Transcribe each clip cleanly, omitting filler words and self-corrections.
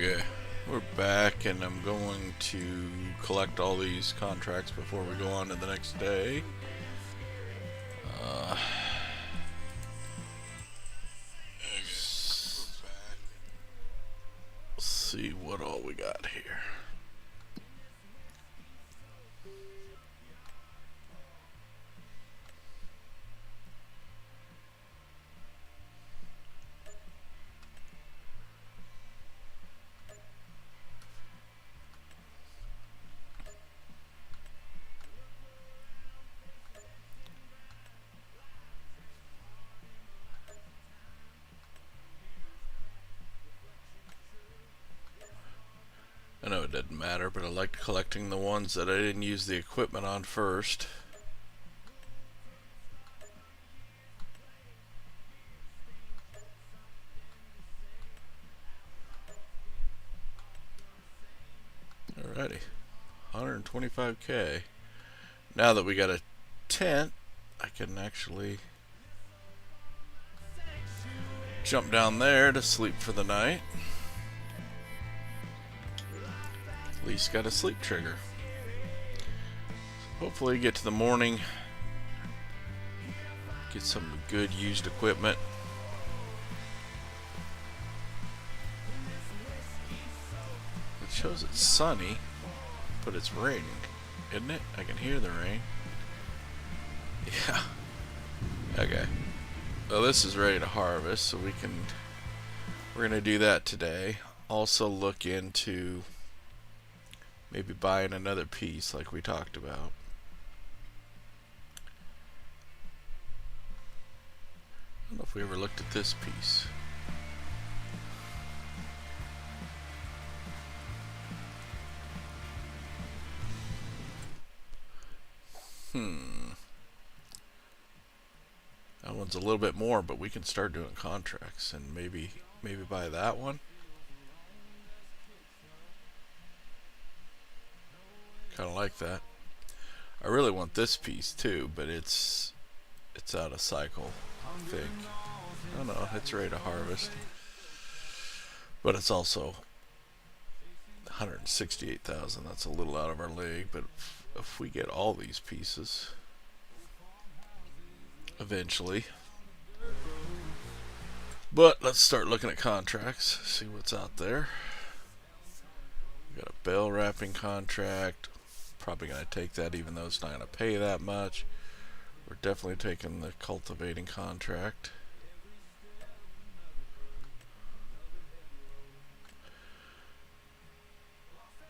Okay, we're back, and I'm going to collect all these contracts before we go on to the next day. Let's see what all we got here. I know it doesn't matter, but I liked collecting the ones that I didn't use the equipment on first. Alrighty, 125k. Now that we got a tent, I can actually jump down there to sleep for the night. At least got a sleep trigger. Hopefully get to the morning, get some good used equipment. It shows it's sunny, but it's raining, isn't it? I can hear the rain. Yeah. Okay. Well, this is ready to harvest, so we're gonna do that today. Also look into maybe buying another piece like we talked about. I don't know if we ever looked at this piece. That one's a little bit more, but we can start doing contracts and maybe buy that one. Kind of like that. I really want this piece too, but it's out of cycle, I think. Oh no, it's ready to harvest. But it's also 168,000. That's a little out of our league, but if we get all these pieces eventually. But let's start looking at contracts, see what's out there. We got a bale wrapping contract. Probably going to take that, even though it's not going to pay that much. We're definitely taking the cultivating contract.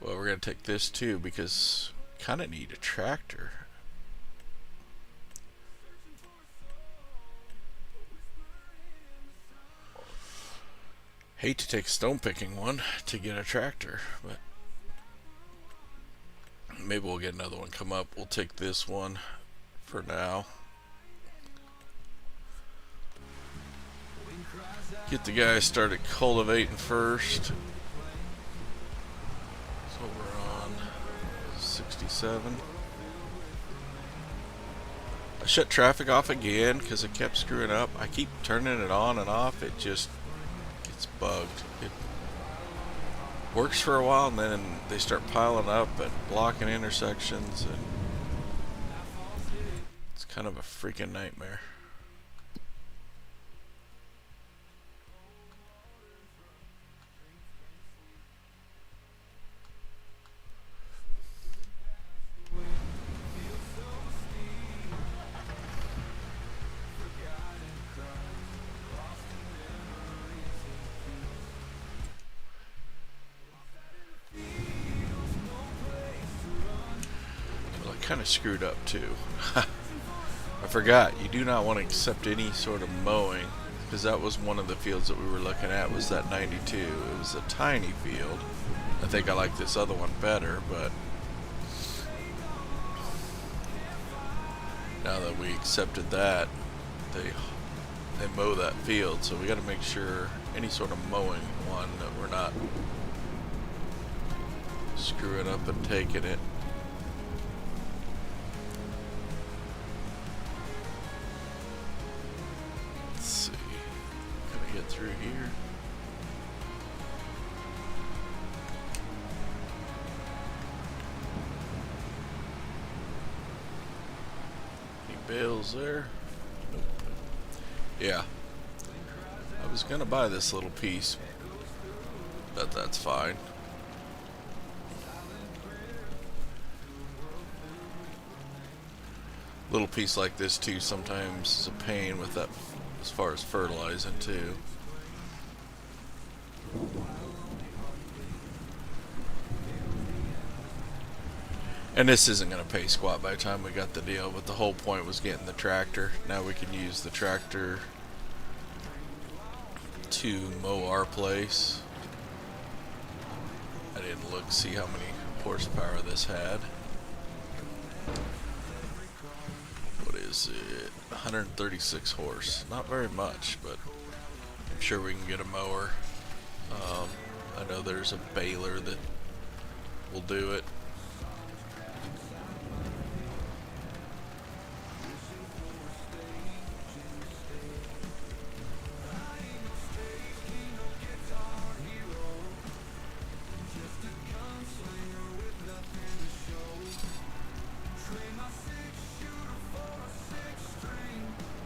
Well, we're going to take this too, because we kind of need a tractor. Hate to take a stone picking one to get a tractor, but maybe we'll get another one come up. We'll take this one for now. Get the guys started cultivating first. So we're on 67. I shut traffic off again because it kept screwing up. I keep turning it on and off. It just gets bugged. It works for a while, and then they start piling up and blocking intersections, and it's kind of a freaking nightmare. Kind of screwed up too. I forgot, you do not want to accept any sort of mowing, because that was one of the fields that we were looking at, was that 92. It was a tiny field. I think I like this other one better, but now that we accepted that, they mow that field, so we got to make sure any sort of mowing one that we're not screwing up and taking it. Let's see, can I get through here? bales there? Nope. Yeah. I was gonna buy this little piece, but that's fine. Little piece like this too sometimes is a pain with that as far as fertilizing too. And this isn't going to pay squat by the time we got the deal, but the whole point was getting the tractor. Now we can use the tractor to mow our place. I didn't look to see how many horsepower this had. What is it? 136 horse. Not very much, but I'm sure we can get a mower. I know there's a baler that will do it.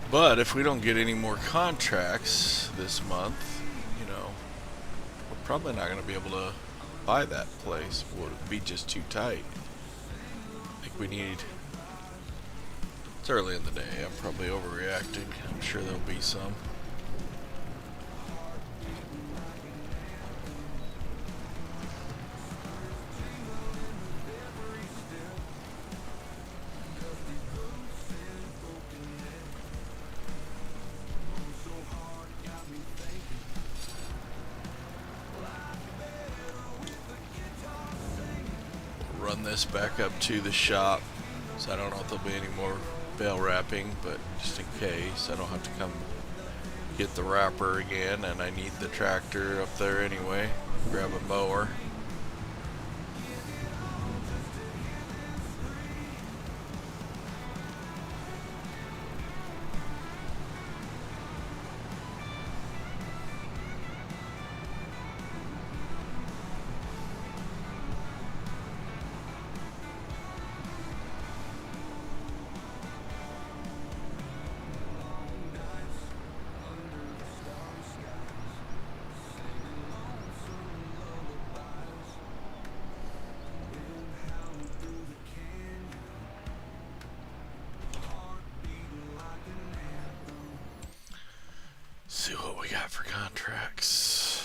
But if we don't get any more contracts this month, you know, we're probably not going to be able to buy that place. Would it be just too tight? I think we need... It's early in the day. I'm probably overreacting. I'm sure there'll be some. Run this back up to the shop, so I don't know if there'll be any more bale wrapping, but just in case, I don't have to come get the wrapper again, and I need the tractor up there anyway. Grab a mower. See what we got for contracts.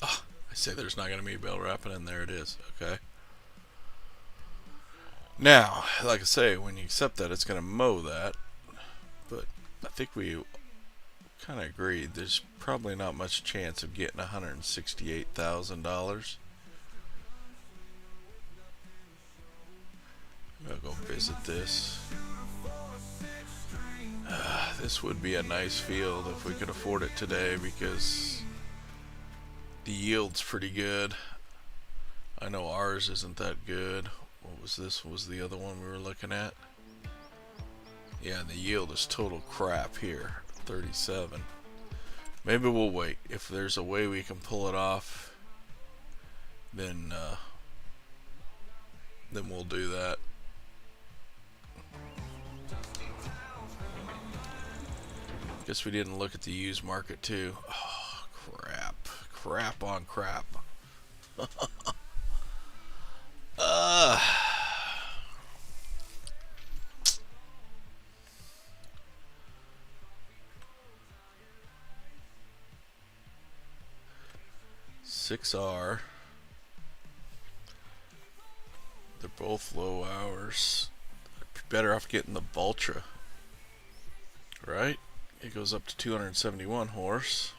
Oh, I say there's not going to be bale wrapping, and there it is. Okay. Now, like I say, when you accept that, it's going to mow that. But I think we kind of agreed there's probably not much chance of getting $168,000. I'll go visit this. This would be a nice field if we could afford it today, because the yield's pretty good. I know ours isn't that good. What was this? What was the other one we were looking at? Yeah, and the yield is total crap here. 37. Maybe we'll wait. If there's a way we can pull it off, then we'll do that. Guess we didn't look at the used market too. Oh, crap. Crap on crap. $6R. They're both low hours. I'd be better off getting the Vultra. Right? It goes up to 271 horse.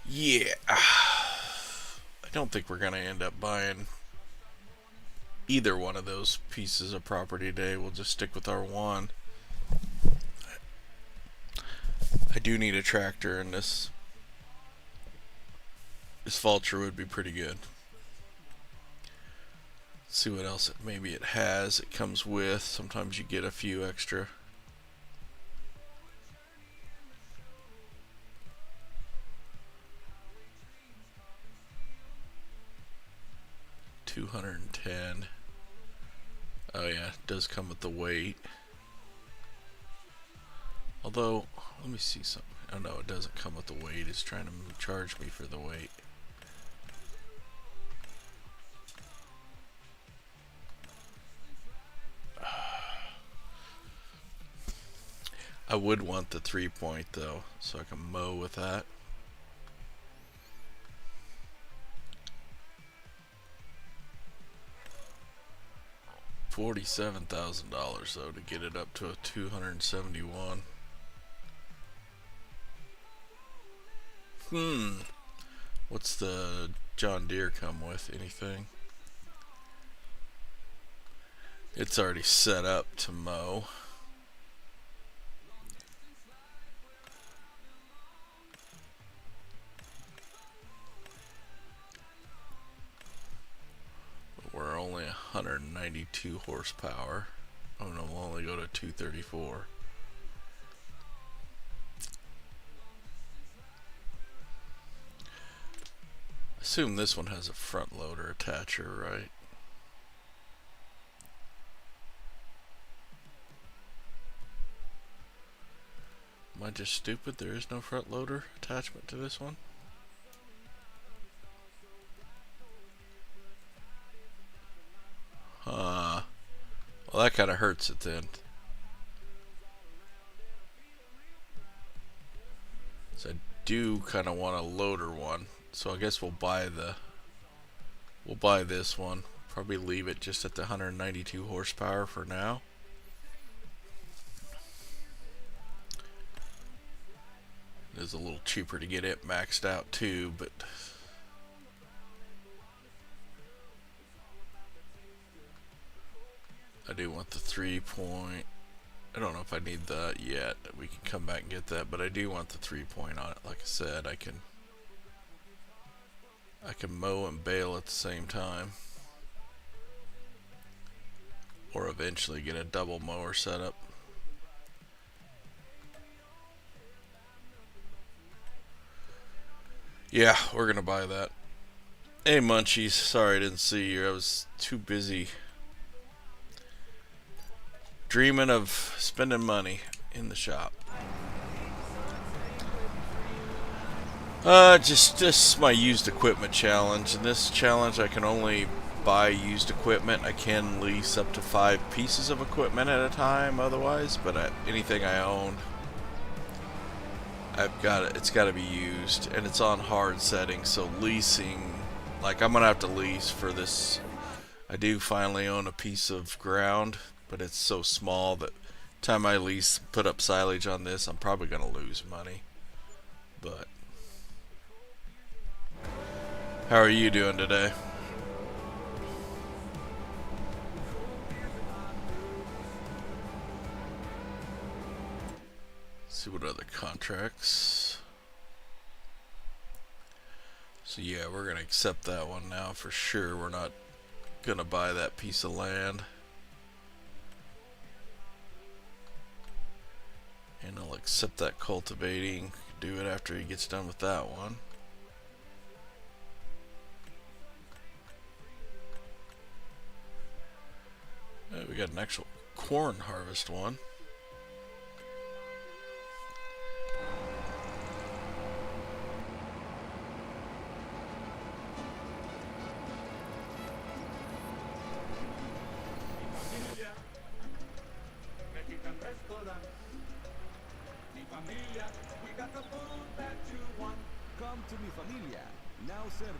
Yeah. I don't think we're going to end up buying either one of those pieces of property today. We'll just stick with our one. I do need a tractor, and this Vulture would be pretty good. Let's see what else maybe it has. It comes with. Sometimes you get a few extra. $200. 210. Oh yeah, it does come with the weight. Although, let me see something. Oh no, it doesn't come with the weight. It's trying to charge me for the weight. I would want the 3-point though, so I can mow with that. $47,000 though to get it up to a 271. What's the John Deere come with? Anything? It's already set up to mow. We're only 192 horsepower. Oh no, we'll only go to 234. Assume this one has a front loader attacher, right? Am I just stupid? There is no front loader attachment to this one? Well, that kind of hurts it then. So I do kind of want a loader one. So I guess we'll buy this one. Probably leave it just at the 192 horsepower for now. It is a little cheaper to get it maxed out too, but I do want the 3-point. I don't know if I need that yet. We can come back and get that, but I do want the 3-point on it. Like I said, I can mow and bale at the same time, or eventually get a double mower setup. Yeah, we're gonna buy that. Hey Munchies, sorry I didn't see you. I was too busy dreaming of spending money in the shop. Just my used equipment challenge. In this challenge I can only buy used equipment. I can lease up to 5 pieces of equipment at a time otherwise, but anything I own, it's got to be used, and it's on hard settings. So leasing, like I'm gonna have to lease for this. I do finally own a piece of ground, but it's so small that time I put up silage on this, I'm probably gonna lose money. But how are you doing today? See what other contracts. So yeah, we're gonna accept that one now for sure. We're not gonna buy that piece of land, and I'll accept that cultivating. Do it after he gets done with that one. We got an actual corn harvest one. Come to mi familia, now serving,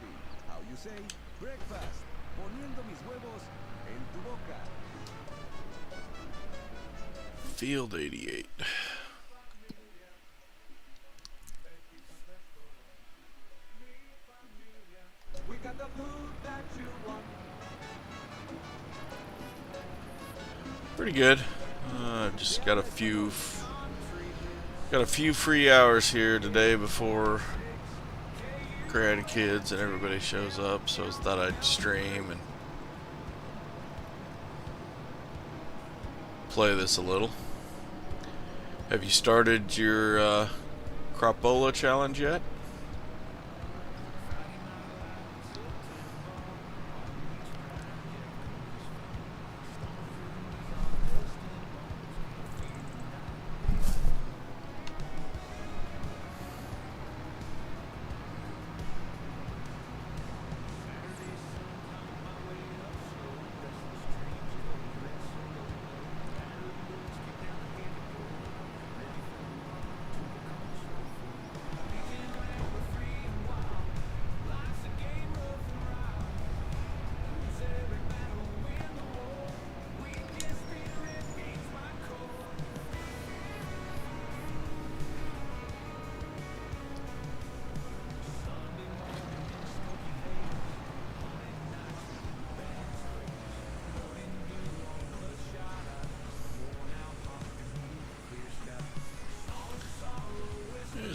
how you say, breakfast, poniendo mis huevos en tu boca. Field 88. We got the food that you want. Pretty good. Just got a few free hours here today before grandkids and everybody shows up, so I thought I'd stream and play this a little. Have you started your crapola challenge yet?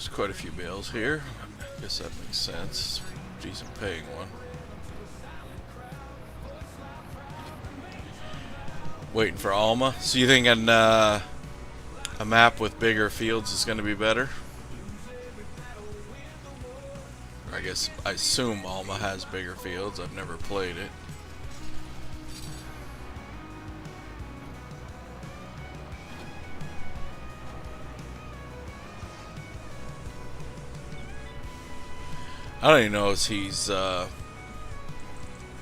there's quite a few bales here. I guess that makes sense. Decent paying one. Waiting for Alma. So you think a map with bigger fields is going to be better? Or I assume Alma has bigger fields. I've never played it. I don't even know if he's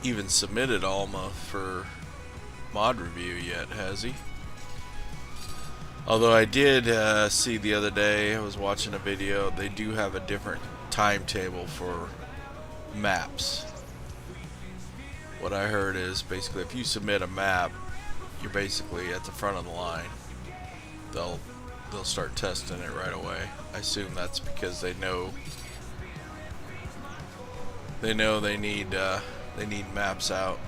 even submitted Alma for mod review yet, has he? Although I did see the other day, I was watching a video, they do have a different timetable for maps. What I heard is basically if you submit a map, you're basically at the front of the line. They'll start testing it right away. I assume that's because they know they need maps out.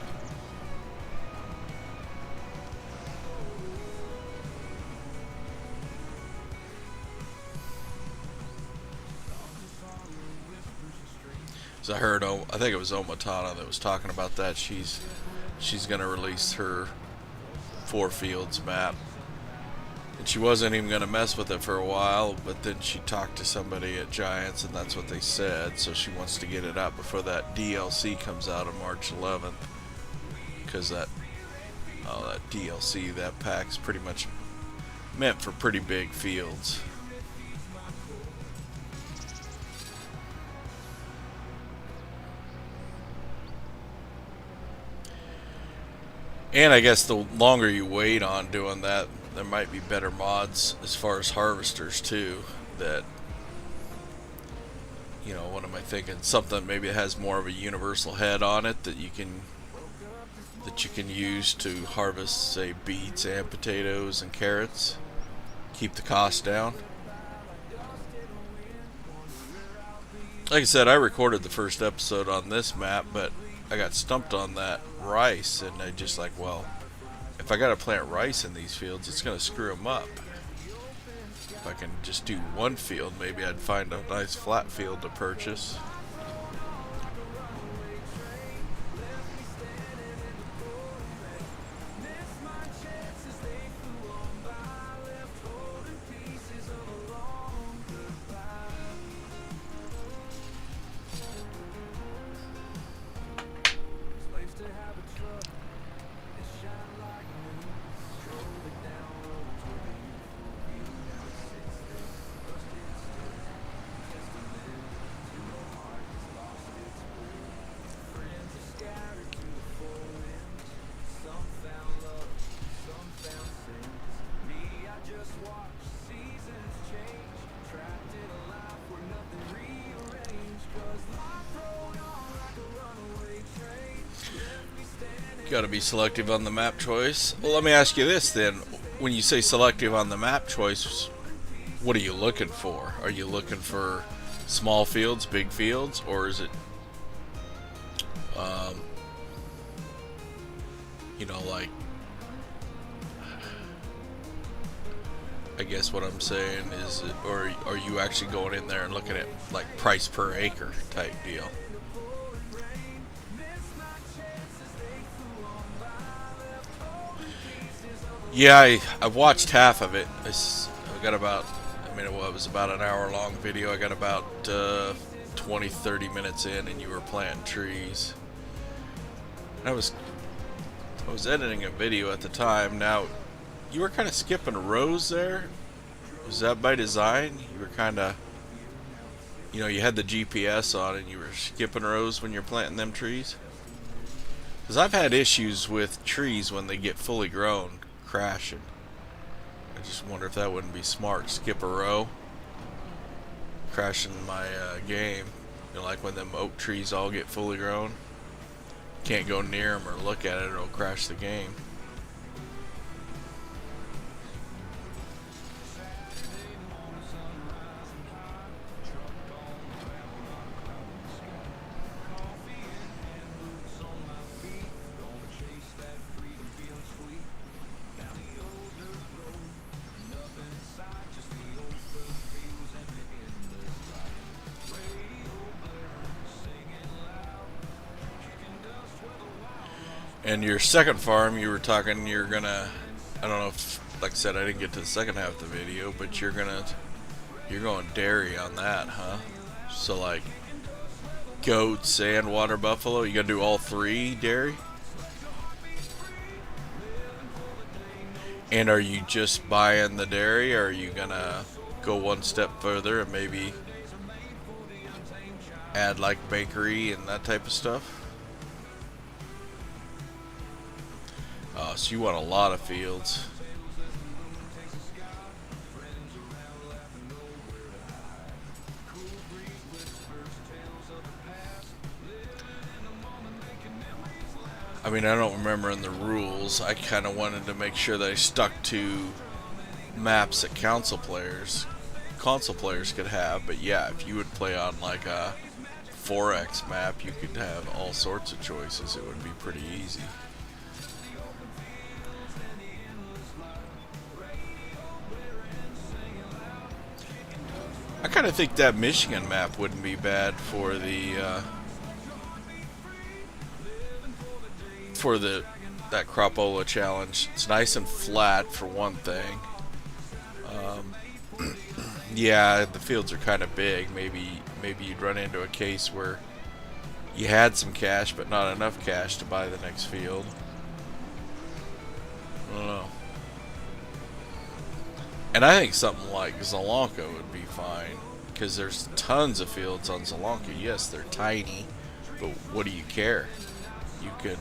So I heard, I think it was Omatana that was talking about that. She's gonna release her 4 fields map, and she wasn't even gonna mess with it for a while, but then she talked to somebody at Giants and that's what they said. So she wants to get it up before that DLC comes out on March 11th, because that DLC, that pack's pretty much meant for pretty big fields. And I guess the longer you wait on doing that, there might be better mods as far as harvesters too. That, you know, what am I thinking? Something maybe that has more of a universal head on it that you can use to harvest, say, beets and potatoes and carrots. Keep the cost down. Like I said, I recorded the first episode on this map, but I got stumped on that rice, and I just like, well, if I gotta plant rice in these fields, it's gonna screw them up. If I can just do one field, maybe I'd find a nice flat field to purchase. Got to be selective on the map choice. Well, let me ask you this then. When you say selective on the map choice, what are you looking for? Are you looking for small fields, big fields, or is it, you know, like, I guess what I'm saying is, or are you actually going in there and looking at like price per acre type deal? Yeah, I've watched half of it. I got about, I mean, it was about an hour long video. I got about 20-30 minutes in, and you were planting trees. And I was editing a video at the time. Now, you were kind of skipping rows there. Was that by design? You were kind of, you know, you had the GPS on and you were skipping rows when you're planting them trees? Because I've had issues with trees when they get fully grown crashing. I just wonder if that wouldn't be smart. Skip a row, crashing my game. You know, like when them oak trees all get fully grown, can't go near them or look at it, it'll crash the game. And your second farm, you were talking you're gonna, I don't know if, like I said, I didn't get to the second half of the video, but you're going dairy on that, huh? So like goats and water buffalo, you gonna do all three dairy? And are you just buying the dairy, or are you gonna go one step further and maybe add like bakery and that type of stuff? So you want a lot of fields. I mean, I don't remember in the rules. I kind of wanted to make sure that I stuck to maps that console players could have. But yeah, if you would play on like a 4X map, you could have all sorts of choices. It would be pretty easy. I kind of think that Michigan map wouldn't be bad for that Crapola challenge. It's nice and flat for one thing. Yeah, the fields are kind of big. Maybe you'd run into a case where you had some cash, but not enough cash to buy the next field. I don't know. And I think something like Zelonka would be fine, because there's tons of fields on Zelonka. Yes, they're tiny, but what do you care? You could,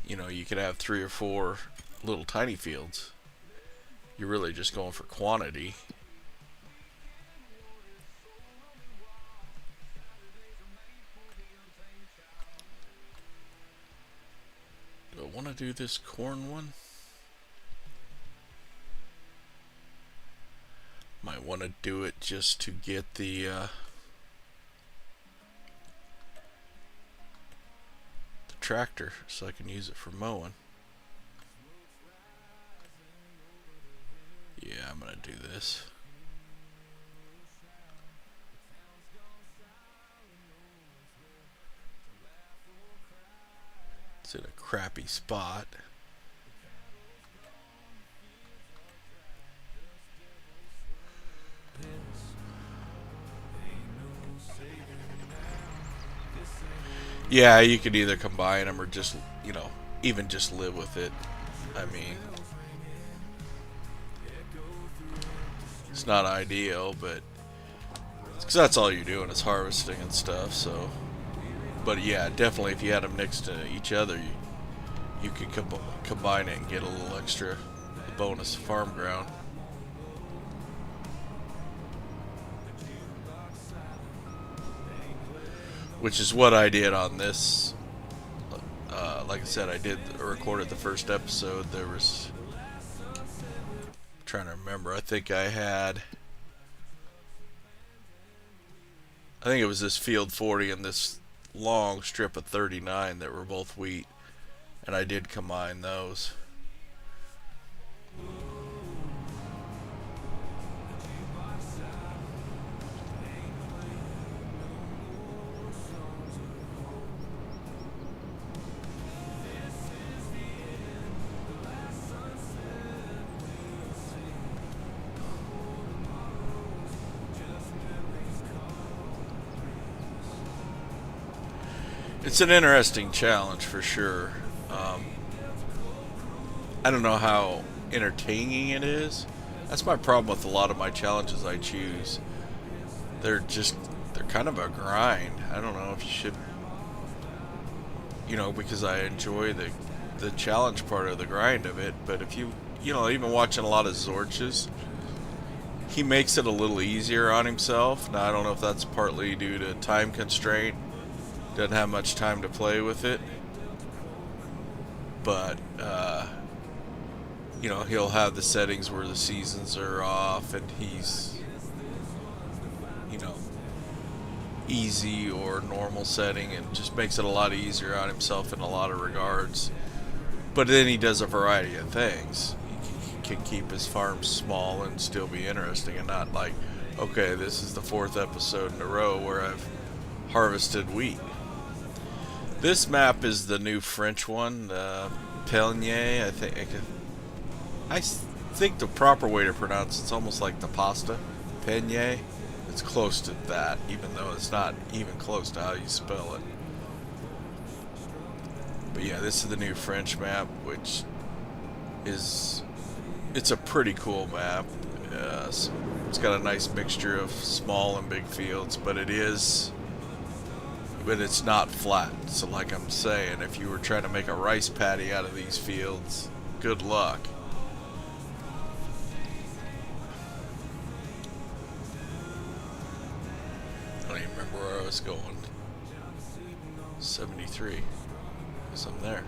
you could have 3 or 4 little tiny fields. You're really just going for quantity. Do I want to do this corn one? Might want to do it just to get the tractor so I can use it for mowing. Yeah, I'm gonna do this. It's in a crappy spot. Yeah, you could either combine them or just, even just live with it. I mean, it's not ideal, but because that's all you're doing is harvesting and stuff. So, but yeah, definitely if you had them next to each other, you could combine it and get a little extra bonus farm ground. Which is what I did on this. Like I said, I recorded the first episode. There was, I'm trying to remember. I think it was this field 40 and this long strip of 39 that were both wheat, and I did combine those. It's an interesting challenge for sure. I don't know how entertaining it is. That's my problem with a lot of my challenges I choose. They're kind of a grind. I don't know if you should, because I enjoy the challenge part of the grind of it. But if even watching a lot of Zorch's, he makes it a little easier on himself. Now, I don't know if that's partly due to time constraint. Doesn't have much time to play with it, but he'll have the settings where the seasons are off and he's easy or normal setting, and just makes it a lot easier on himself in a lot of regards. But then he does a variety of things. He can keep his farm small and still be interesting, and not like, okay, this is the 4th episode in a row where I've harvested wheat. This map is the new French one, Pallegney. I think the proper way to pronounce it's almost like the pasta, Pallegney. It's close to that, even though it's not even close to how you spell it. But yeah, this is the new French map, which is it's a pretty cool map. It's got a nice mixture of small and big fields, but it's not flat. So like I'm saying, if you were trying to make a rice paddy out of these fields, good luck. I don't even remember where I was going. 73. Guess I'm there.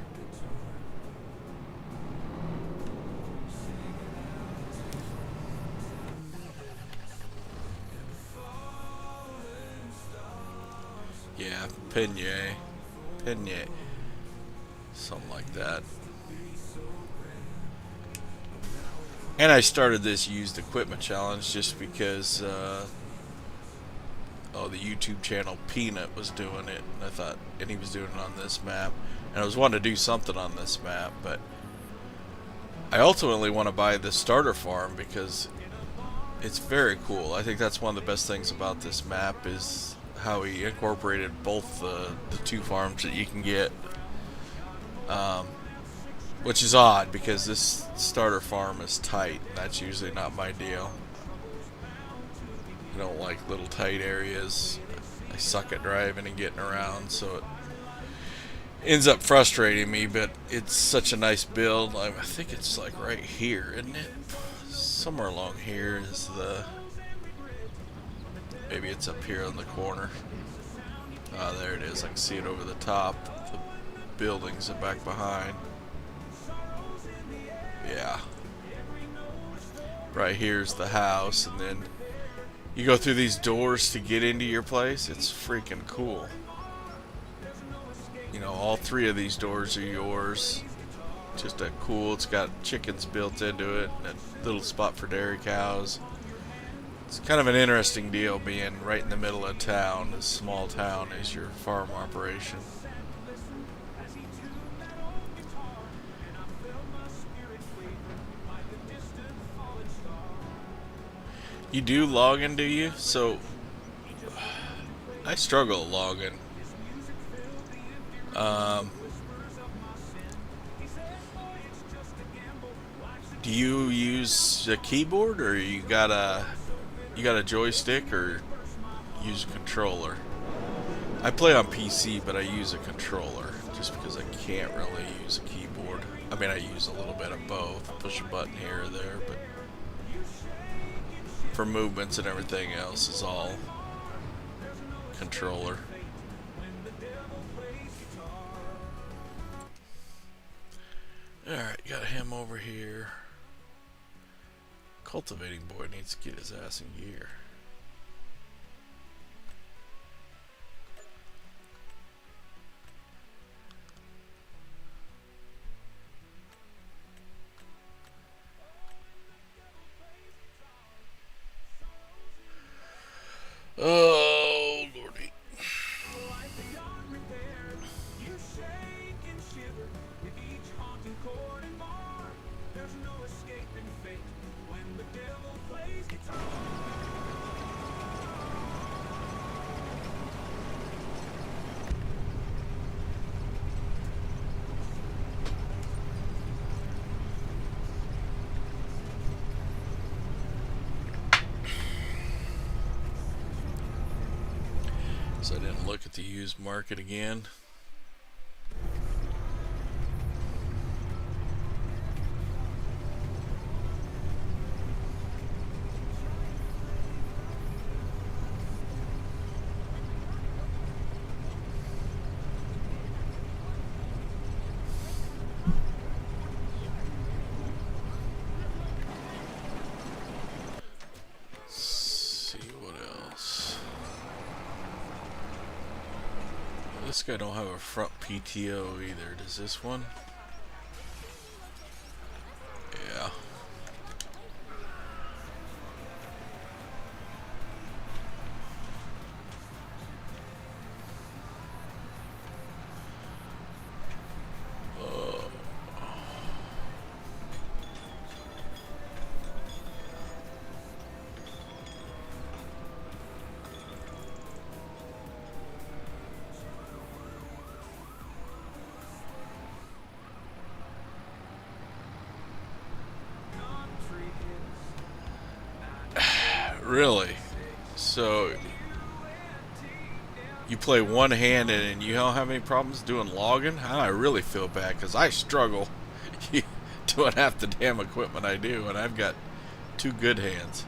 Yeah, Pallegney, something like that. And I started this used equipment challenge just because, the YouTube channel Peanut was doing it, and I thought, and he was doing it on this map, and I was wanting to do something on this map, but I ultimately want to buy the starter farm because it's very cool. I think that's one of the best things about this map is how he incorporated both the two farms that you can get, which is odd because this starter farm is tight. That's usually not my deal. I don't like little tight areas. I suck at driving and getting around, so it ends up frustrating me, but it's such a nice build. I think it's like right here, isn't it? Somewhere along here is the... Maybe it's up here on the corner. Ah, there it is. I can see it over the top. The buildings are back behind. Yeah. Right here's the house, and then you go through these doors to get into your place. It's freaking cool. You know, all three of these doors are yours. Just a cool, it's got chickens built into it, and a little spot for dairy cows. It's kind of an interesting deal being right in the middle of town. This small town is your farm operation. You do login, do you? So I struggle logging. Do you use a keyboard, or you got a joystick, or use a controller? I play on PC, but I use a controller just because I can't really use a keyboard. I mean, I use a little bit of both. Push a button here or there, but for movements and everything else is all controller. Alright, got him over here. Cultivating boy needs to get his ass in gear. Oh, Lordy. So I didn't look at the used market again. This guy don't have a front PTO either. Does this one? Yeah. Really? So you play one-handed and you don't have any problems doing logging? I really feel bad because I struggle doing half the damn equipment I do, and I've got two good hands.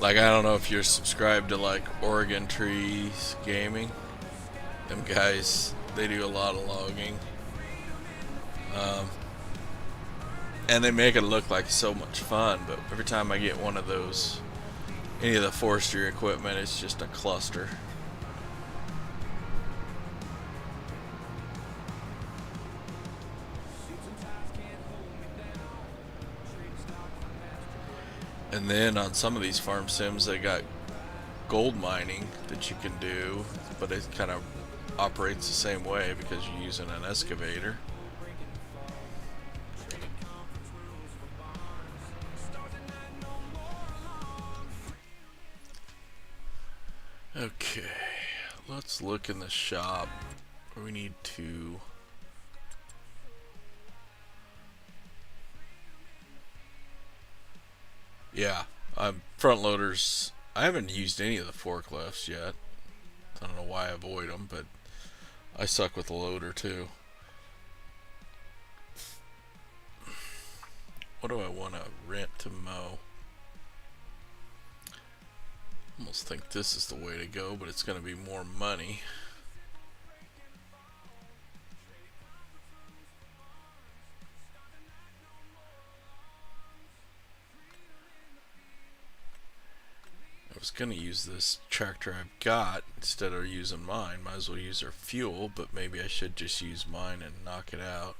Like, I don't know if you're subscribed to like Oregon Trees Gaming. Them guys, they do a lot of logging. And they make it look like so much fun, but every time I get one of those, any of the forestry equipment, it's just a cluster. And then on some of these farm sims, they got gold mining that you can do, but it kind of operates the same way because you're using an excavator. Okay, let's look in the shop. We need to... Yeah, front loaders. I haven't used any of the forklifts yet. I don't know why I avoid them, but I suck with the loader too. What do I want to rent to mow? Almost think this is the way to go, but it's going to be more money. I was going to use this tractor I've got instead of using mine. Might as well use their fuel, but maybe I should just use mine and knock it out.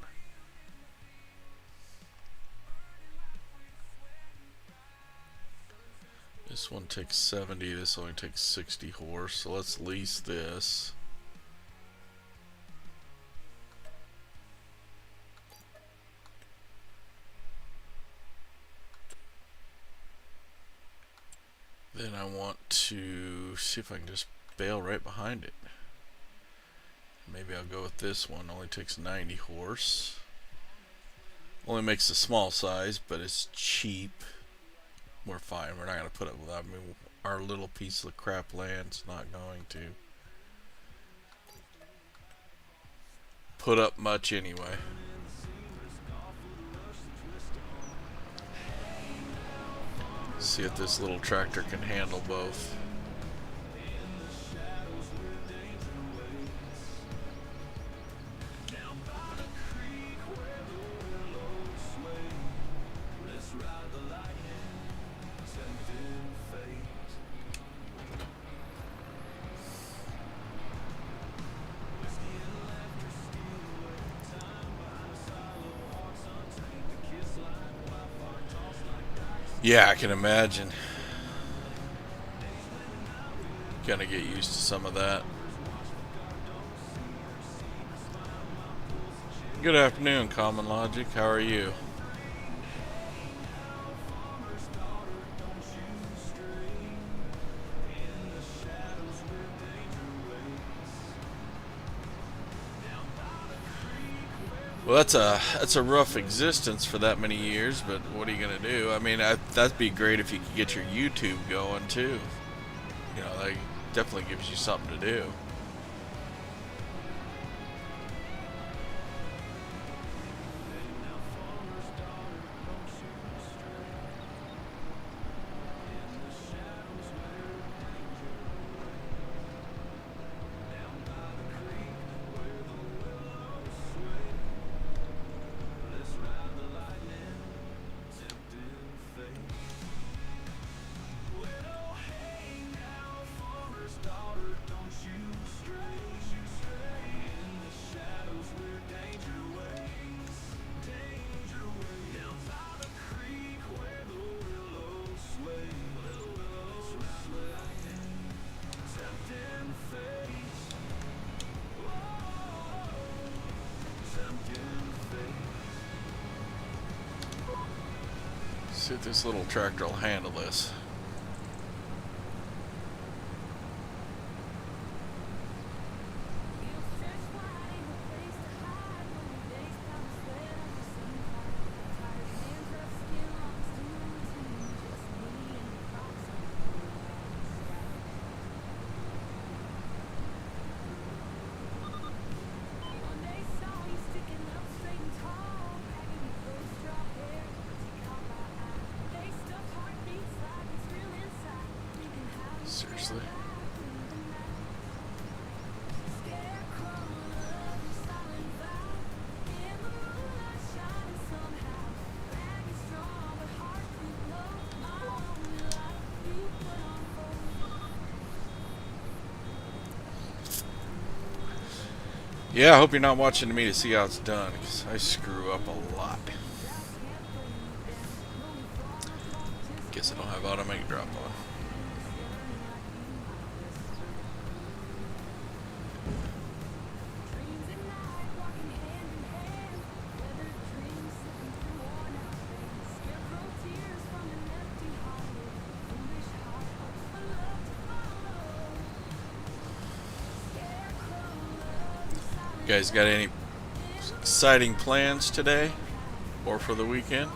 This one takes 70, this only takes 60 horse, so let's lease this. Then I want to see if I can just bail right behind it. Maybe I'll go with this one, only takes 90 horse. Only makes a small size, but it's cheap. We're fine. We're not going to put up with that. I mean, our little piece of crap land's not going to put up much anyway. See if this little tractor can handle both. Yeah, I can imagine. Gonna get used to some of that. Good afternoon, Common Logic. How are you? Well, that's a rough existence for that many years, but what are you gonna do? I mean, that'd be great if you could get your YouTube going too. You know, that definitely gives you something to do. See if this little tractor will handle this. Seriously. Yeah, I hope you're not watching me to see how it's done, because I screw up a lot. Guess I don't have automatic drop on. You guys got any exciting plans today or for the weekend?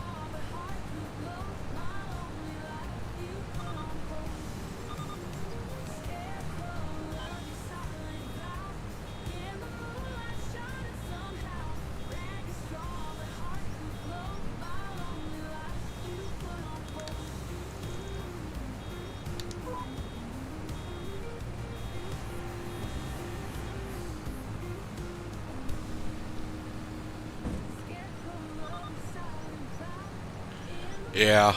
Yeah.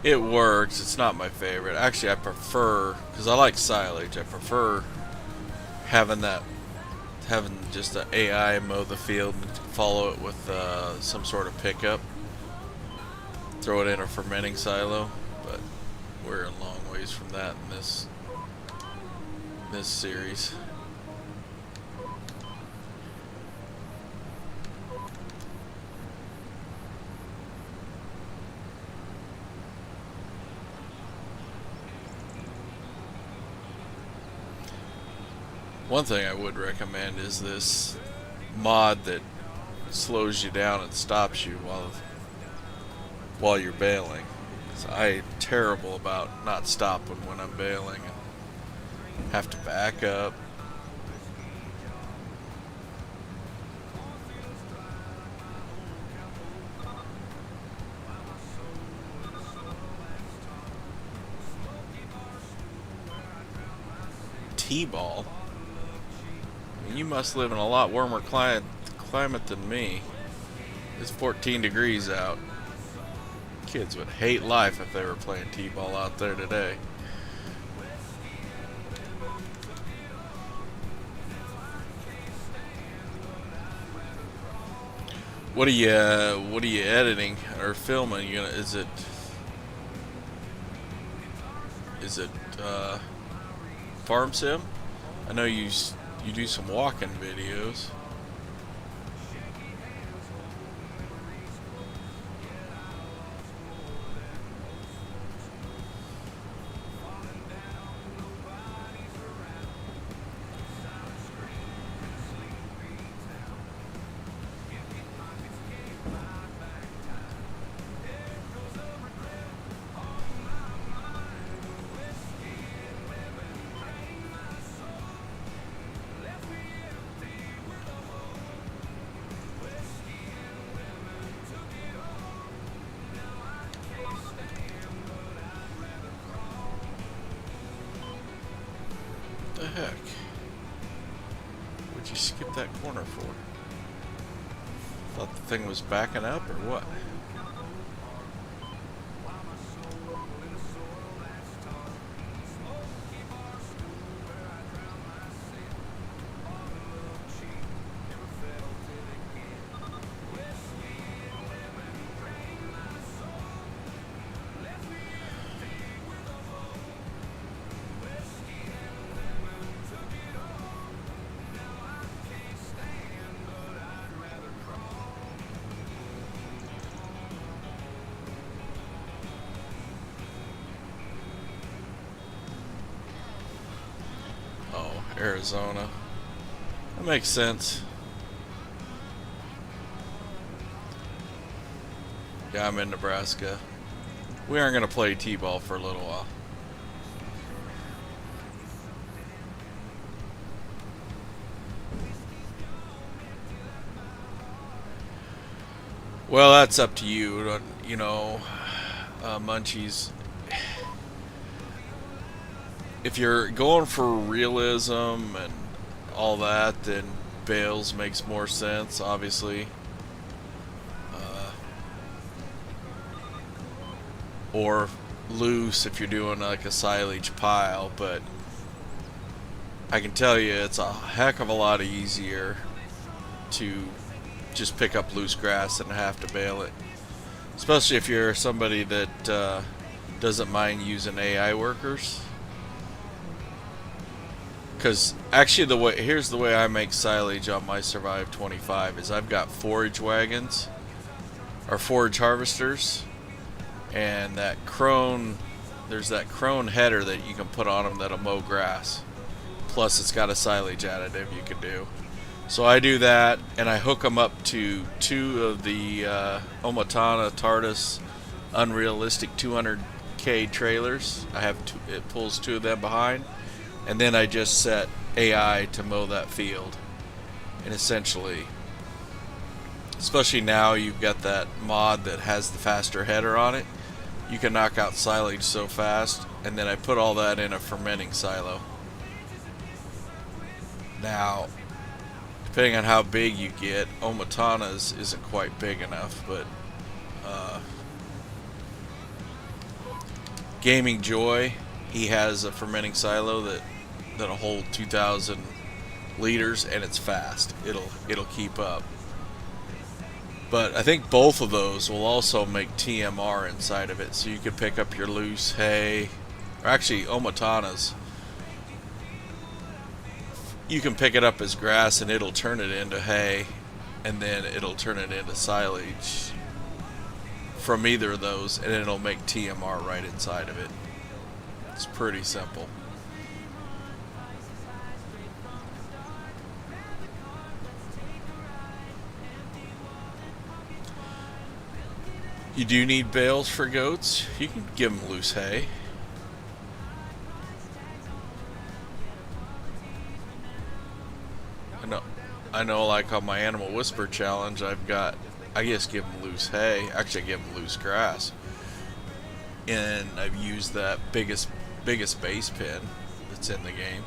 It works. It's not my favorite. Actually, I prefer, because I like silage, I prefer having just an AI mow the field and follow it with some sort of pickup. Throw it in a fermenting silo, but we're a long ways from that in this series. One thing I would recommend is this mod that slows you down and stops you while you're baling. 'Cause I'm terrible about not stopping when I'm baling and have to back up. T-ball. You must live in a lot warmer climate than me. It's 14 degrees out. Kids would hate life if they were playing T-ball out there today. What are you editing or filming? Is it farm sim? I know you do some walking videos. What the heck? Would you skip that corner for? Thought the thing was backing up or what? Arizona. That makes sense. Yeah, I'm in Nebraska. We aren't going to play T-ball for a little while. Well, that's up to you. You know, Munchies. If you're going for realism and all that, then Bales makes more sense, obviously. Or loose if you're doing like a silage pile, but I can tell you it's a heck of a lot easier to just pick up loose grass and have to bale it, especially if you're somebody that doesn't mind using AI workers. Because actually, here's the way I make silage on my Survive 25 is I've got forage wagons or forage harvesters, and that crone, there's that crone header that you can put on them that'll mow grass. Plus, it's got a silage additive you can do. So I do that, and I hook them up to 2 of the Omatana Tardis Unrealistic 200K trailers. I have it pulls 2 of them behind, and then I just set AI to mow that field. And essentially, especially now you've got that mod that has the faster header on it, you can knock out silage so fast. And then I put all that in a fermenting silo. Now, depending on how big you get, Omatana's isn't quite big enough, but Gaming Joy, he has a fermenting silo that'll hold 2,000 liters, and it's fast. It'll keep up. But I think both of those will also make TMR inside of it, so you could pick up your loose hay, or actually Omatana's. You can pick it up as grass and it'll turn it into hay, and then it'll turn it into silage from either of those, and it'll make TMR right inside of it. It's pretty simple. You do need bales for goats. You can give them loose hay. I know, like on my Animal Whisper challenge, I just give them loose hay. Actually, I give them loose grass. And I've used that biggest base pin that's in the game.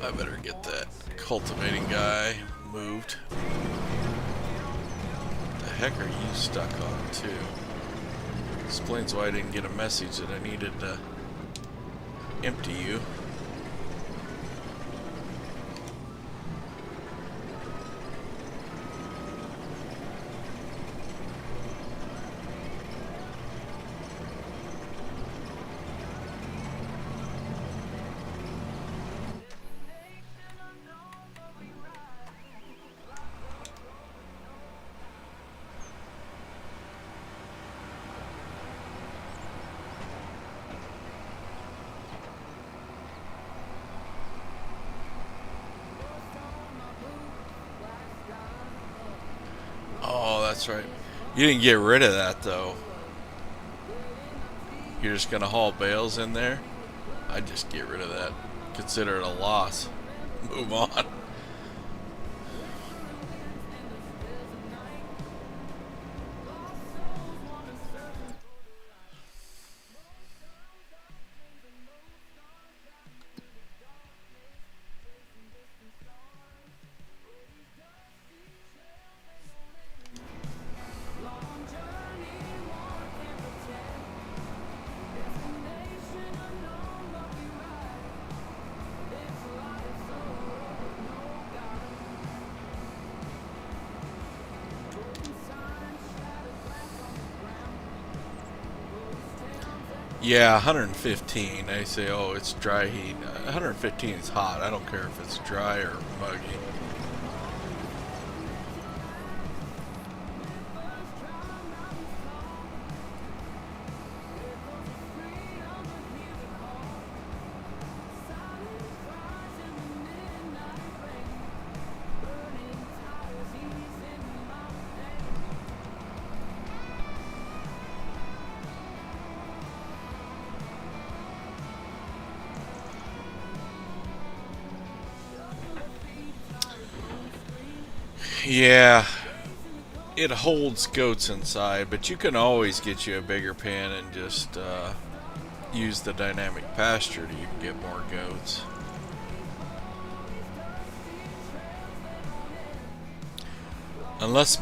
I better get that cultivating guy moved. What the heck are you stuck on too? Explains why I didn't get a message that I needed to empty you. That's right. You didn't get rid of that though. You're just gonna haul bales in there? I'd just get rid of that. Consider it a loss. Move on. Yeah, 115. They say, oh, it's dry heat. 115 is hot. I don't care if it's dry or muggy. Yeah, it holds goats inside, but you can always get you a bigger pen and just use the dynamic pasture to even get more goats. Unless,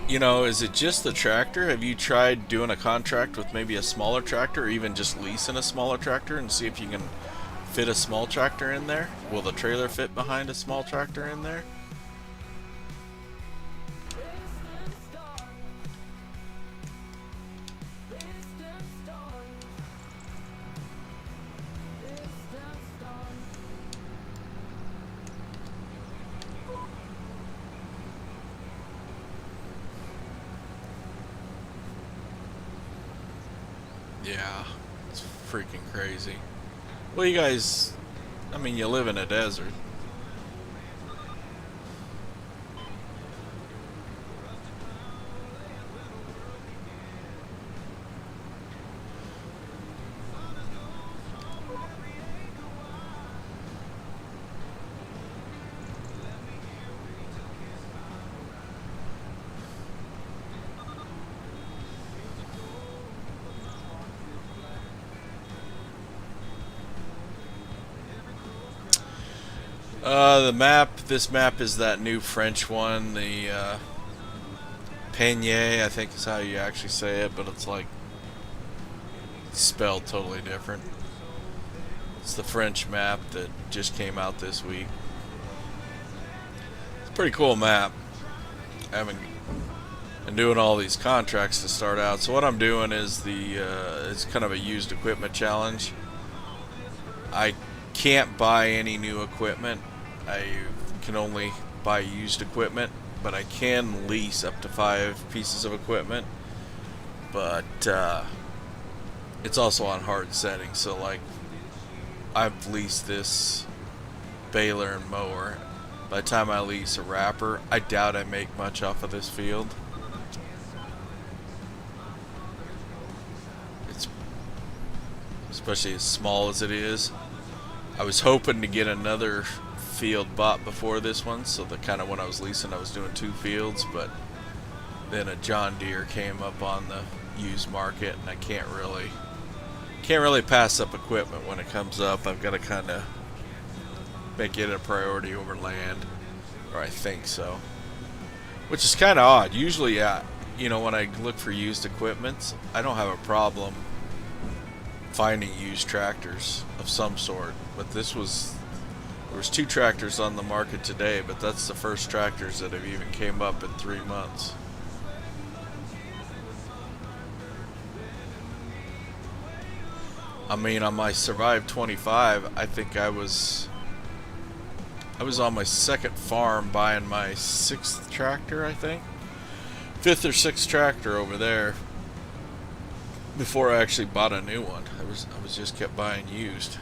you know, is it just the tractor? Have you tried doing a contract with maybe a smaller tractor, or even just leasing a smaller tractor and see if you can fit a small tractor in there? Will the trailer fit behind a small tractor in there? Yeah, it's freaking crazy. Well, you guys, I mean, you live in a desert. The map, this map is that new French one, the Pallegney, I think is how you actually say it, but it's like spelled totally different. It's the French map that just came out this week. It's a pretty cool map. I haven't been doing all these contracts to start out, so what I'm doing is it's kind of a used equipment challenge. I can't buy any new equipment. I can only buy used equipment, but I can lease up to 5 pieces of equipment. But it's also on hard settings, so like I've leased this baler and mower. By the time I lease a wrapper, I doubt I make much off of this field. It's especially as small as it is. I was hoping to get another field bought before this one, so the kind of when I was leasing, I was doing 2 fields, but then a John Deere came up on the used market, and I can't really pass up equipment when it comes up. I've got to kind of make it a priority over land, or I think so, which is kind of odd. Usually, you know, when I look for used equipment, I don't have a problem finding used tractors of some sort, but there was 2 tractors on the market today, but that's the first tractors that have even came up in 3 months. I mean, on my Survive 25, I think I was on my 2nd farm buying my 6th tractor, I think. 5th or 6th tractor over there before I actually bought a new one. I was just kept buying used.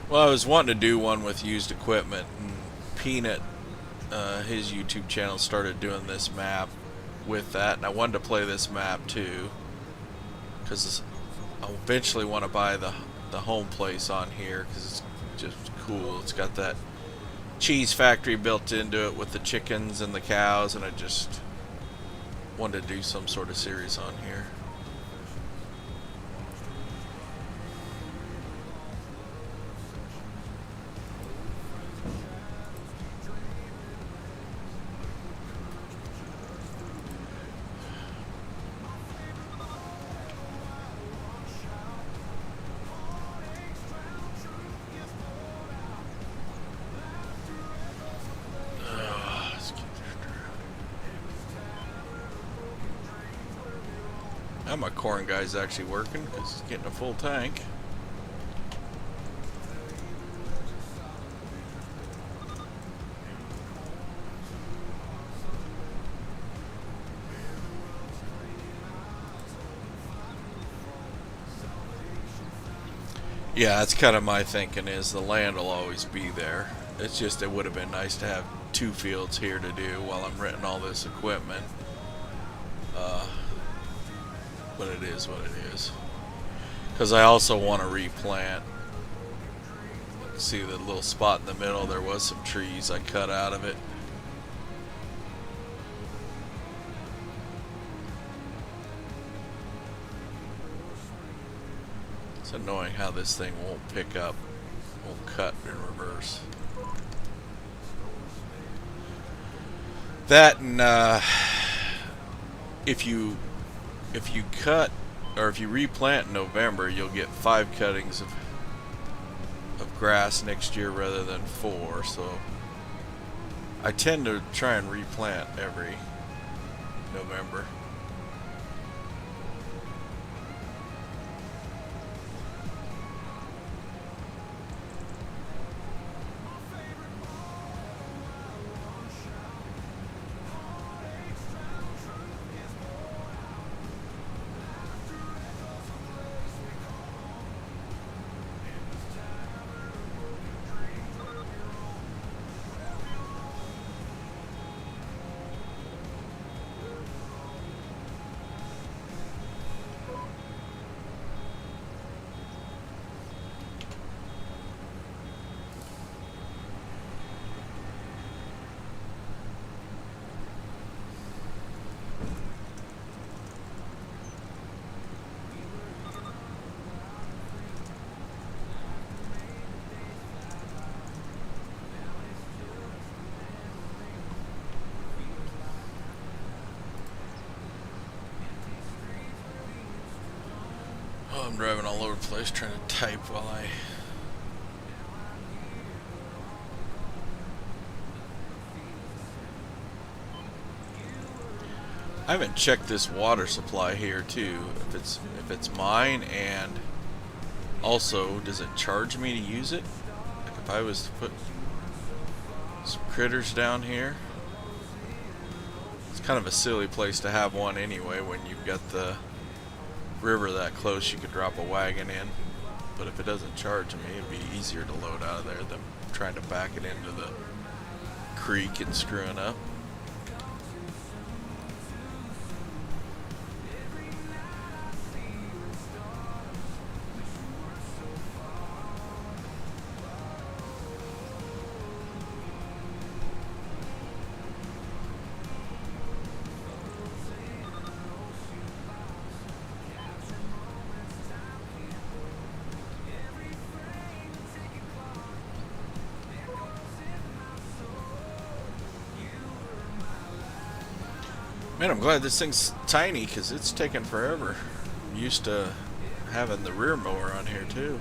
Well, I was wanting to do one with used equipment, and Peanut, his YouTube channel, started doing this map with that, and I wanted to play this map too, because I eventually want to buy the home place on here, because it's just cool. It's got that cheese factory built into it with the chickens and the cows, and I just wanted to do some sort of series on here. Now my corn guy's actually working because he's getting a full tank. Yeah, that's kind of my thinking, is the land will always be there. It's just it would have been nice to have 2 fields here to do while I'm renting all this equipment. But it is what it is. Because I also want to replant See the little spot in the middle, there was some trees I cut out of it. It's annoying how this thing won't pick up, won't cut in reverse. That and if you cut, or if you replant in November, you'll get 5 cuttings of grass next year rather than 4. So I tend to try and replant every November. I'm driving all over the place trying to type while I haven't checked this water supply here too, if it's mine, and also does it charge me to use it? Like if I was to put some critters down here, it's kind of a silly place to have one anyway when you've got the river that close you could drop a wagon in. But if it doesn't charge me, it'd be easier to load out of there than trying to back it into the creek and screwing up. Man, I'm glad this thing's tiny because it's taken forever. I'm used to having the rear mower on here too.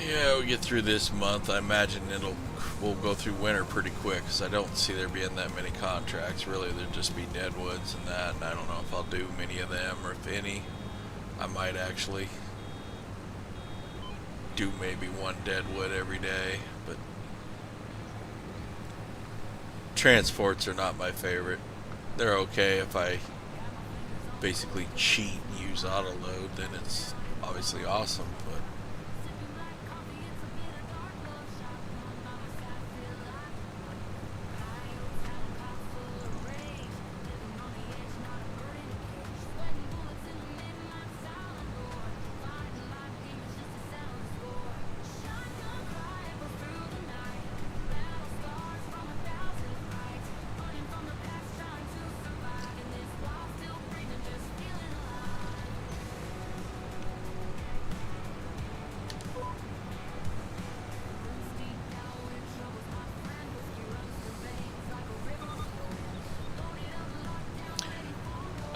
Yeah, we get through this month. I imagine we'll go through winter pretty quick because I don't see there being that many contracts. Really, there'd just be deadwoods and that, and I don't know if I'll do many of them or if any. I might actually do maybe one deadwood every day, but transports are not my favorite. They're okay if I basically cheat and use auto load, then it's obviously awesome, but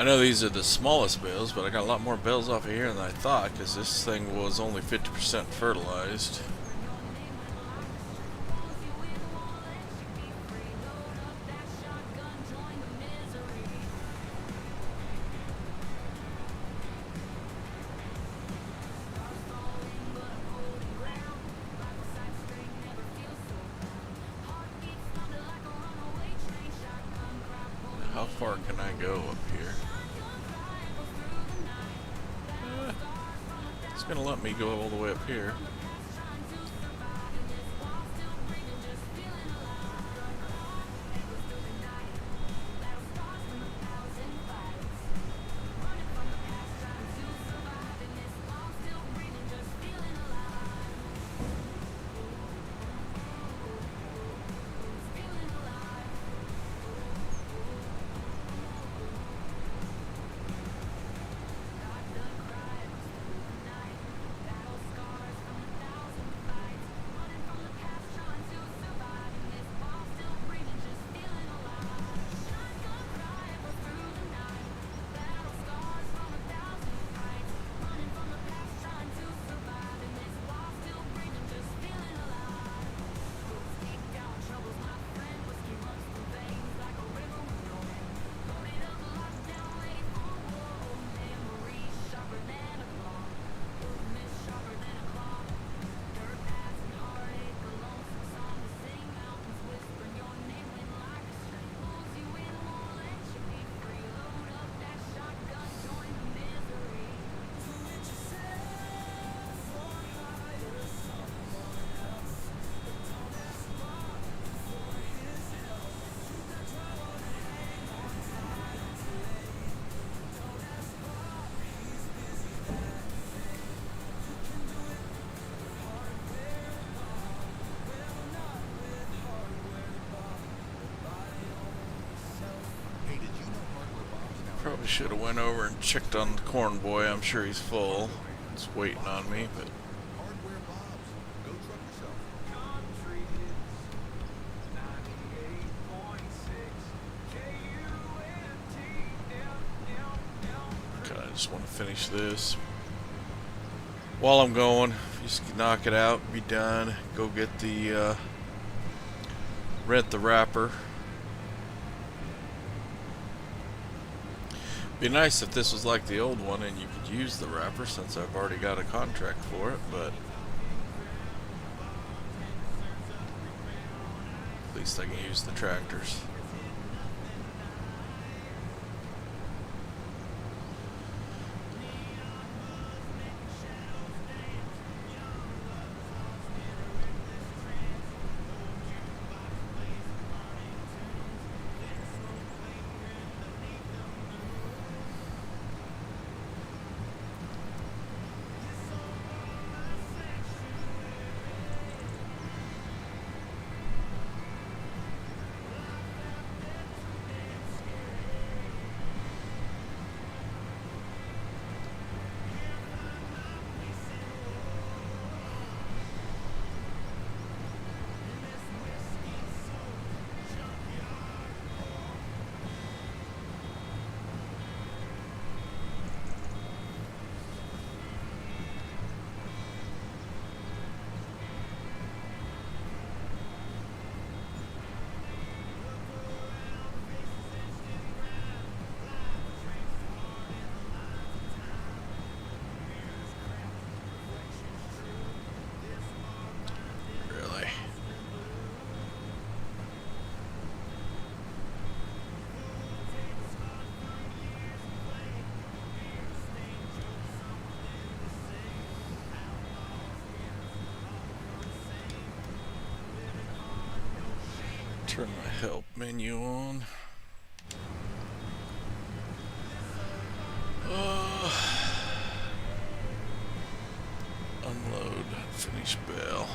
I know these are the smallest bales, but I got a lot more bales off of here than I thought, because this thing was only 50% fertilized. How far can I go up here? It's gonna let me go all the way up here. Probably should have went over and checked on the corn boy. I'm sure he's full. It's waiting on me, but Hardware Bob's. Go truck yourself. God, I just want to finish this. While I'm going, just knock it out, be done. Go get the rent the wrapper. Be nice if this was like the old one and you could use the wrapper, since I've already got a contract for it, but at least I can use the tractors. Turn my help menu on. Unload, finish bale.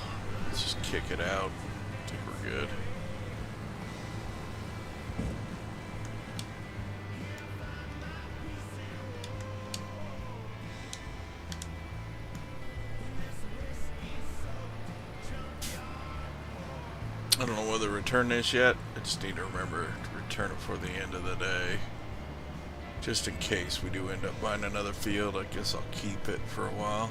Let's just kick it out. I think we're good. I don't know whether to return this yet. I just need to remember to return it before the end of the day. Just in case we do end up buying another field, I guess I'll keep it for a while.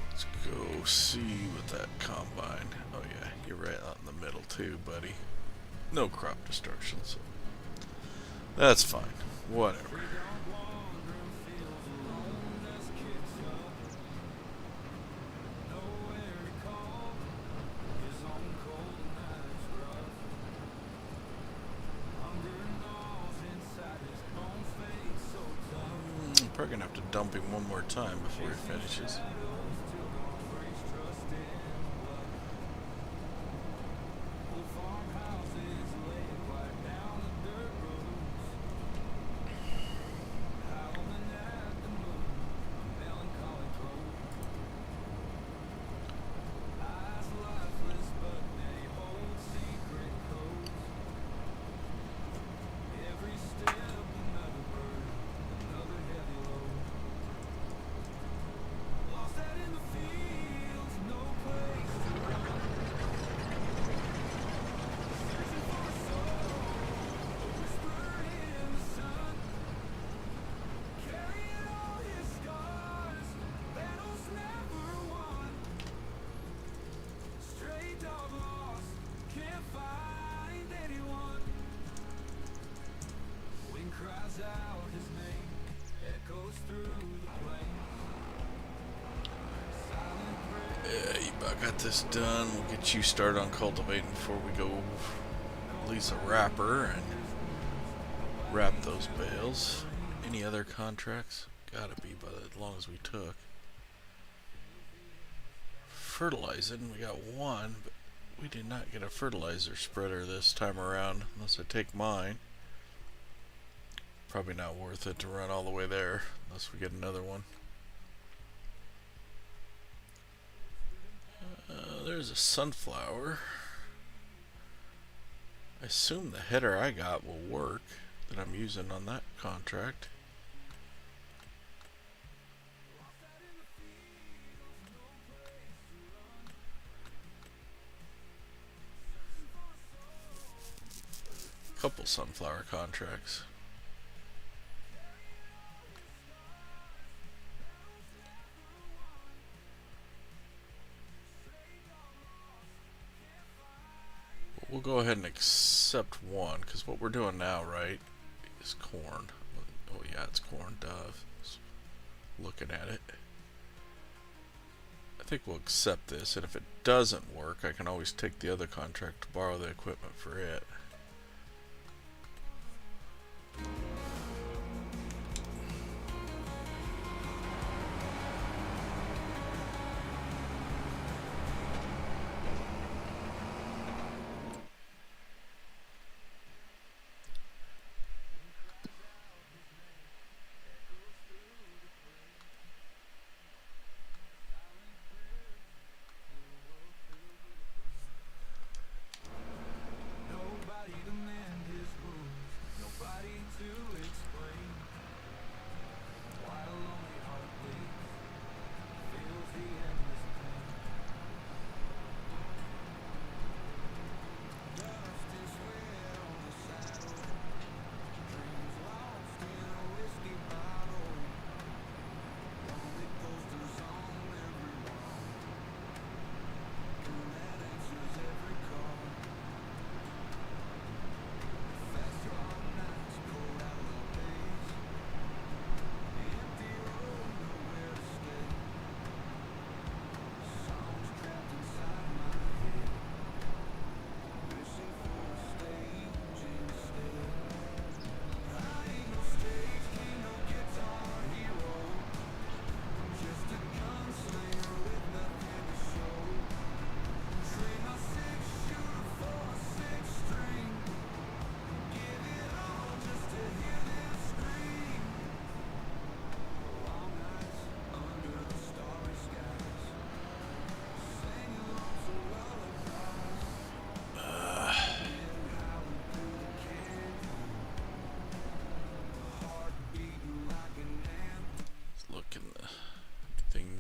Let's go see what that combine. Oh yeah, you're right out in the middle too, buddy. No crop destruction, so that's fine. Whatever. I'm probably gonna have to dump him one more time before he finishes. Got this done. We'll get you started on cultivating before we go lease a wrapper and wrap those bales. Any other contracts? Gotta be by as long as we took. Fertilizing, we got one, but we did not get a fertilizer spreader this time around, unless I take mine. Probably not worth it to run all the way there, unless we get another one. There's a sunflower. I assume the header I got will work that I'm using on that contract. Couple sunflower contracts. We'll go ahead and accept one, because what we're doing now, right, is corn. Oh yeah, it's corn, dove. Looking at it. I think we'll accept this, and if it doesn't work, I can always take the other contract to borrow the equipment for it.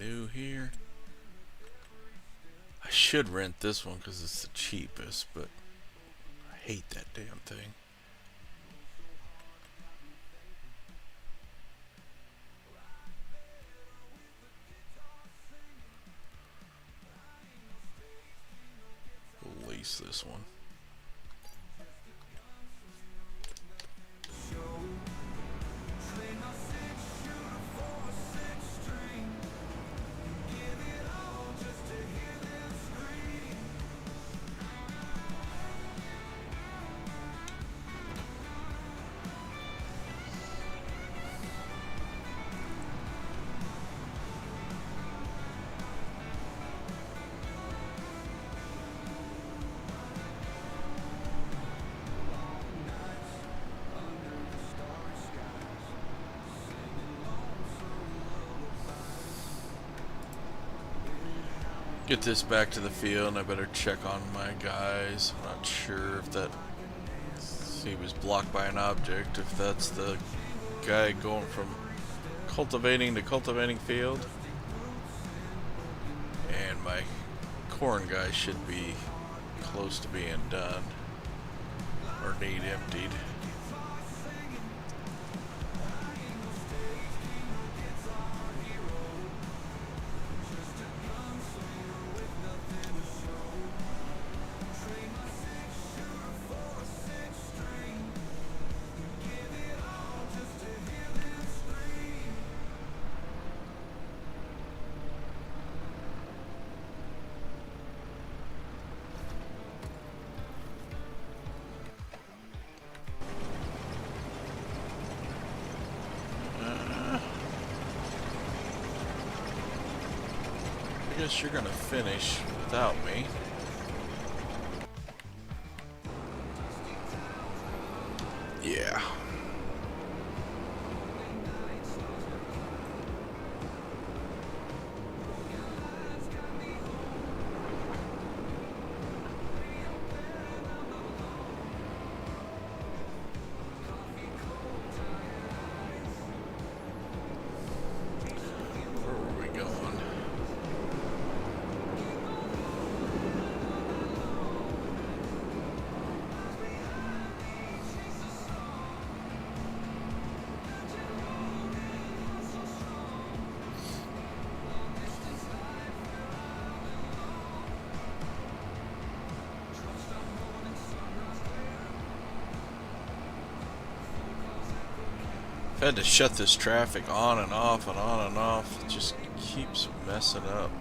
new here. I should rent this one because it's the cheapest, but I hate that damn thing. We'll lease this one. Get this back to the field, and I better check on my guys. I'm not sure if that... he was blocked by an object, if that's the guy going from cultivating to cultivating field. And my corn guy should be close to being done, or need emptied. I guess you're gonna finish without me. Yeah. Where were we going? I've had to shut this traffic on and off and on and off. It just keeps messing up.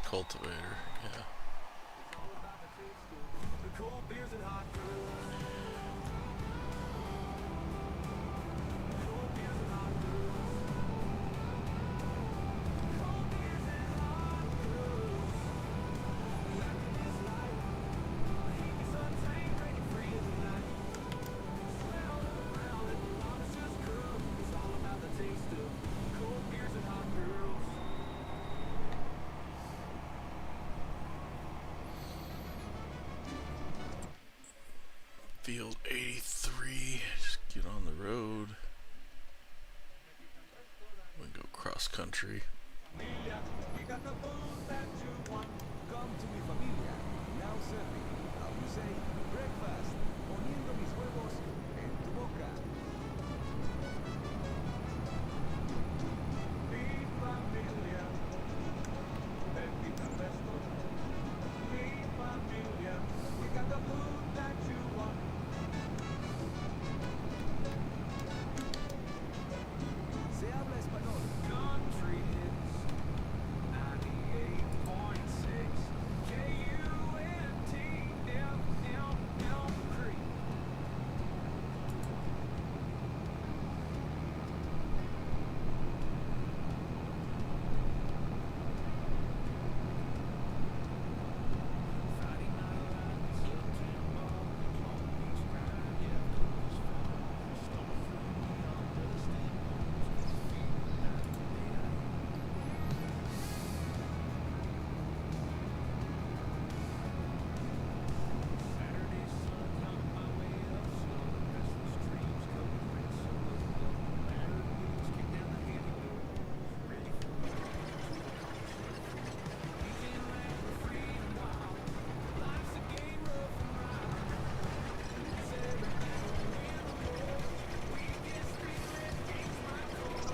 cultivator, yeah. Field 83, just get on the road. We can go cross country. Come to mi familia, now serving, how you say, breakfast, poniendo mis huevos en tu boca. Mi familia, bendita resto. Mi familia, we got the food that you want. Se habla español. Country hits 98.6 KUNTFM Creek. Friday night in September, Long Beach grind, yeah, close fire. Stone fruit under the steamboats, feet down the day. Saturday sun coming my way up slow. Restless dreams covered with solo. Battered wheels kick down the heavy doors. Ready for weekend land for freedom wild. Life's a game rough and wild. Lose every battle, win the war. Weekend spirit gains my core.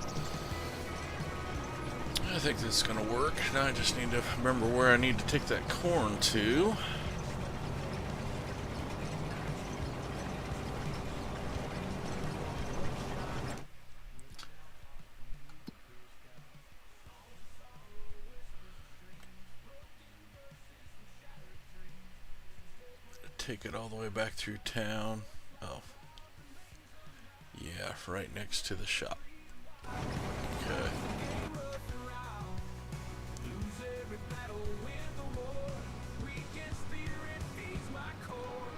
I think this is gonna work. Now I just need to remember where I need to take that corn to. Take it all the way back through town. Oh. Yeah, right next to the shop. Okay. Lose every battle, win the war. Weekend spirit feeds my core.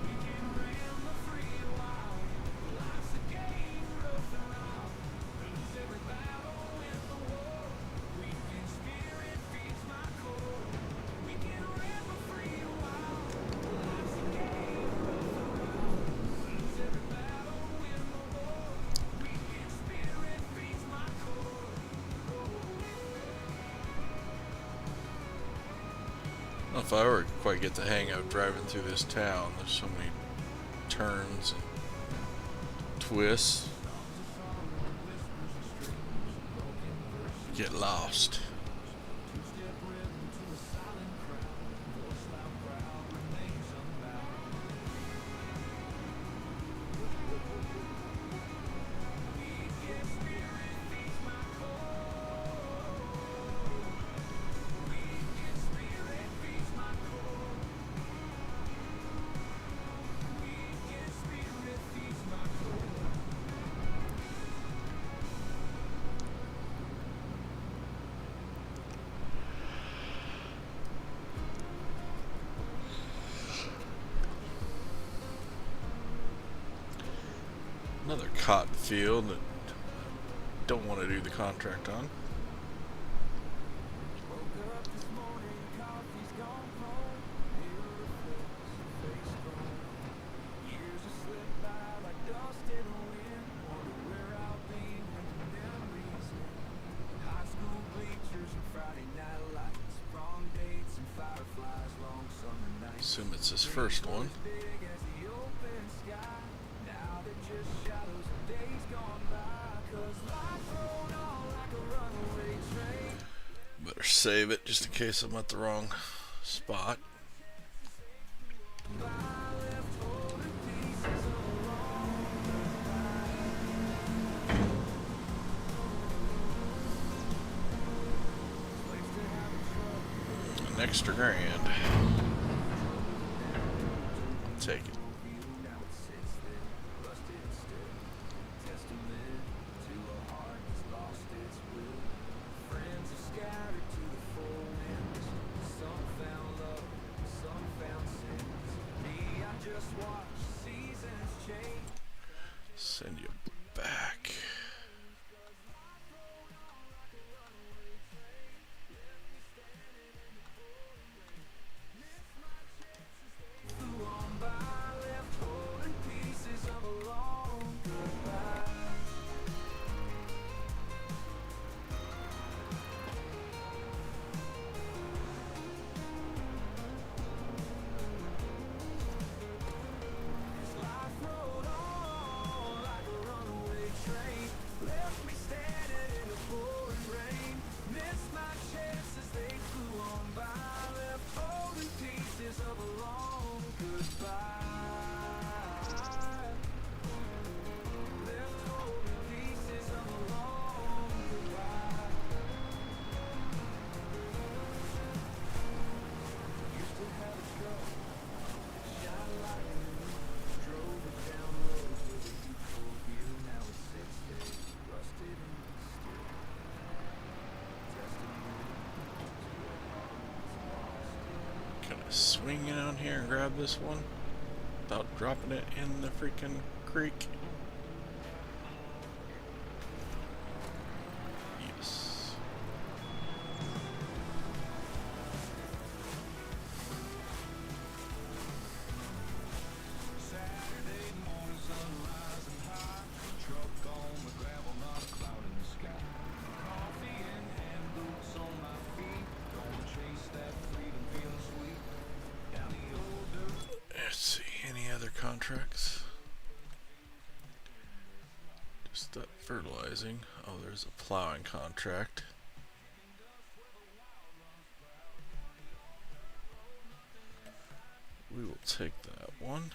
Weekend ram the free wild. Life's a game rough and wild. Lose every battle, win the war. Weekend spirit feeds my core. Weekend ram the free wild. Life's a game rough and wild. Lose every battle, win the war. Weekend spirit feeds my core. I don't know if I ever quite get the hang of driving through this town. There's so many turns and twists. Get lost. Another cotton field that don't want to do the contract on. Woke up this morning, coffee's gone cold. Mirror reflects your face cold. Years have slipped by like dust in the wind. Wonder where I'll be when the memories end. High school bleachers and Friday night lights. Prom dates and fireflies, long summer nights. Assume it's his first one. Big as the open sky. Now they're just shadows of days gone save it just in case I'm at the wrong spot. An extra grand. I'll take it. Send you back. Swing down here and grab this one without dropping it in the freaking creek. Yes. Saturday morning, sun rising high. Truck on the gravel, not a cloud in the sky. Coffee in hand, boots on my feet. Gonna chase that freedom, feeling sweet. Down the old dirt. Let's see, any other contracts? Just that fertilizing. Oh, there's a plowing contract. We will take that one.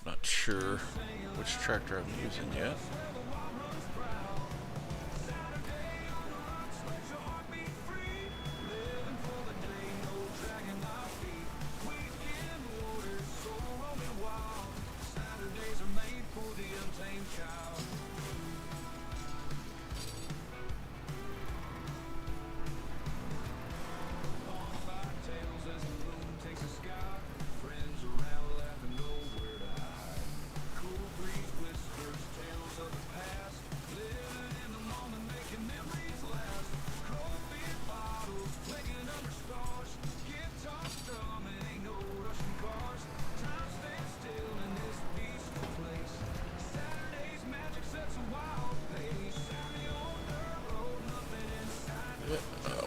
Not sure which tractor I'm using yet.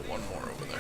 One more over there.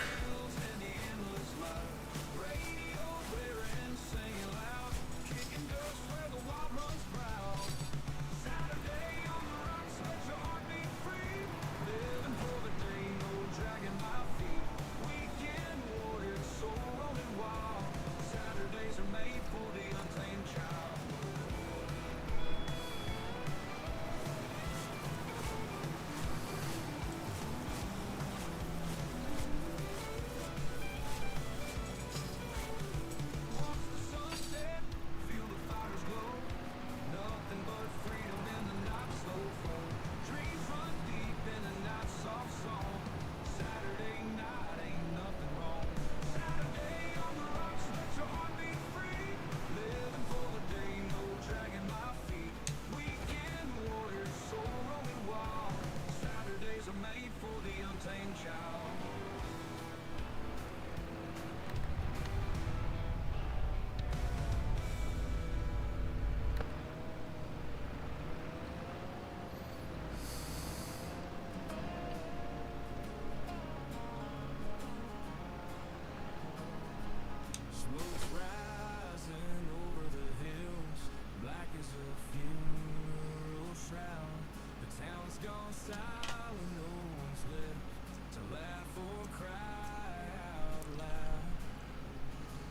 to laugh or cry out loud.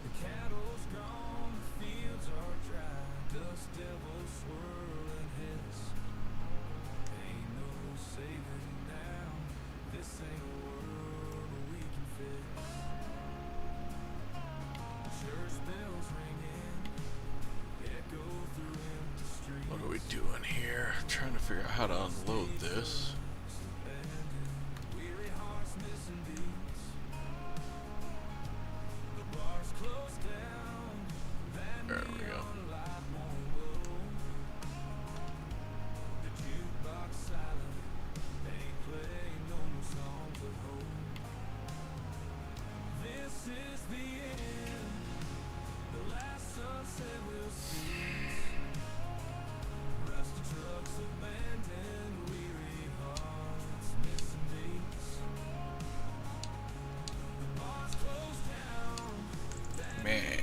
The cattle's gone, the fields are dry, dust devils swirl and hiss. Ain't no saving now, this ain't a world we can fix. Church bells ringing, echo through empty streets. What are we doing here? Trying to figure out how to unload this. Weary hearts missing beats. The bar's closed down. That There we go. neon light won't glow. The jukebox silent. Ain't playing no more songs of hope. This is the end. The last sunset we'll see. Rusty trucks abandoned, weary hearts missing beats. The bar's closed down. Man.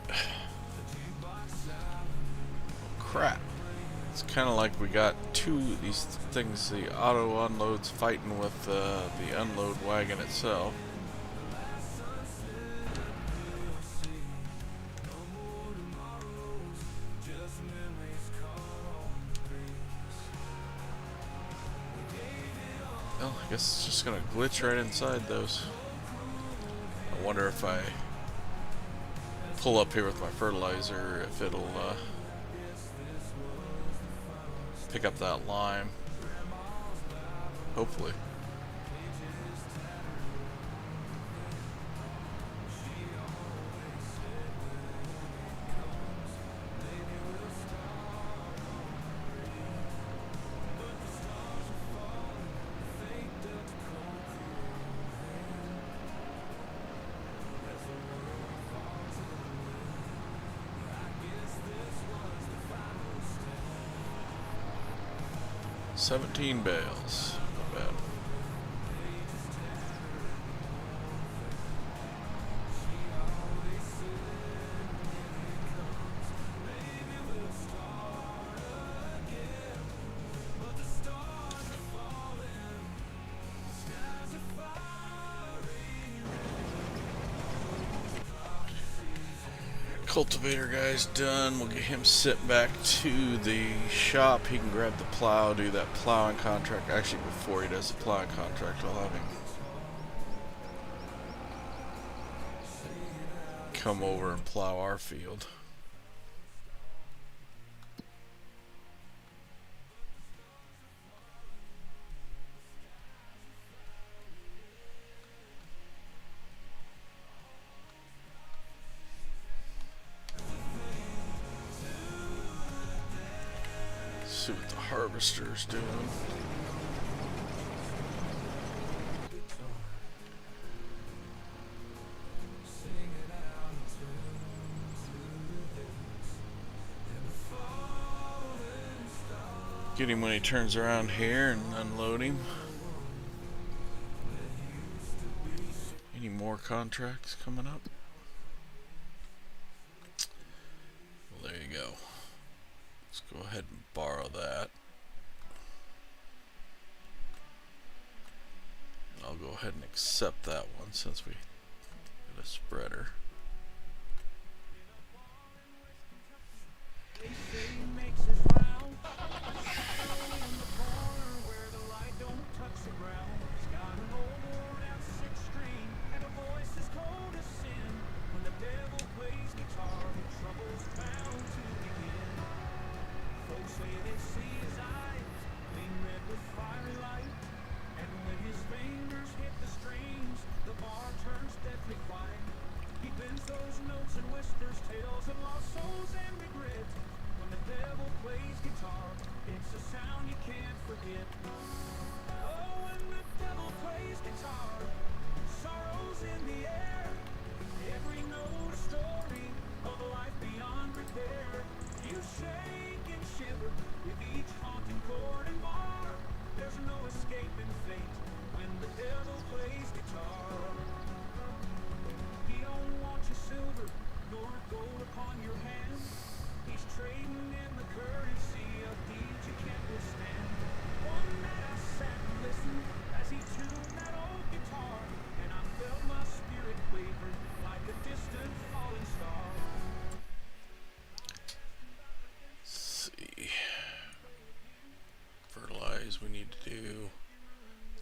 The jukebox silent. Crap. It's kind of like we got two of these things, the auto unloads fighting with the unload wagon itself. Just memories caught on the breeze. Well, I guess it's just gonna glitch right inside those. I wonder if I pull up here with my fertilizer, if it'll pick up that lime. Hopefully. I guess this was the final step. 17 bales. Not bad. Cultivator guy's done. We'll get him sent back to the shop. He can grab the plow, do that plowing contract. Actually, before he does the plowing contract, I'll have him come over and plow our field. See what the harvester's doing. Get him when he turns around here and unload him. Any more contracts coming up? Well, there you go. Let's go ahead and borrow that. And I'll go ahead and accept that one since we got a spreader. They say he makes his round. In the corner where the light don't touch the ground. He's got an old worn-out six-string and a voice as cold as sin. When the devil plays guitar, the trouble's bound to begin. Folks say they see his eyes gleam red with fiery light, and when his fingers hit the strings, the bar turns deathly quiet. He bends those notes and whispers tales of lost souls and regret. When the devil plays guitar, it's a sound you can't forget. Oh, when the devil plays guitar, sorrow's in the air. Every note a story of a life beyond repair. You shake and shiver with each haunting chord and bar. There's no escaping fate when the devil plays guitar. He don't want your silver nor gold upon your hand. He's trading in the currency of deeds you can't withstand. to do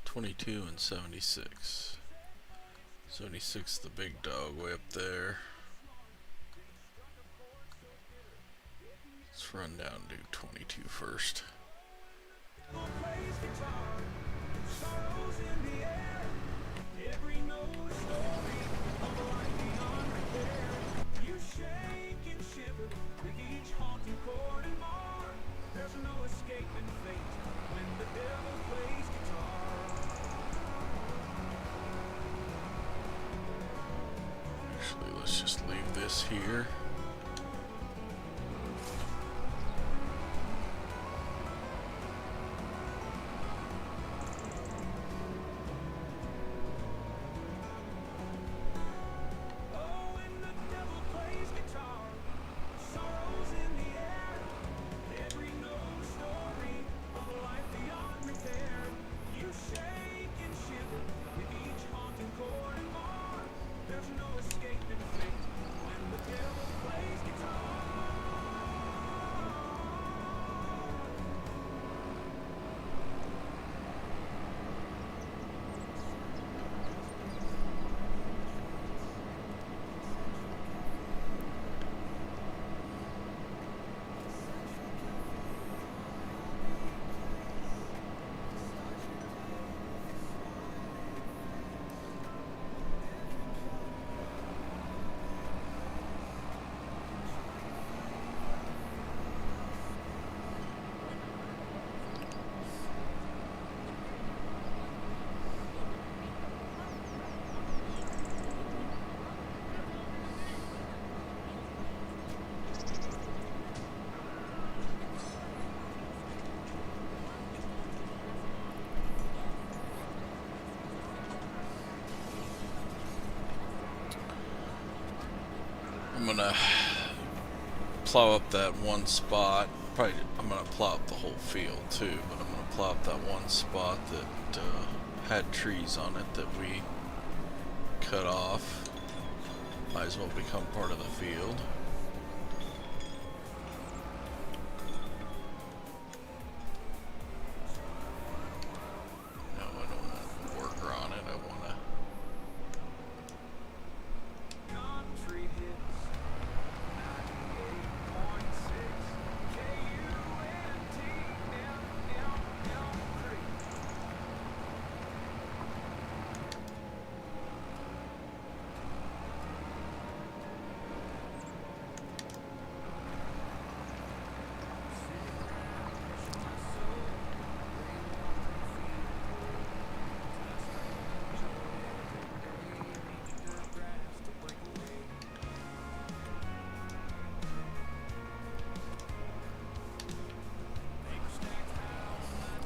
22 and 76. 76 the big dog way up there. Let's run down and do 22 first. Actually, let's just leave this here. I'm gonna plow up that one spot. Probably I'm gonna plow up the whole field too, but I'm gonna plow up that one spot that had trees on it that we cut off. Might as well become part of the field. No, I don't want to worker on it. I want to.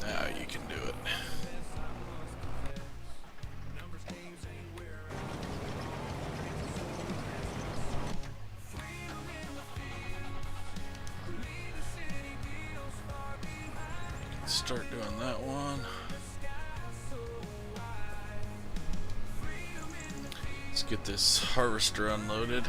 Now you can do it. Start doing that one. Let's get this harvester unloaded.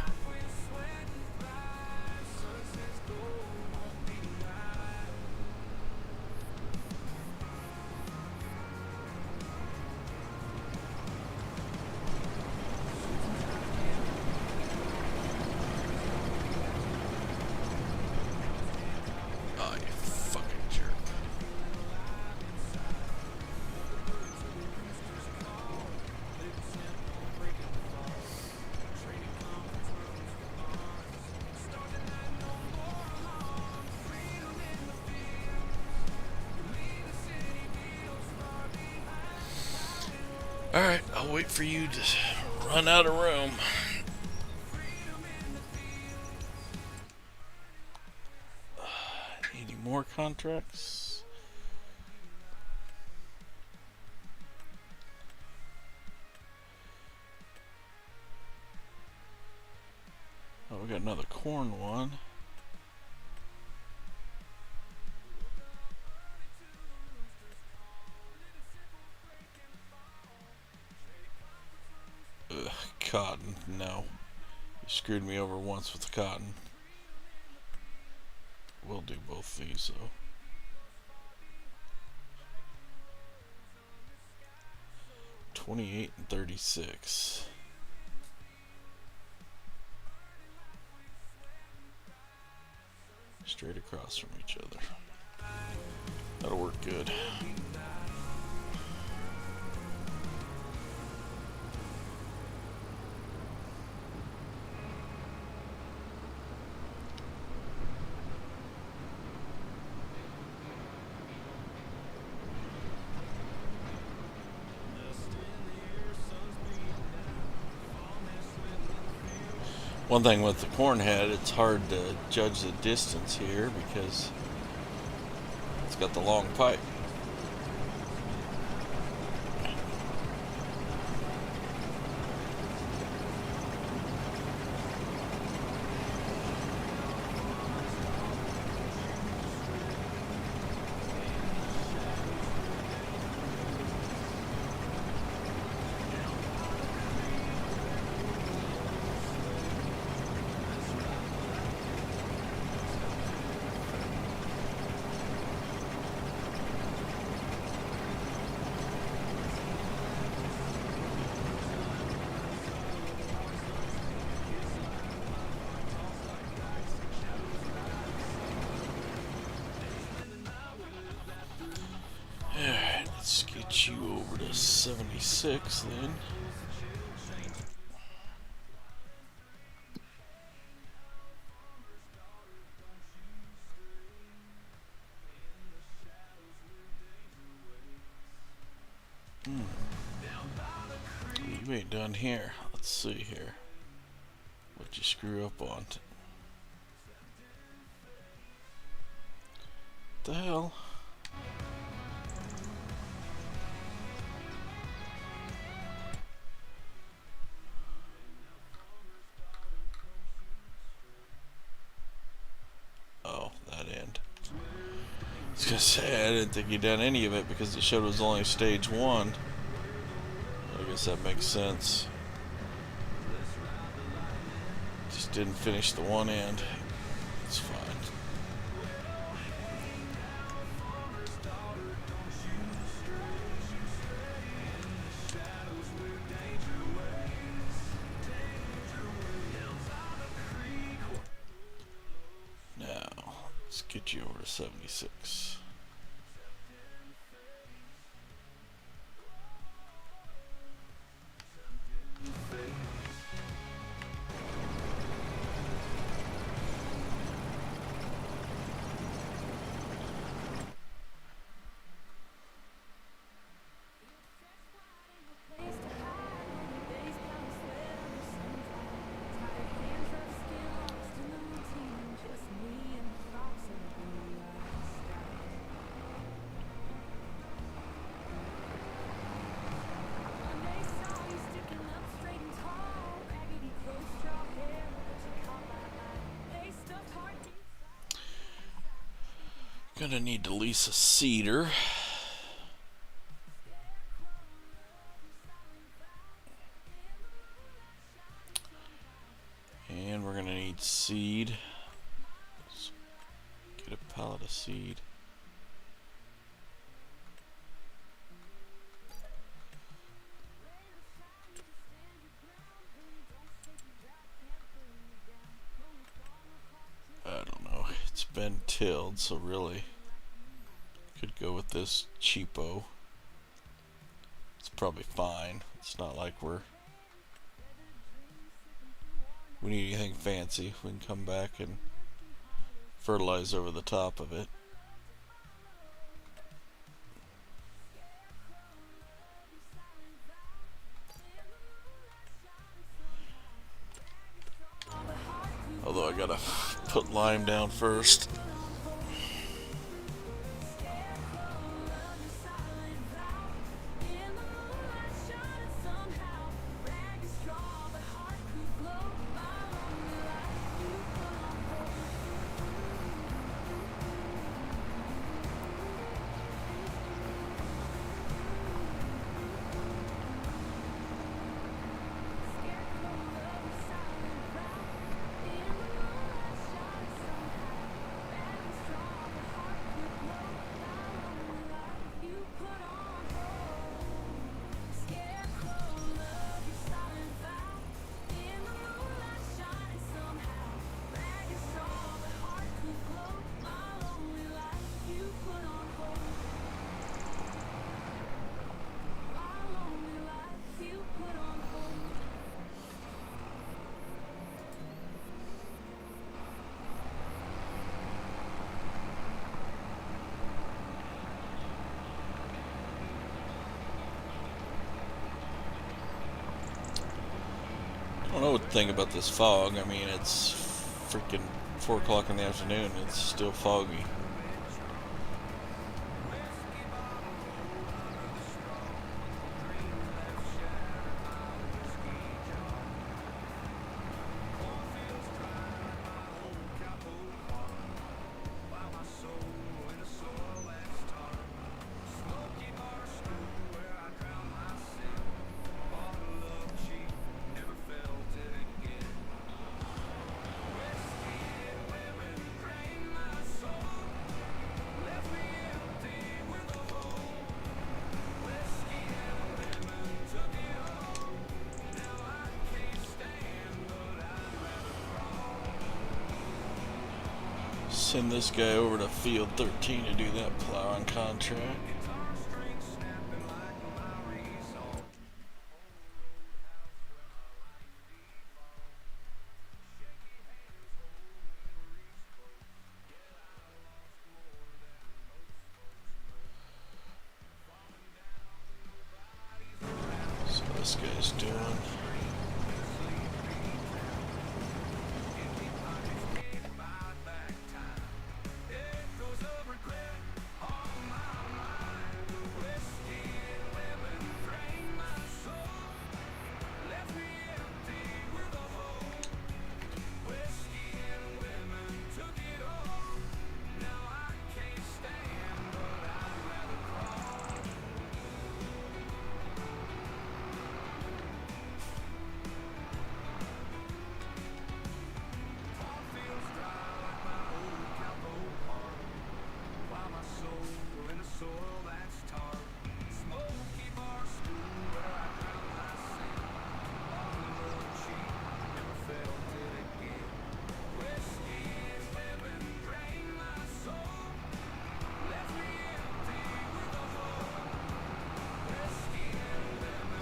Alright, I'll wait for you to run out of room. Any more contracts? Oh, we got another corn one. Ugh, cotton, no. You screwed me over once with the cotton. We'll do both these though. 28 and 36. Straight across from each other. That'll work good. One thing with the cornhead, it's hard to judge the distance here because it's got the long pipe. Let's get you over to 76 then. You ain't done here. Let's see here. What you screw up on? The hell? Oh, that end. I was gonna say I didn't think you'd done any of it because it showed it was only stage 1. I guess that makes sense. Just didn't finish the one end. It's fine. Now, let's get you over to 76. Gonna need to lease a cedar. And we're gonna need seed. Let's get a pallet of seed. I don't know. It's been tilled, so really could go with this cheapo. It's probably fine. It's not like we need anything fancy. We can come back and fertilize over the top of it. Although I gotta put lime down first. know the thing about this fog. I mean, it's freaking 4 o'clock in the afternoon. It's still foggy. Send this guy over to field 13 to do that plowing contract. So this guy's doing.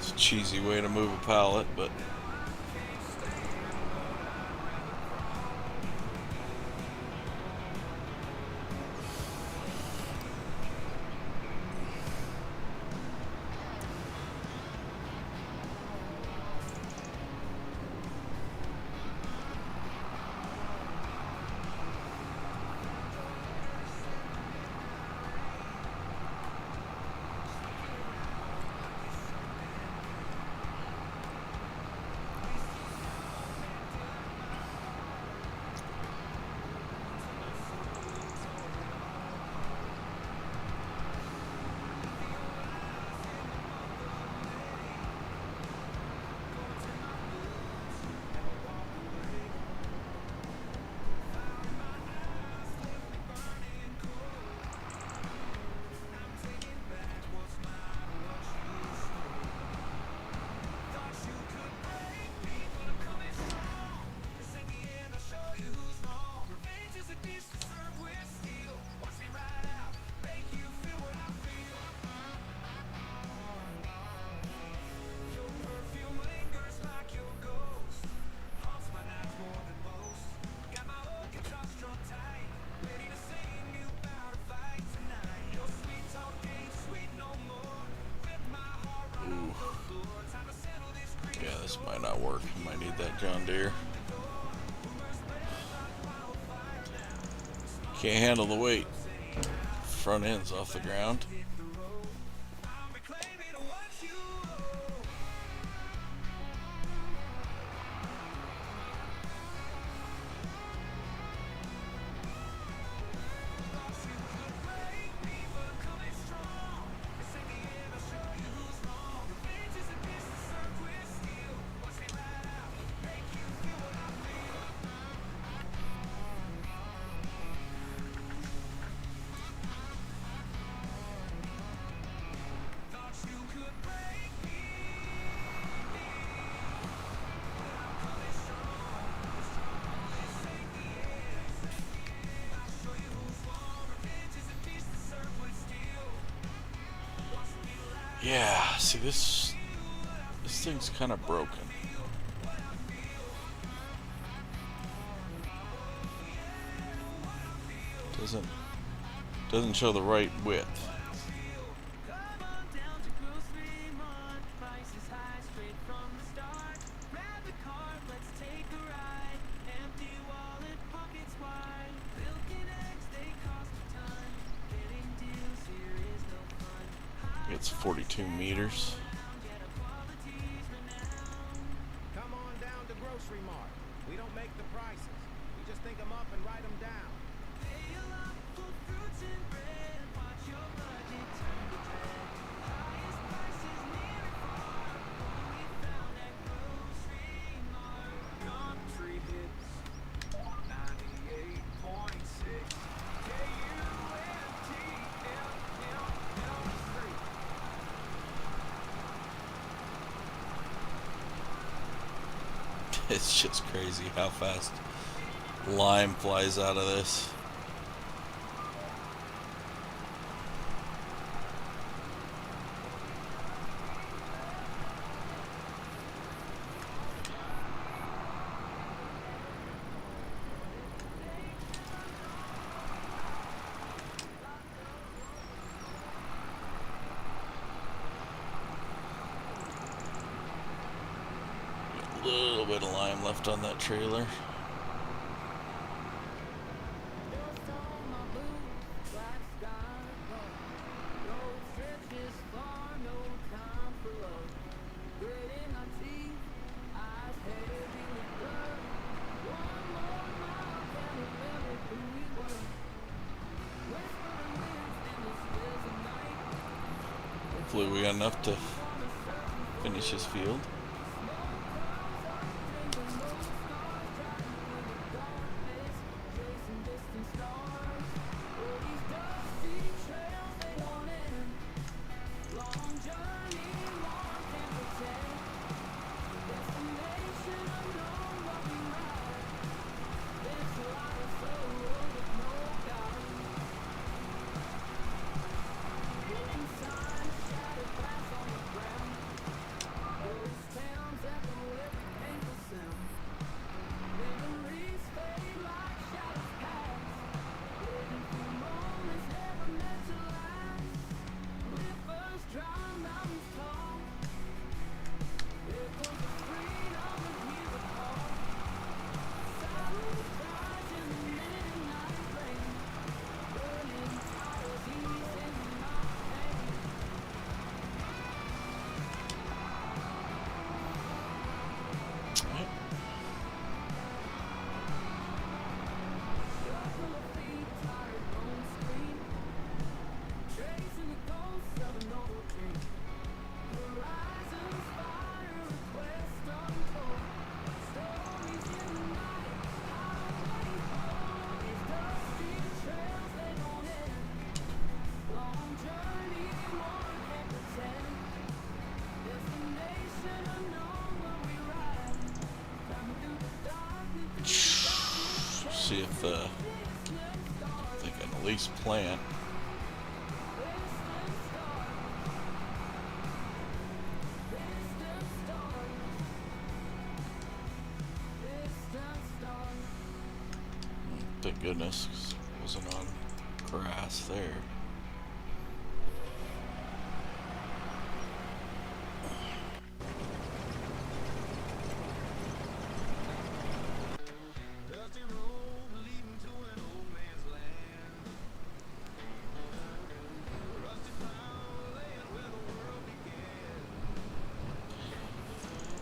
It's a cheesy way to move a pallet, but this might not work. You might need that John Deere. Can't handle the weight. Front end's off the ground. Yeah, see this thing's kind of broken. Doesn't show the right width. That's 42 meters. Come on down to Grocery Mart. We don't make the prices. We just think them up and write them down. Country hits 98.6 It's just crazy how fast lime flies out of this. A little bit of lime left on that trailer. Hopefully we got enough to finish his field. See if they can at least plant. Thank goodness, 'cause it wasn't on grass there.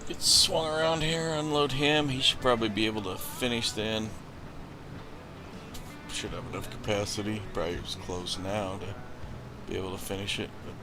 Get swung around here, unload him. He should probably be able to finish then. Should have enough capacity. Probably was close now to be able to finish it. But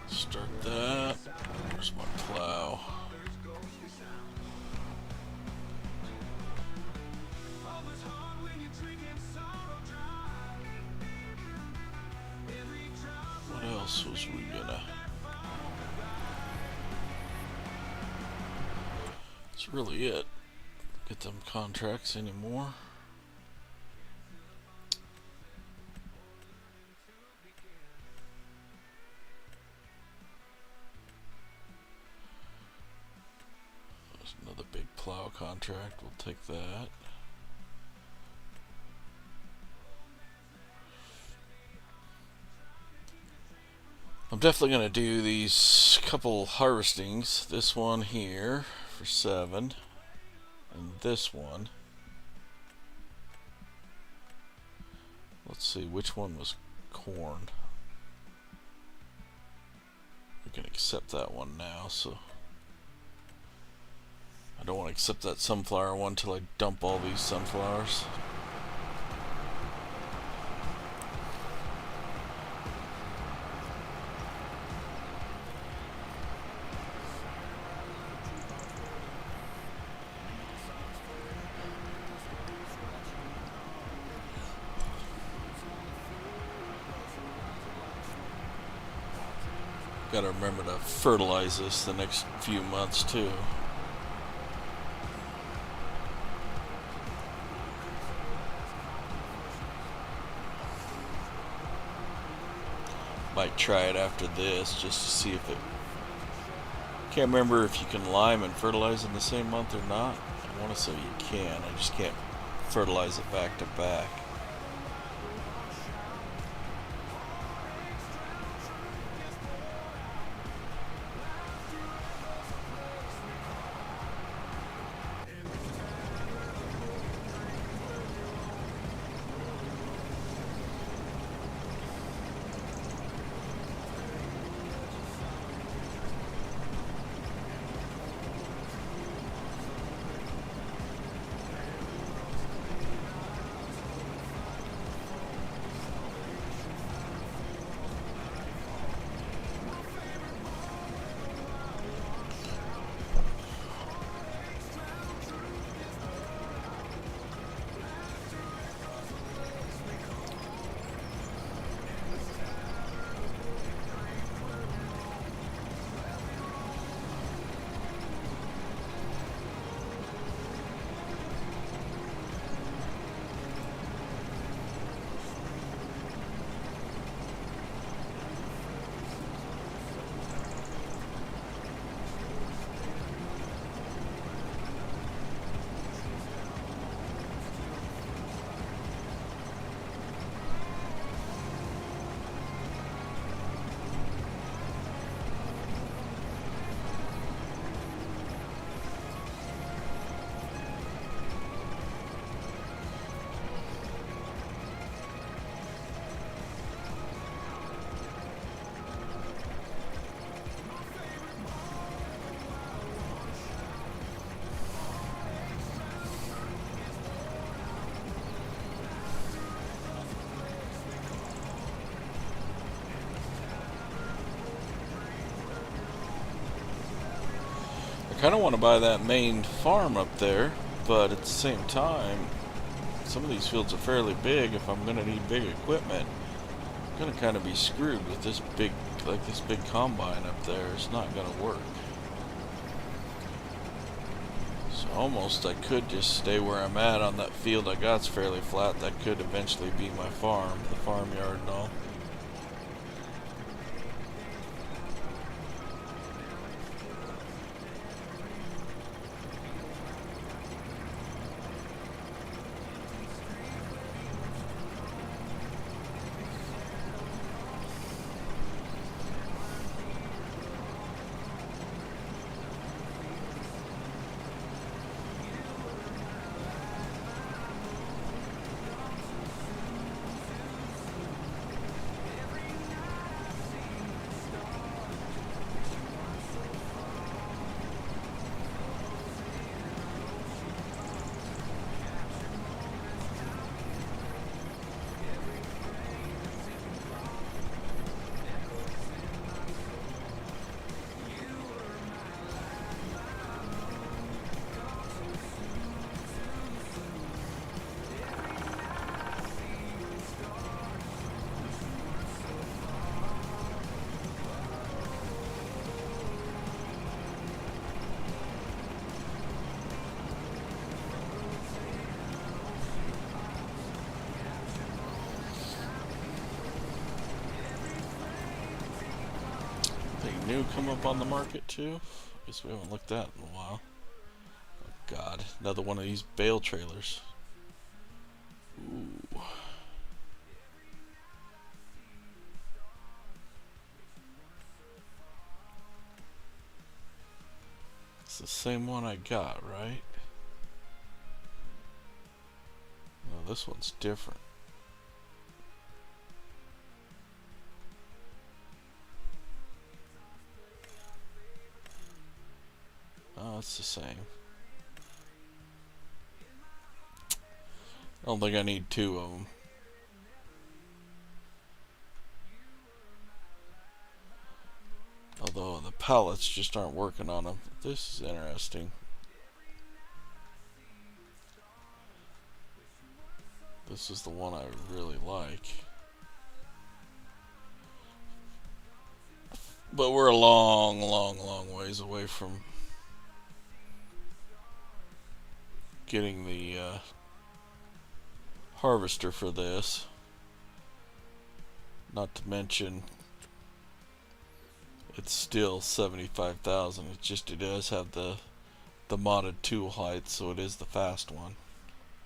start that. Where's my plow? What else was we gonna... That's really it. Get them contracts anymore. There's another big plow contract. We'll take that. I'm definitely going to do these couple harvestings. This one here for 7. And this one. Let's see, which one was corn? We can accept that one now, so I don't want to accept that sunflower one until I dump all these sunflowers. Gotta remember to fertilize this the next few months too. Might try it after this just to see if it... Can't remember if you can lime and fertilize in the same month or not. I want to say you can, I just can't fertilize it back to back. I kind of want to buy that main farm up there, but at the same time, some of these fields are fairly big. If I'm going to need big equipment, I'm going to kind of be screwed with this big, like this big combine up there. It's not going to work. So almost I could just stay where I'm at on that field I got's fairly flat. That could eventually be my farm, the farmyard and all. new come up on the market too? Guess we haven't looked at in a while. Oh God, another one of these bale trailers. Ooh. It's the same one I got, right? No, this one's different. Oh, it's the same. I don't think I need two of them. Although the pallets just aren't working on them. This is interesting. This is the one I really like. But we're a long, long, long ways away from getting the harvester for this. Not to mention, it's still 75,000. It does have the modded tool height, so it is the fast one.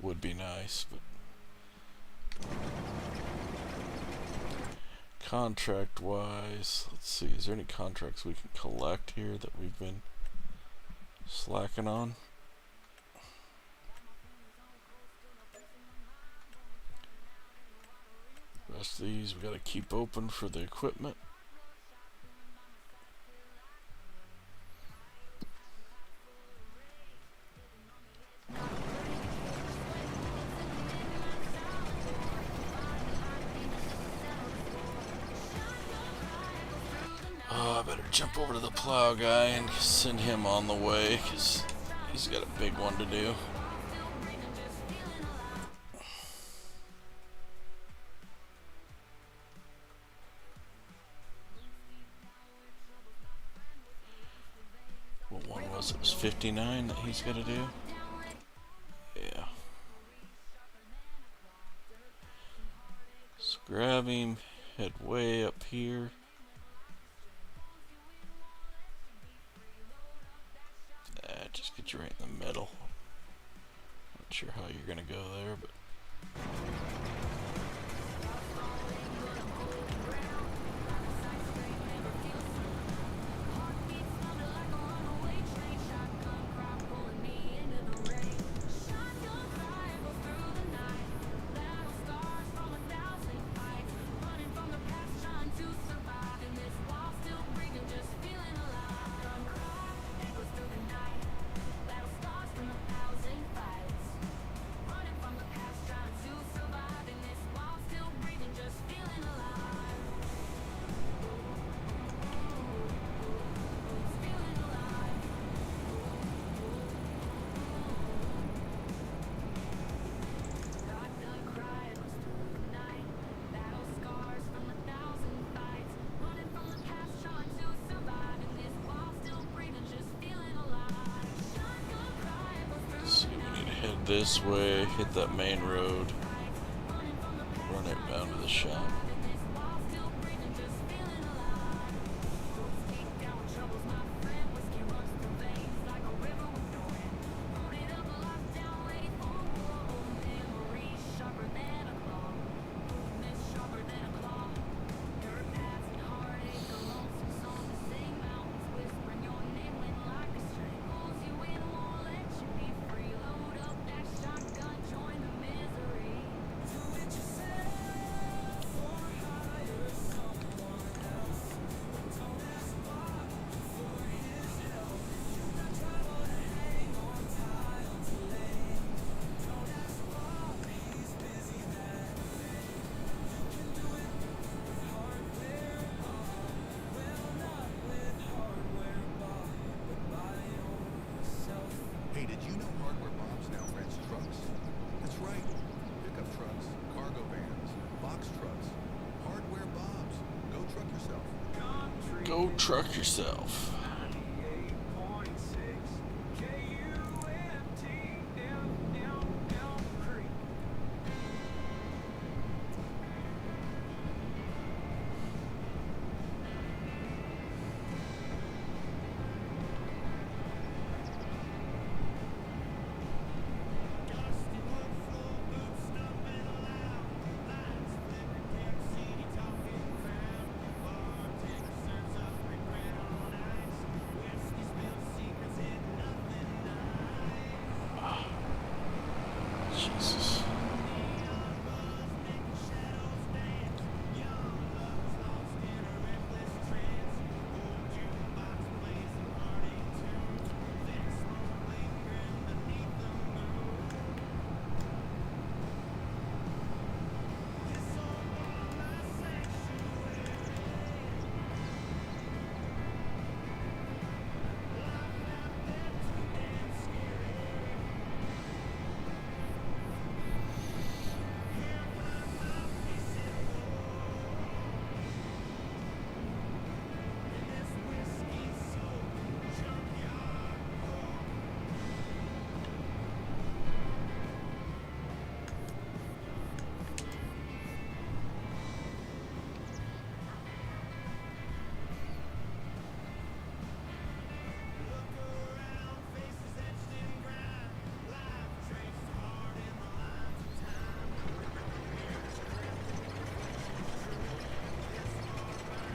Would be nice, but contract wise, let's see, is there any contracts we can collect here that we've been slacking on? The rest of these we gotta keep open for the equipment. I better jump over to the plow guy and send him on the way, because he's got a big one to do. What one was it? It was 59 that he's got to do? Yeah. So grab him, head way up here. Just get you right in the middle. Not sure how you're gonna go there, but this way, hit that main road, run it down to the shop. Hey, did you know Hardware Bob's now rents trucks? That's right. Pickup trucks, cargo vans, box trucks. Hardware Bob's. Go truck yourself. Go truck yourself.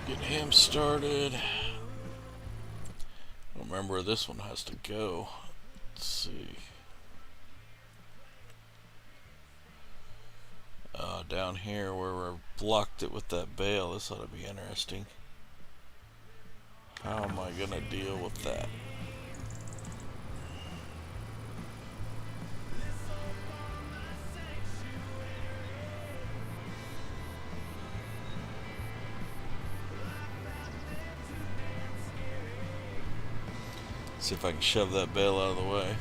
Get him started. I don't remember where this one has to go. Let's see. Down here where we blocked it with that bale. This ought to be interesting. How am I gonna deal with that? See if I can shove that bale out of the way.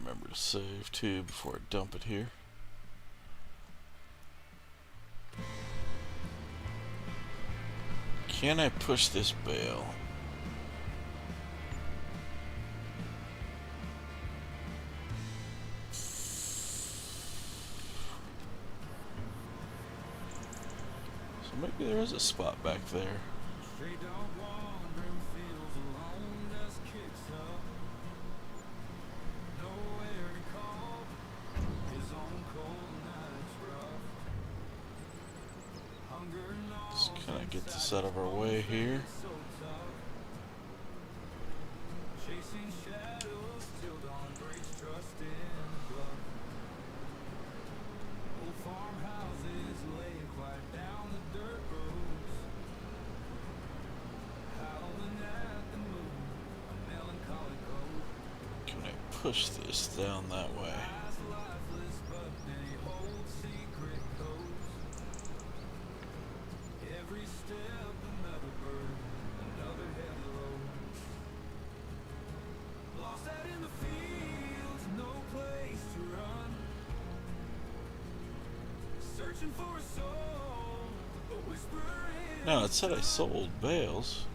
Remember to save too before I dump it here. Can I push this bale? So maybe there is a spot back there. Straight dog wandering fields alone, dust kicks up. Nowhere to call, his own cold nights rough. Hunger Just gnaws kind of get this out of our way here. so tough. Chasing shadows till dawn breaks trust in bluff. Old farmhouses laying quiet down the dirt roads. Howling at the moon, a melancholy cold. Can I push this down that way? Eyes lifeless, but many old secret codes. Every step another bird, another heavy load. Lost out in the fields, no place to run. Searching for a soul, a whisper in. No, it said I sold bales.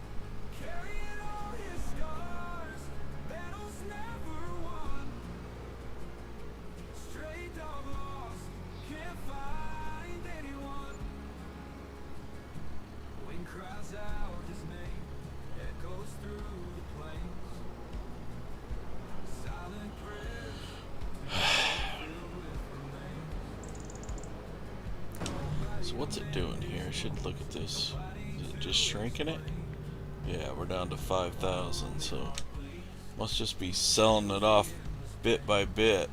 Carrying all his scars, battles never won. Stray dog lost, can't find anyone. Wind cries out his name, echoes through the plains. Silent prayers, filled with remains. So what's it doing here? I should look at this. Is it just shrinking it? Yeah, we're down to 5,000, so must just be selling it off bit by bit.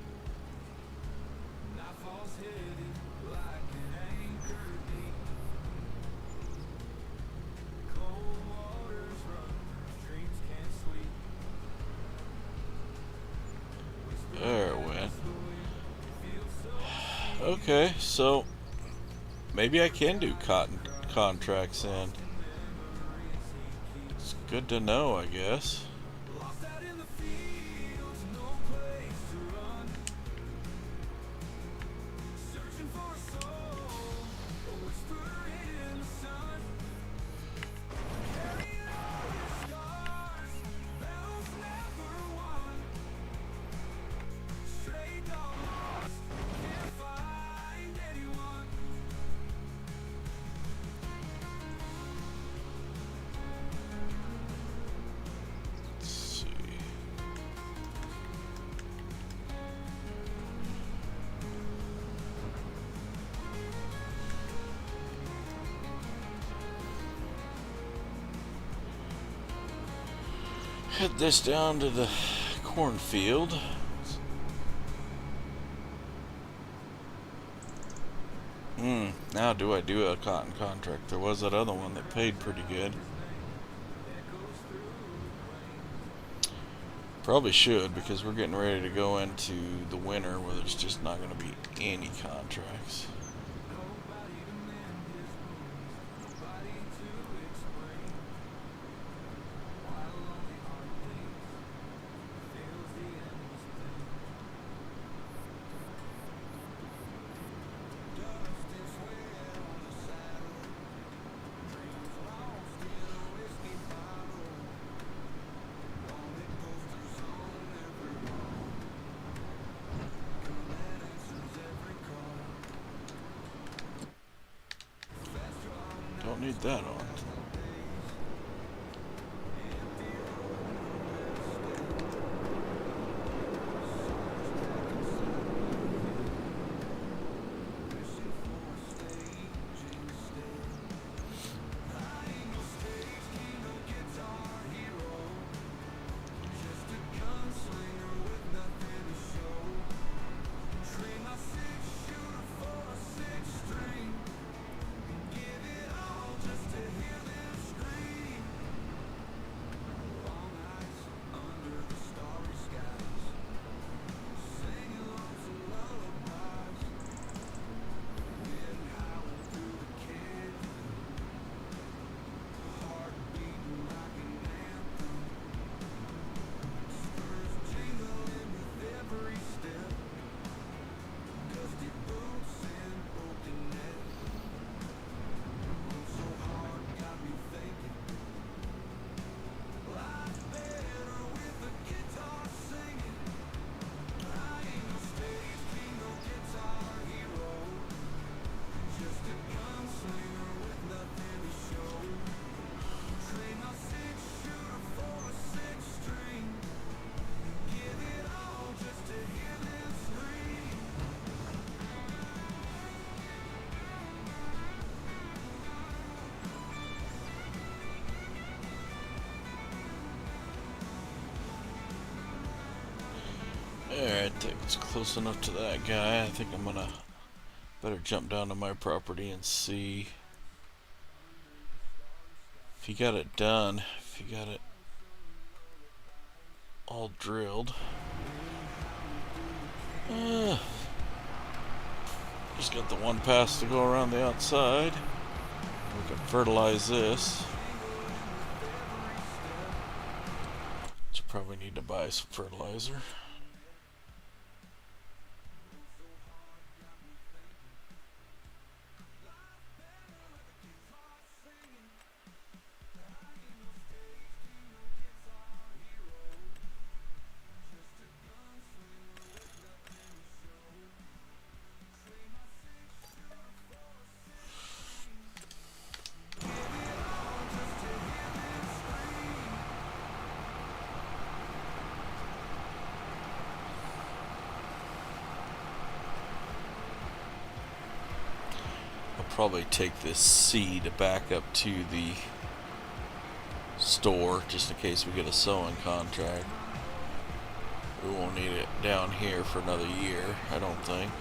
Nightfall's hidden like an anchor deep. Cold waters run, streams can't sleep. There it went. Okay, so maybe I can do cotton contracts in. It's good to know, I guess. Lost out in the fields, no place to run. Searching for a soul, a whisper in the sun. Carrying all his scars, battles never won. Stray dog lost, can't find anyone. Let's see. Head this down to the cornfield. Now do I do a cotton contract? There was that other one that paid pretty good. Probably should, because we're getting ready to go into the winter where there's just not going to be any contracts. Nobody to mend his wounds, nobody to explain. While lonely heart bleeds, feels the endless pain. Dust and sweat on the saddle, dreams lost in a whiskey bottle. Wanted posters on need that on. Alright, I think it's close enough to that guy. I think I'm gonna better jump down to my property and see if he got it done, if he got it all drilled. Just got the one pass to go around the outside. We can fertilize this. Should probably need to buy some fertilizer. Probably take this seed back up to the store just in case we get a sowing contract. We won't need it down here for another year, I don't think.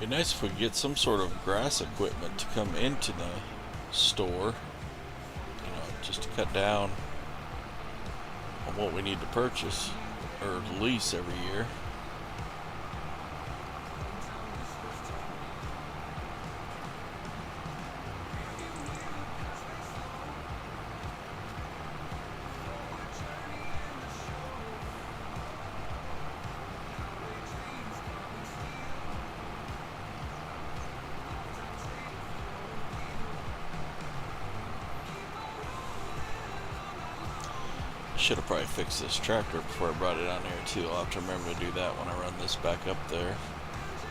It'd be nice if we could get some sort of grass equipment to come into the store, you know, just to cut down on what we need to purchase or lease every year. Should have probably fixed this tractor before I brought it down here too. I'll have to remember to do that when I run this back up there.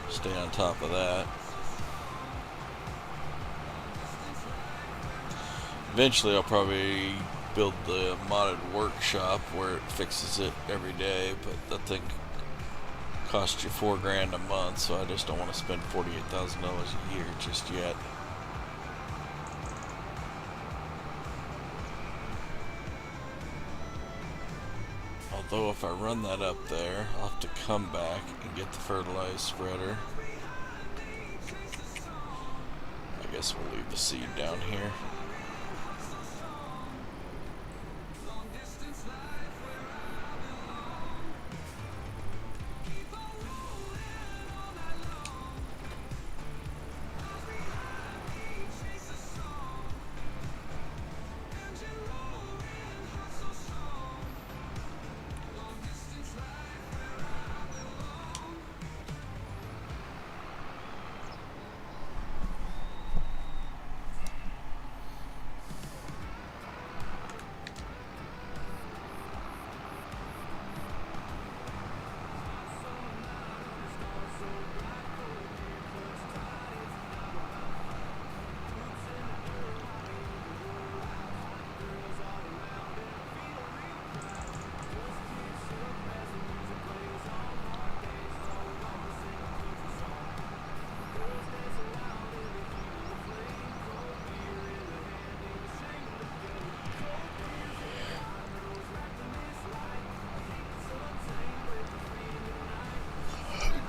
Stay on top of that. Eventually I'll probably build the modded workshop where it fixes it every day, but that thing costs you $4 grand a month, so I just don't want to spend $48,000 a year just yet. Although if I run that up there, I'll have to come back and get the fertilized spreader. I guess we'll leave the seed down here.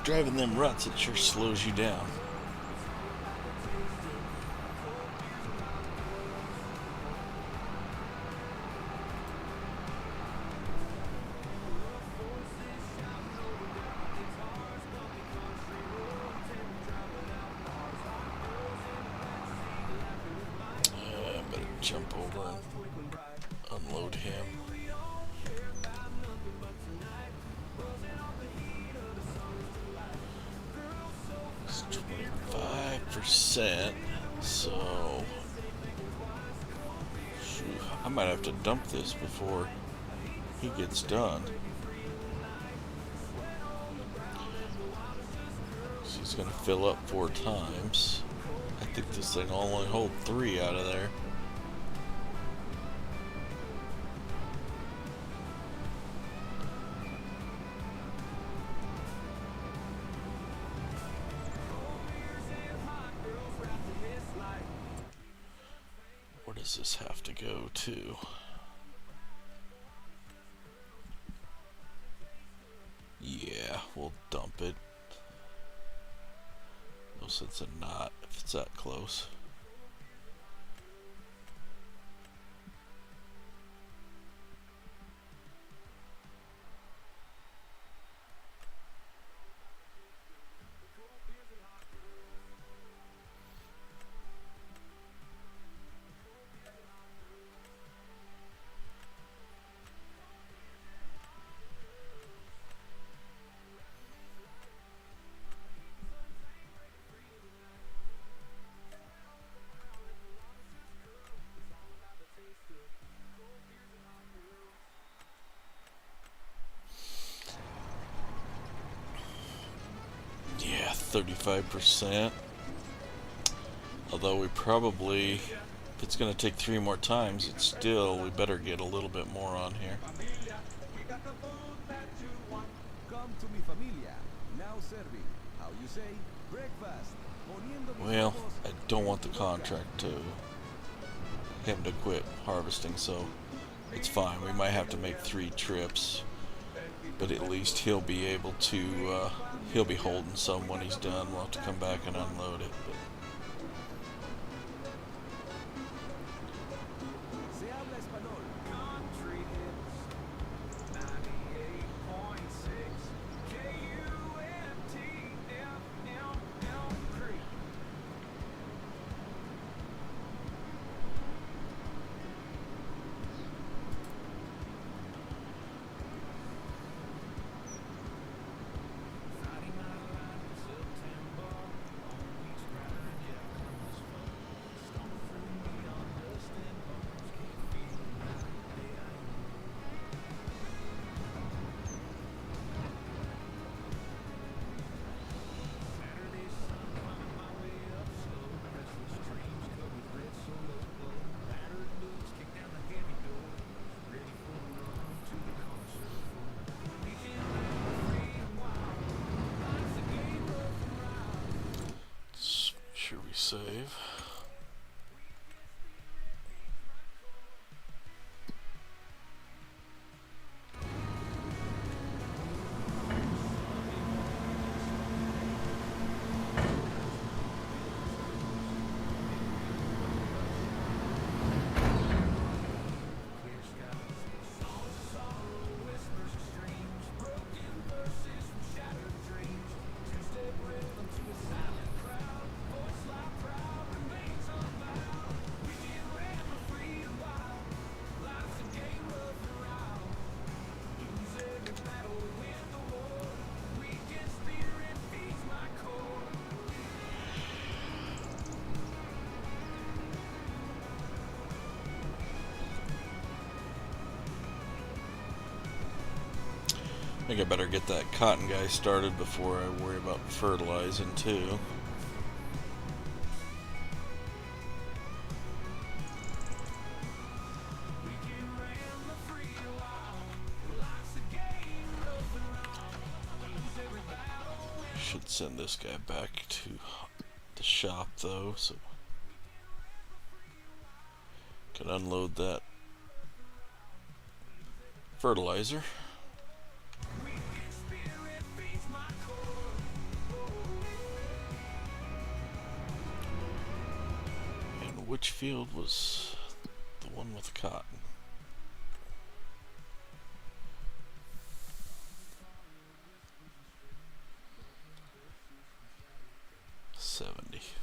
Driving them ruts, it sure slows you down. I better jump over and unload him. It's 25%, so I might have to dump this before he gets done. So he's gonna fill up 4 times. I think this thing will only hold 3 out of there. Where does this have to go to? Yeah, we'll dump it. No sense in not if it's that close. Yeah, 35%. Although we probably, if it's going to take 3 more times, it's still, we better get a little bit more on here. Come to mi familia. Now serving. How you say? Breakfast. Well, I don't want the contract to him to quit harvesting, so it's fine. We might have to make 3 trips, but at least he'll be able to, he'll be holding some when he's done. We'll have to come back and unload it. But Se habla español. Country hits 98.6 KUNTFM Creek. should we save? I think I better get that cotton guy started before I worry about fertilizing too. Should send this guy back to the shop though, so can unload that fertilizer. which field was the one with the cotton? $70.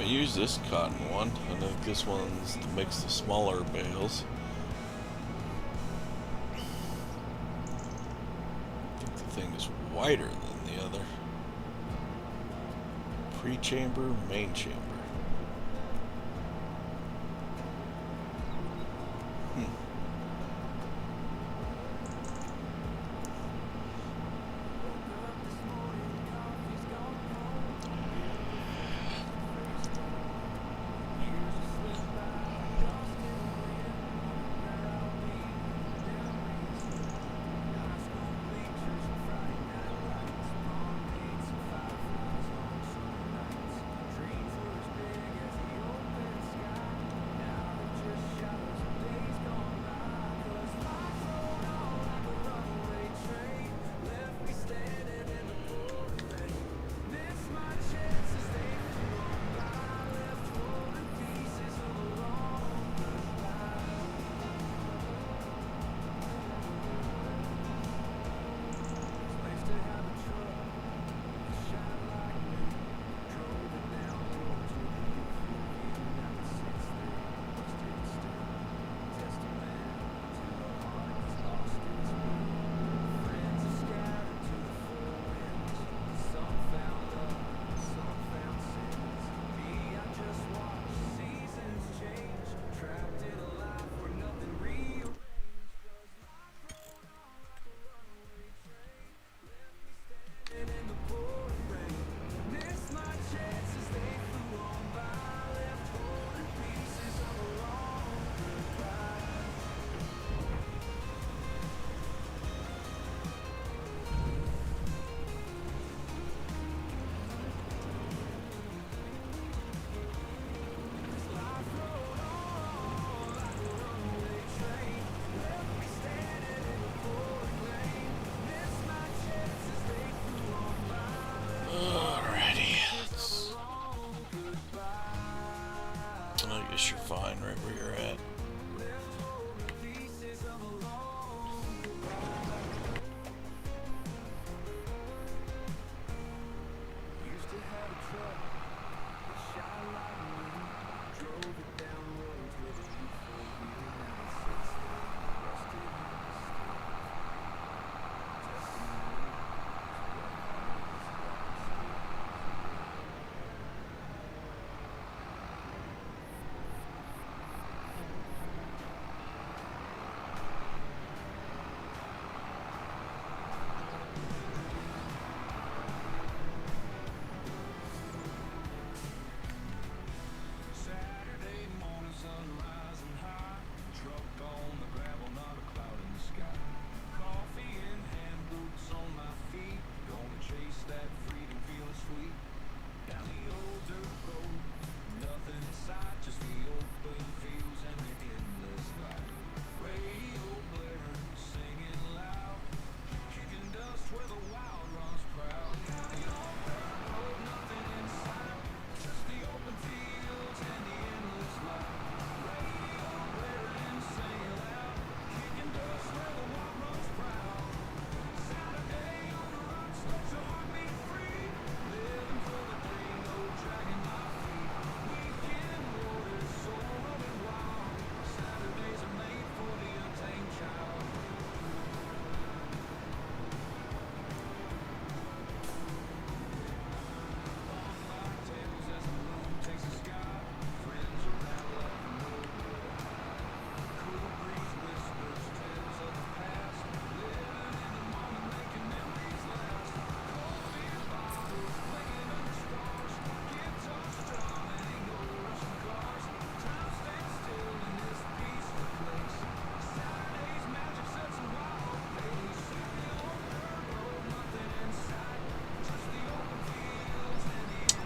I use this cotton one. I think this one's to mix the smaller bales. I think the thing is wider than the other. Pre-chamber, main chamber.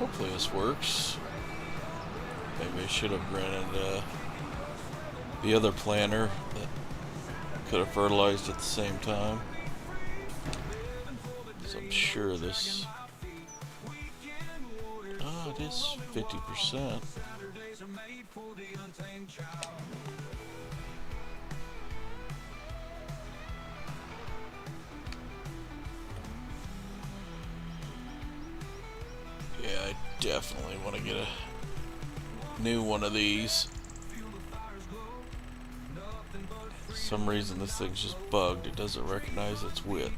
Hopefully this works. Maybe I should have rented the other planter that could have fertilized at the same time. So I'm sure this... it is 50%. Yeah, I definitely want to get a new one of these. For some reason this thing's just bugged. It doesn't recognize its width.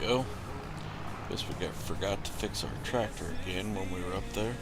Go. Guess we forgot to fix our tractor again when we were up there.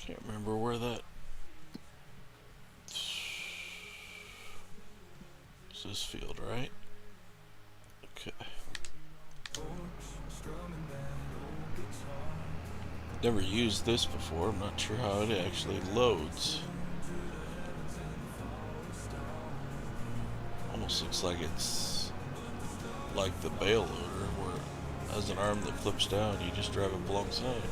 Can't remember where that... It's this field, right? Okay. Never used this before. I'm not sure how it actually loads. Almost looks like it's like the bale loader, where it has an arm that flips down, you just drive it alongside.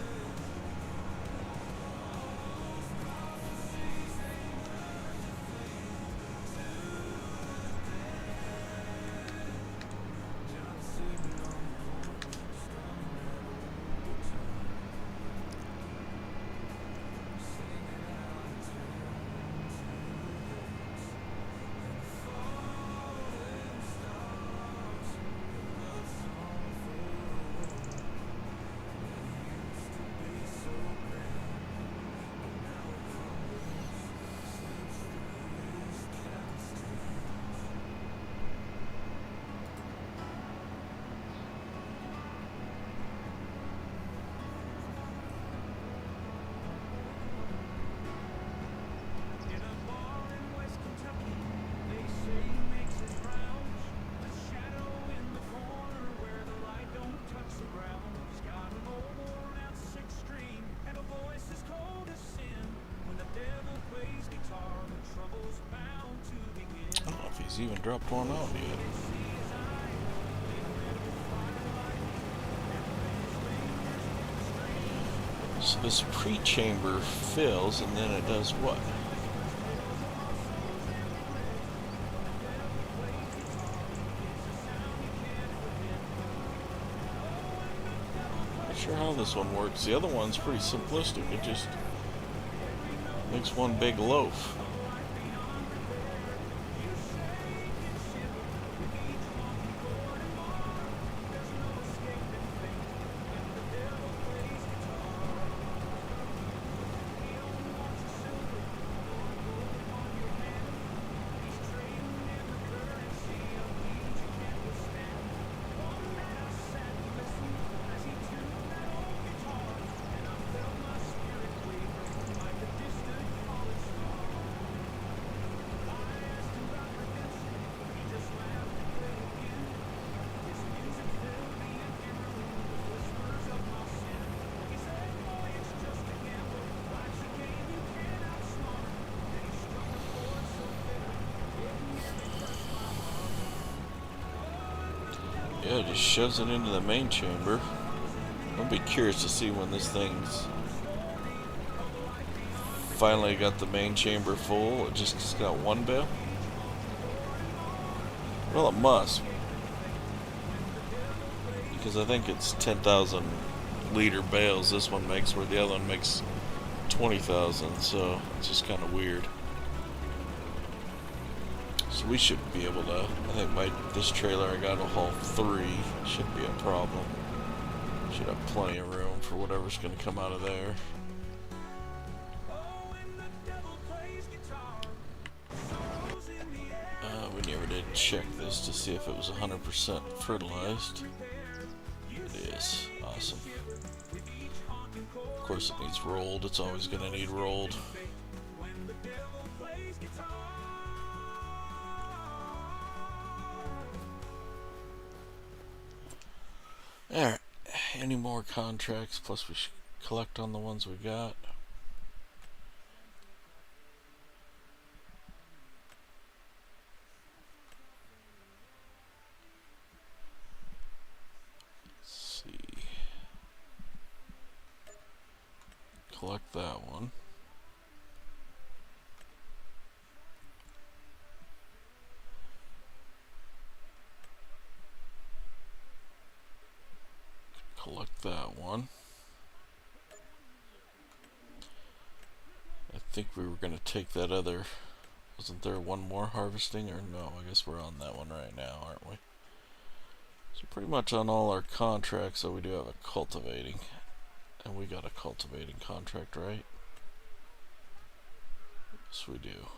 he's even dropped one out yet. So this pre-chamber fills, and then it does what? Not sure how this one works. The other one's pretty simplistic. It just makes one big loaf. Yeah, it just shoves it into the main chamber. I'll be curious to see when this thing's finally got the main chamber full. It just got one bale. Well, it must, because I think it's 10,000 liter bales this one makes, where the other one makes 20,000. So it's just kind of weird. So we should be able to, I think this trailer I got will haul 3. Shouldn't be a problem. Should have plenty of room for whatever's going to come out of there. We never did check this to see if it was 100% fertilized. It is. Awesome. Of course it needs rolled. It's always going to need rolled. Alright, any more contracts? Plus we should collect on the ones we got. Let's see. Collect that one. Collect that one. I think we were going to take that other. Wasn't there one more harvesting, or no? I guess we're on that one right now, aren't we? So pretty much on all our contracts, so we do have a cultivating. And we got a cultivating contract, right? Yes, we do.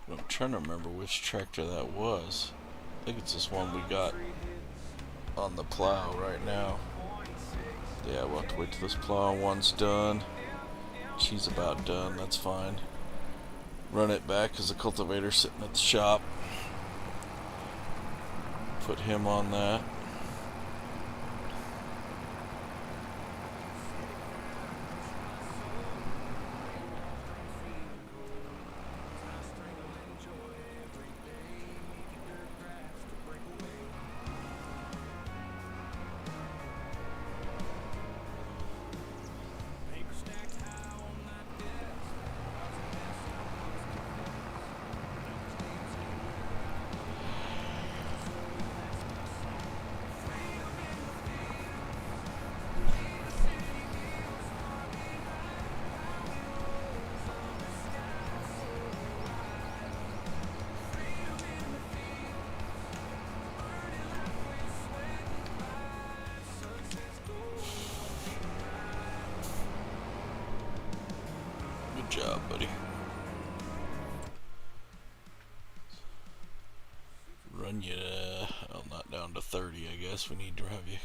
I'm trying to remember which tractor that was. I think it's this one we got on the plow right now. Yeah, we'll have to wait till this plow one's done. She's about done, that's fine. Run it back because the cultivator's sitting at the shop. Put him on that. Good job, buddy. Run you, well, not down to 30, I guess. We need to have you.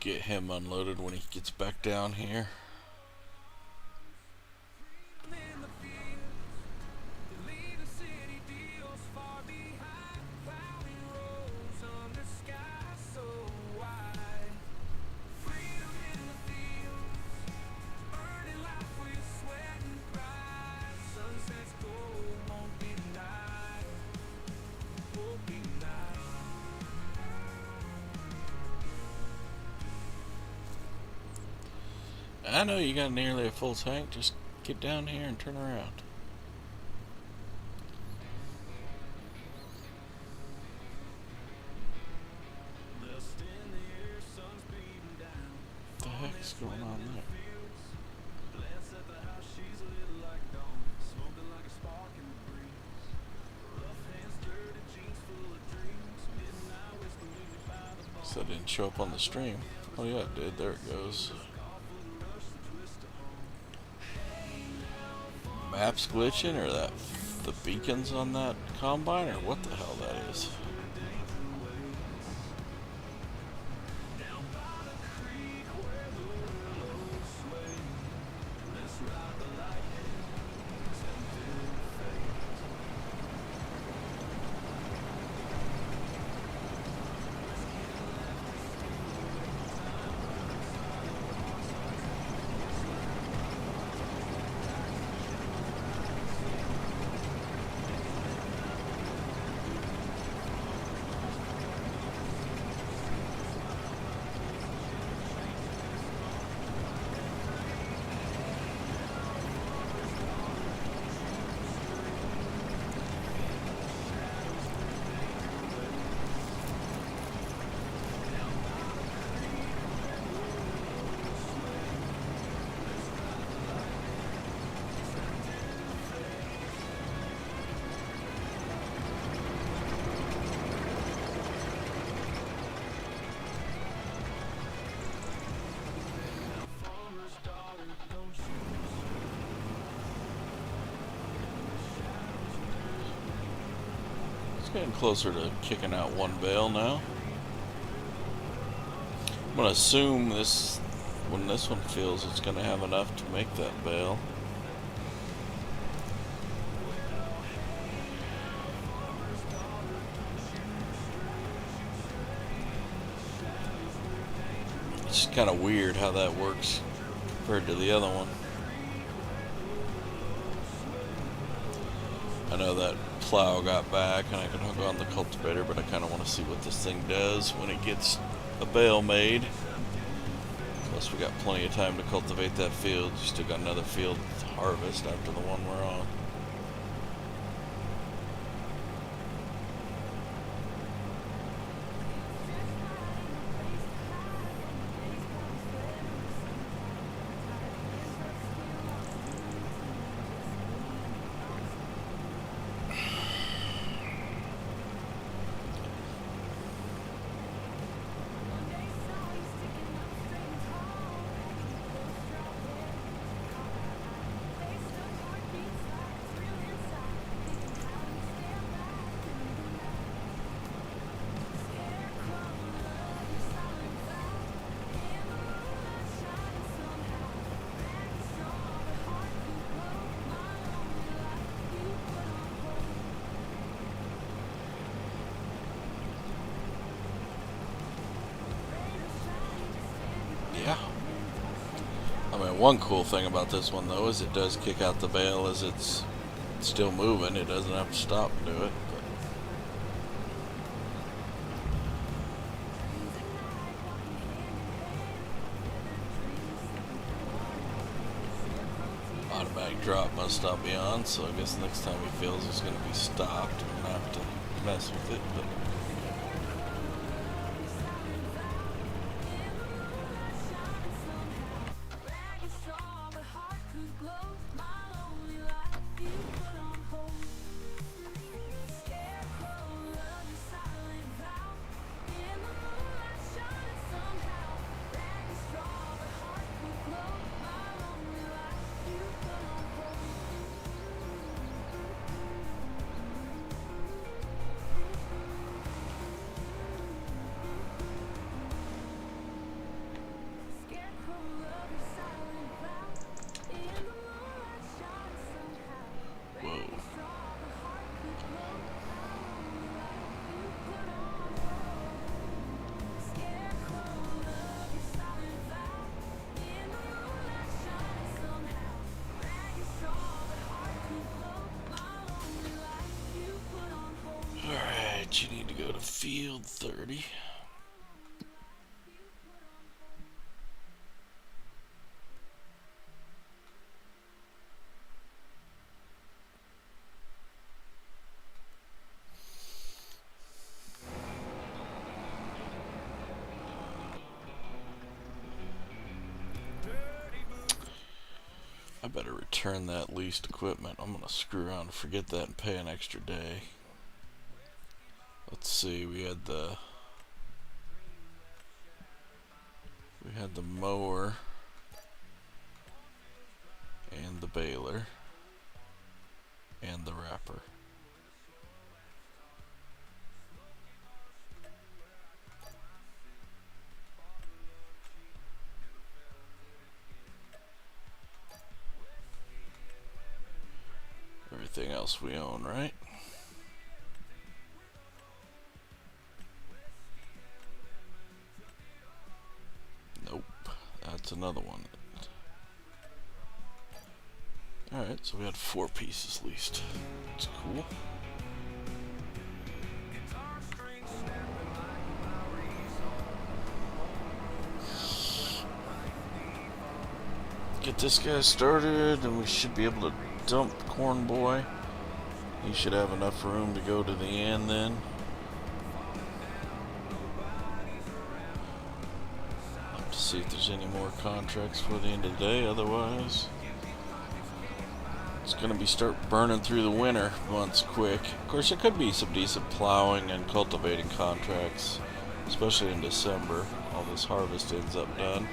get him unloaded when he gets back down here. in the fields, leave the city deals far behind. Cloudy roads under sky so wide. Freedom in the fields, earning life with sweat and pride. Sunsets gold won't be denied, won't be denied. I know you got nearly a full tank. Just get down here and turn around. Dust in the air, sun's beating down. What the heck's going on there? Glance at the house, she's lit like dawn, smoking like a spark in the breeze. Rough hands, dirty jeans full of dreams. Midnight whisper meet me by the bar. So that didn't show up on the stream. Oh yeah, it did. There it goes. Maps glitching, or that the beacons on that combine, or what the hell that is. Getting closer to kicking out one bale now. I'm gonna assume this, when this one fills, it's gonna have enough to make that bale. It's kind of weird how that works compared to the other one. I know that plow got back and I can hook on the cultivator, but I kind of want to see what this thing does when it gets a bale made. Plus we got plenty of time to cultivate that field. You still got another field to harvest after the one we're on. Yeah. I mean, one cool thing about this one though is it does kick out the bale as it's still moving. It doesn't have to stop and do it. But automatic drop must not be on, so I guess next time he feels it's going to be stopped. I'm going to have to mess with it. But But you need to go to field 30. I better return that leased equipment. I'm gonna screw around and forget that and pay an extra day. Let's see, we had the mower and the baler and the wrapper. Everything else we own, right? Nope, that's another one. Alright, so we had 4 pieces leased. That's cool. Get this guy started and we should be able to dump Corn Boy. He should have enough room to go to the end then. Have to see if there's any more contracts for the end of the day, otherwise it's gonna be start burning through the winter months quick. Of course, there could be some decent plowing and cultivating contracts, especially in December. All this harvest ends up done.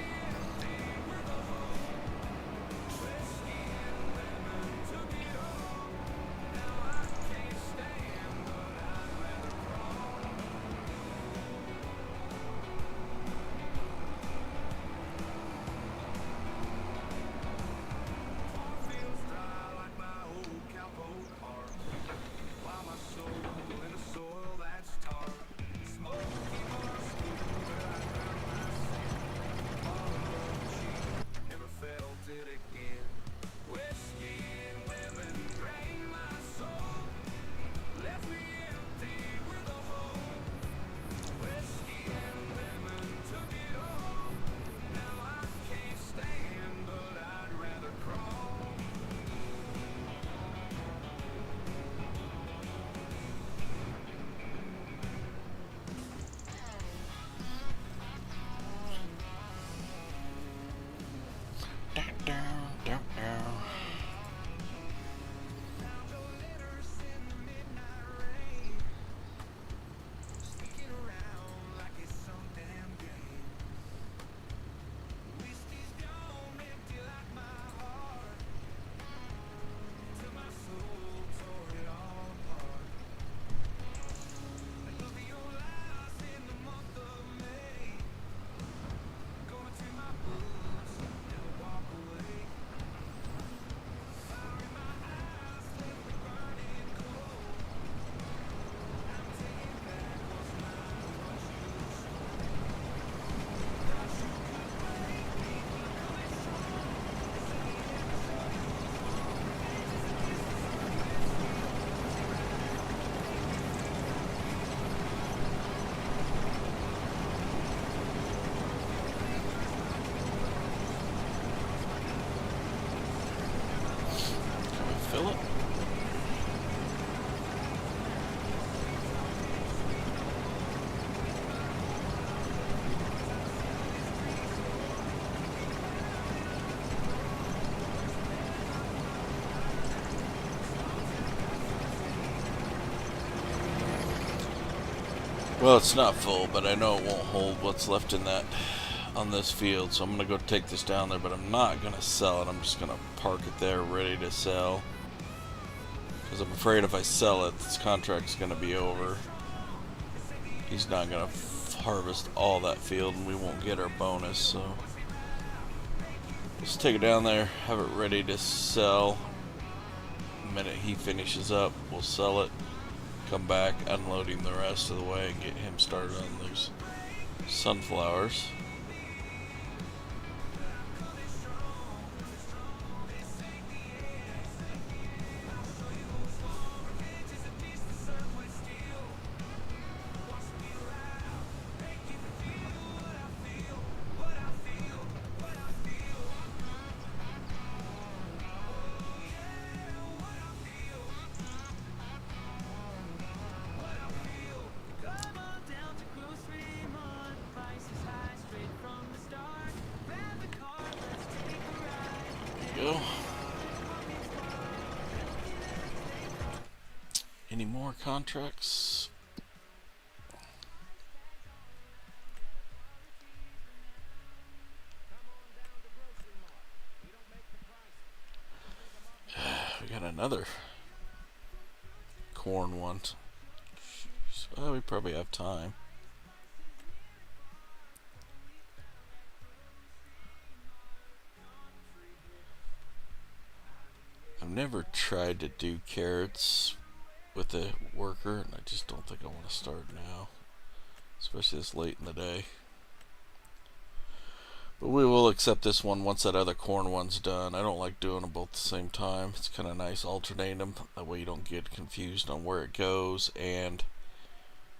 Fill it. Well, it's not full, but I know it won't hold what's left in that on this field, so I'm gonna go take this down there, but I'm not gonna sell it. I'm just gonna park it there ready to sell, because I'm afraid if I sell it, this contract's gonna be over. He's not gonna harvest all that field and we won't get our bonus, so let's take it down there, have it ready to sell. The minute he finishes up, we'll sell it, come back, unloading the rest of the way, and get him started on those sunflowers. any more contracts? We got another corn one. Jeez. Well, we probably have time. I've never tried to do carrots with a worker, and I just don't think I want to start now, especially this late in the day. But we will accept this one once that other corn one's done. I don't like doing them both at the same time. It's kind of nice alternating them. That way you don't get confused on where it goes, and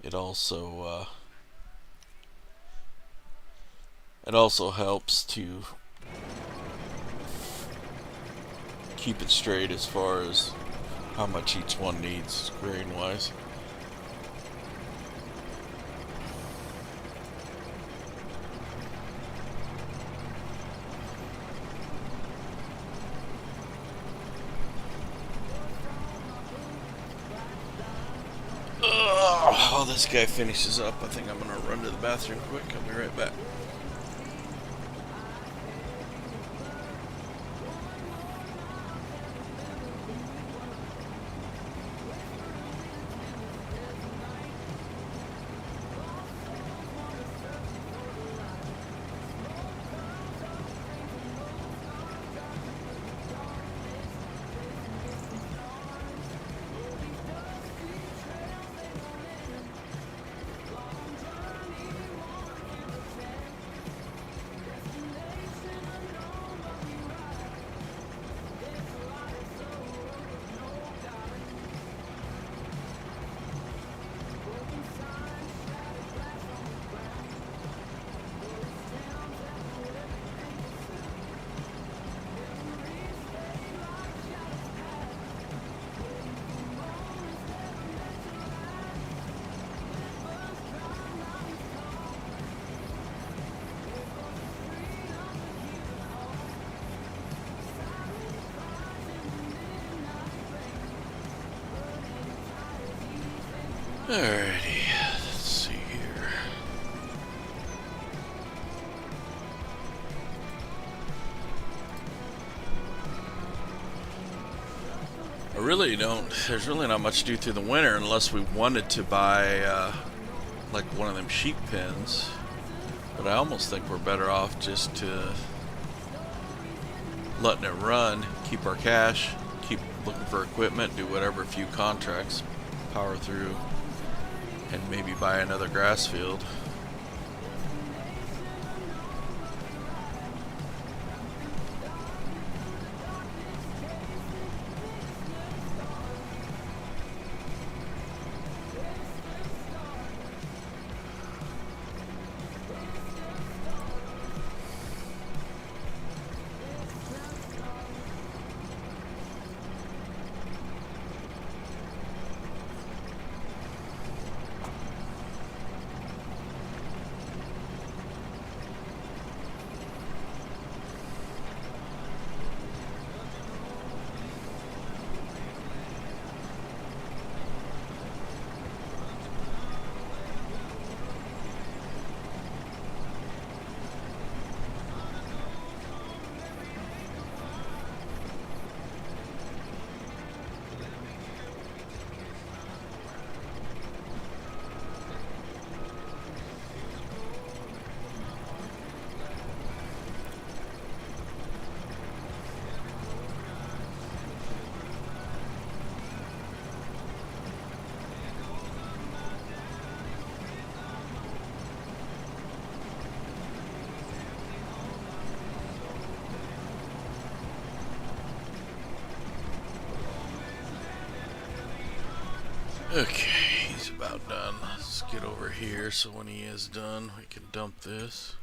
it also helps to keep it straight as far as how much each one needs grain wise. While this guy finishes up, I think I'm gonna run to the bathroom quick. I'll be right back. Alrighty, let's see here. I really don't, there's really not much to do through the winter unless we wanted to buy like one of them sheep pens. But I almost think we're better off just to letting it run, keep our cash, keep looking for equipment, do whatever, a few contracts, power through, and maybe buy another grass field. Okay, he's about done. Let's get over here so when he is done, we can dump this.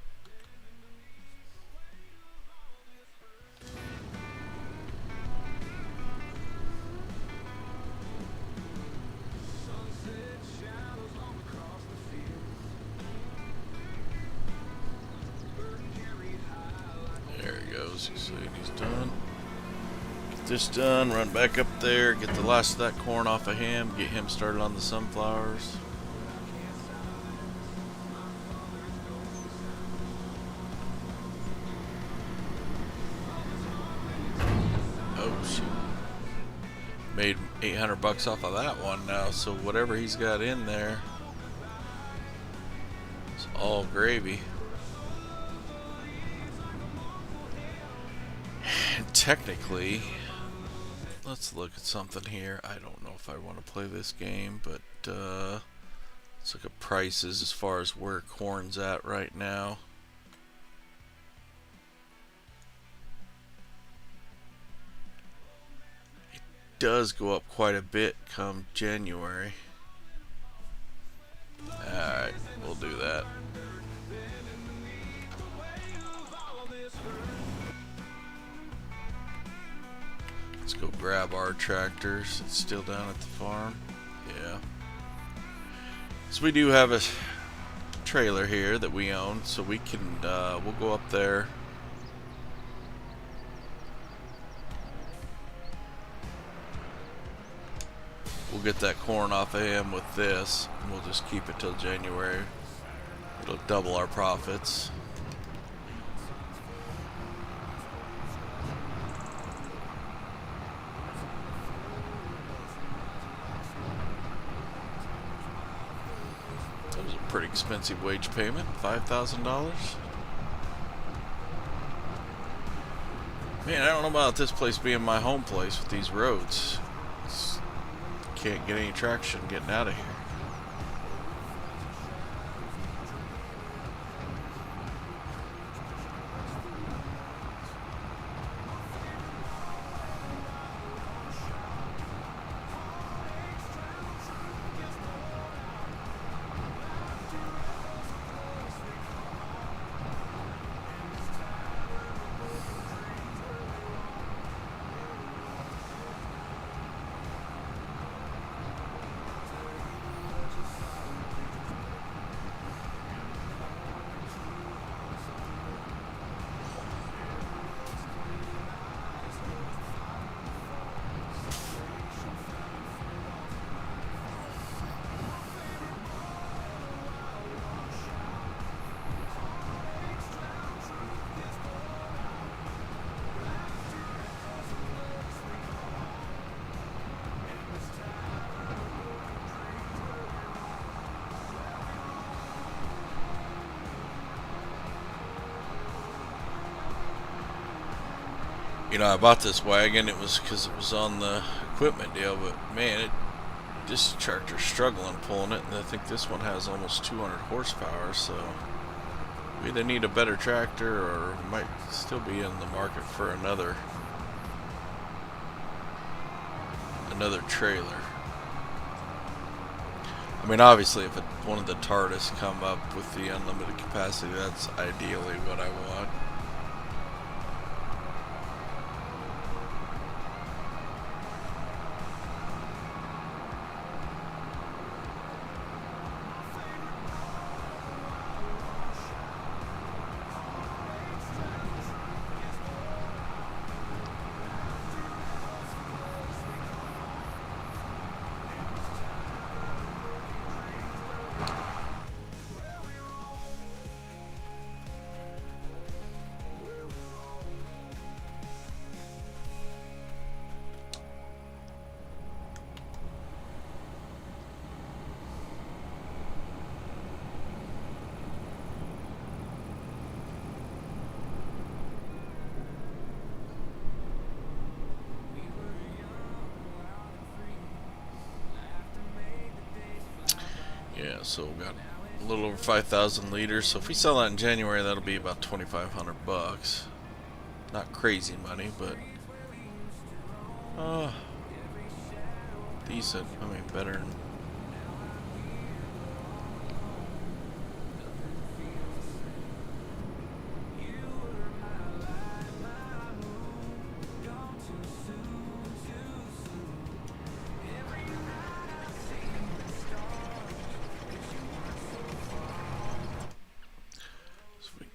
There he goes. He's done. this done, run back up there, get the last of that corn off of him, get him started on the sunflowers. Oh shoot. Made 800 bucks off of that one now, so whatever he's got in there, it's all gravy. And technically, let's look at something here. I don't know if I want to play this game, but let's look at prices as far as where corn's at right now. It does go up quite a bit come January. Alright, we'll do that. Let's go grab our tractors. It's still down at the farm. Yeah. So we do have a trailer here that we own, so we can we'll go up there. We'll get that corn off of him with this, and we'll just keep it till January. It'll double our profits. That was a pretty expensive wage payment, $5,000. Man, I don't know about this place being my home place with these roads. Can't get any traction getting out of here. You know, I bought this wagon, it was because it was on the equipment deal, but man, this tractor's struggling pulling it, and I think this one has almost 200 horsepower, so we either need a better tractor or might still be in the market for another trailer. I mean, obviously, if one of the TARDIS come up with the unlimited capacity, that's ideally what I want. Yeah, so we got a little over 5,000 liters. So if we sell that in January, that'll be about 2,500 bucks. Not crazy money, but decent. I mean, better than.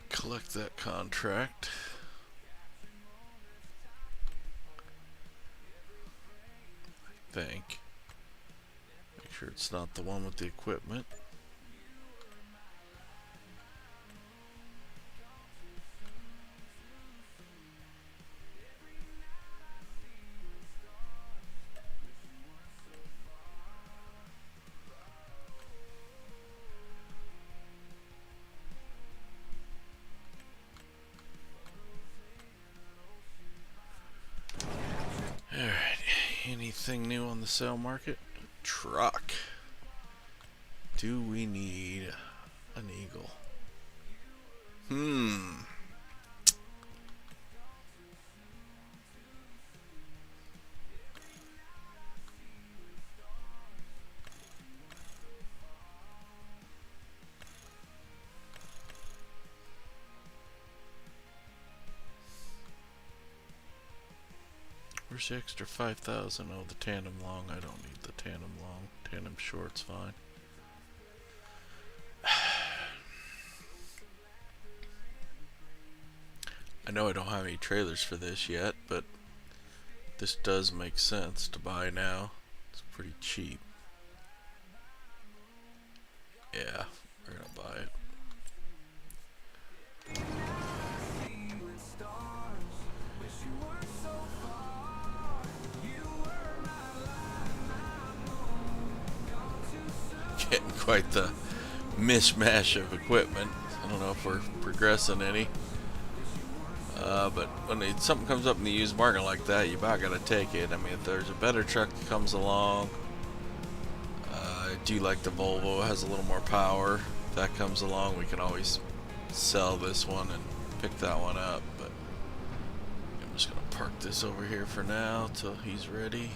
Collect that contract. sure it's not the one with the equipment. Alright, anything new on the sale market? Truck. Do we need an Eagle? Where's the extra 5,000? Oh, the tandem long. I don't need the tandem long. Tandem short's fine. I know I don't have any trailers for this yet, but this does make sense to buy now. It's pretty cheap. Yeah, we're gonna buy it. Getting quite the mishmash of equipment. I don't know if we're progressing any. But when something comes up in the used market like that, you about gotta take it. I mean, if there's a better truck that comes along, I do like the Volvo. It has a little more power. If that comes along, we can always sell this one and pick that one up. But I'm just gonna park this over here for now till he's ready.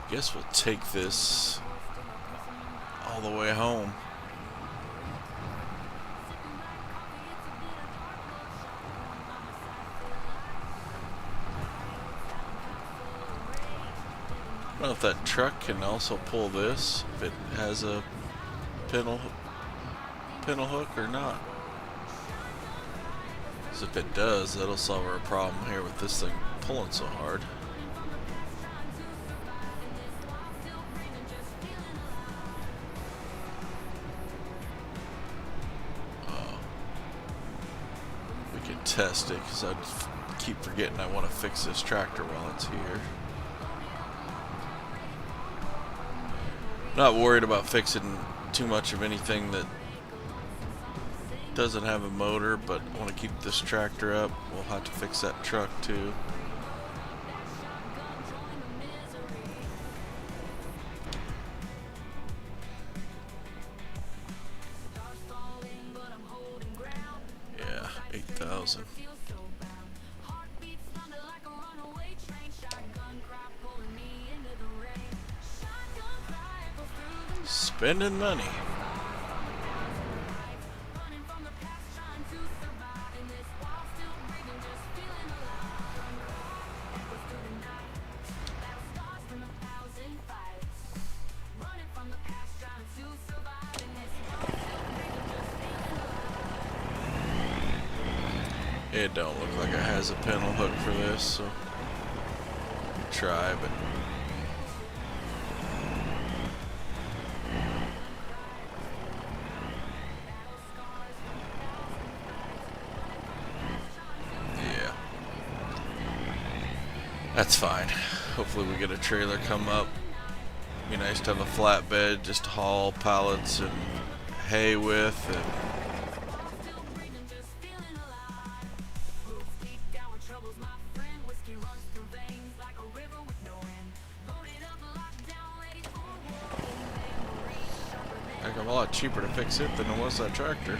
Guess we'll take this all the way home. I don't know if that truck can also pull this, if it has a pintle hook or not. Because if it does, that'll solve our problem here with this thing pulling so hard. Test it, because I keep forgetting I want to fix this tractor while it's here. Not worried about fixing too much of anything that doesn't have a motor, but I want to keep this tractor up. We'll have to fix that truck too. Yeah, 8,000. Spending money. It don't look like it has a pintle hook for this, so try, but yeah, that's fine. Hopefully we get a trailer come up. Be nice to have a flatbed just to haul pallets and hay with, and heck of a lot cheaper to fix it than it was that tractor.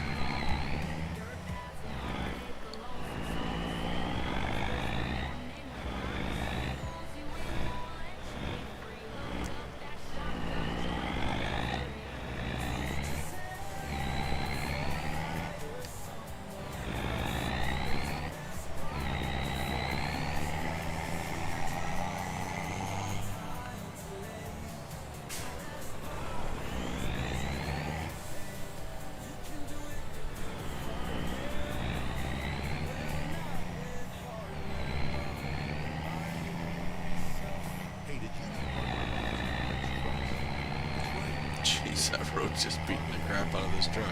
He's just beating the crap out of this truck.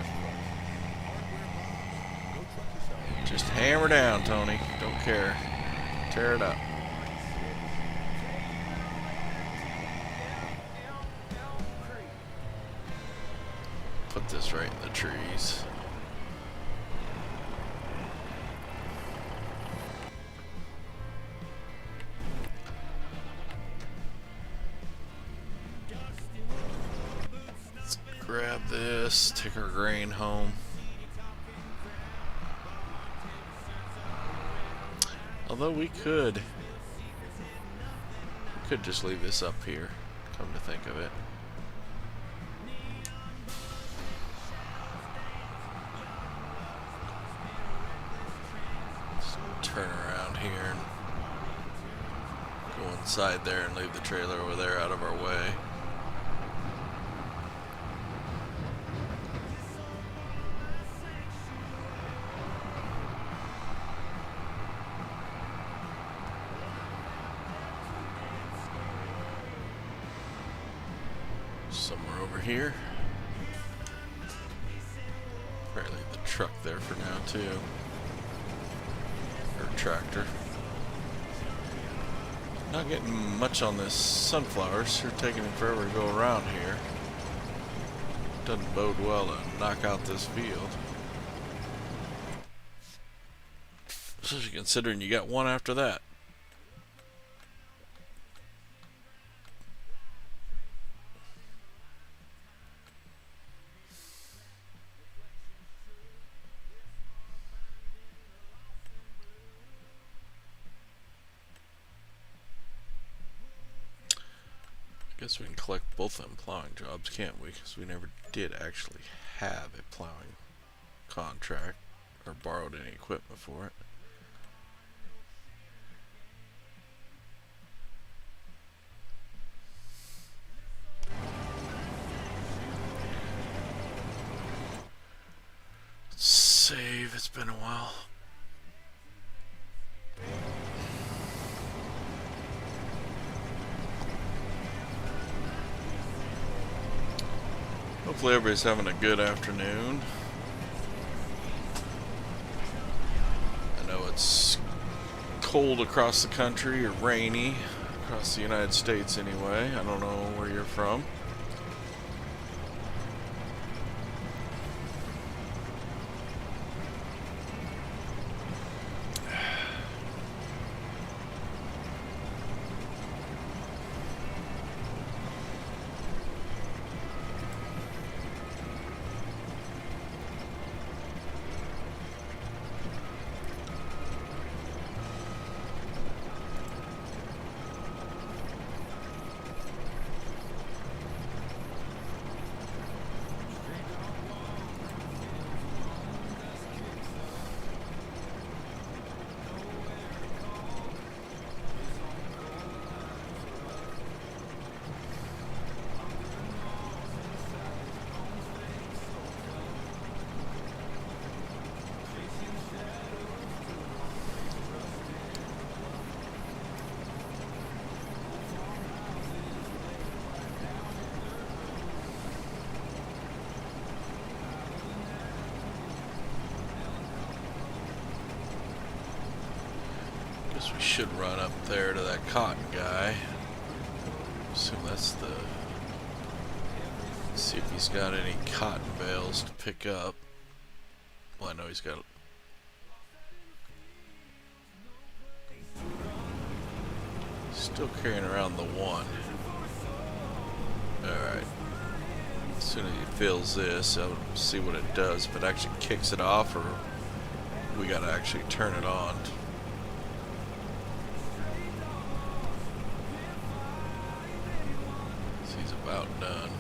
Just hammer down, Tony. Don't care. Tear it up. Put this right in the trees. Let's grab this, take our grain home. Although we could just leave this up here, come to think of it. Just turn around here and go inside there and leave the trailer over there out of our way. Somewhere over here. Probably leave the truck there for now too. Or tractor. Not getting much on this sunflowers. They're taking forever to go around here. Doesn't bode well to knock out this field. Especially considering you got one after that. Guess we can collect both of them plowing jobs, can't we? Because we never did actually have a plowing contract or borrowed any equipment for it. Let's save. It's been a while. Hopefully everybody's having a good afternoon. I know it's cold across the country, or rainy across the United States anyway. I don't know where you're from. Guess we should run up there to that cotton guy. Assume that's the... See if he's got any cotton bales to pick up. Well, I know he's got... Still carrying around the one. Alright. As soon as he fills this, I'll see what it does. If it actually kicks it off, or we gotta actually turn it on. He's about done.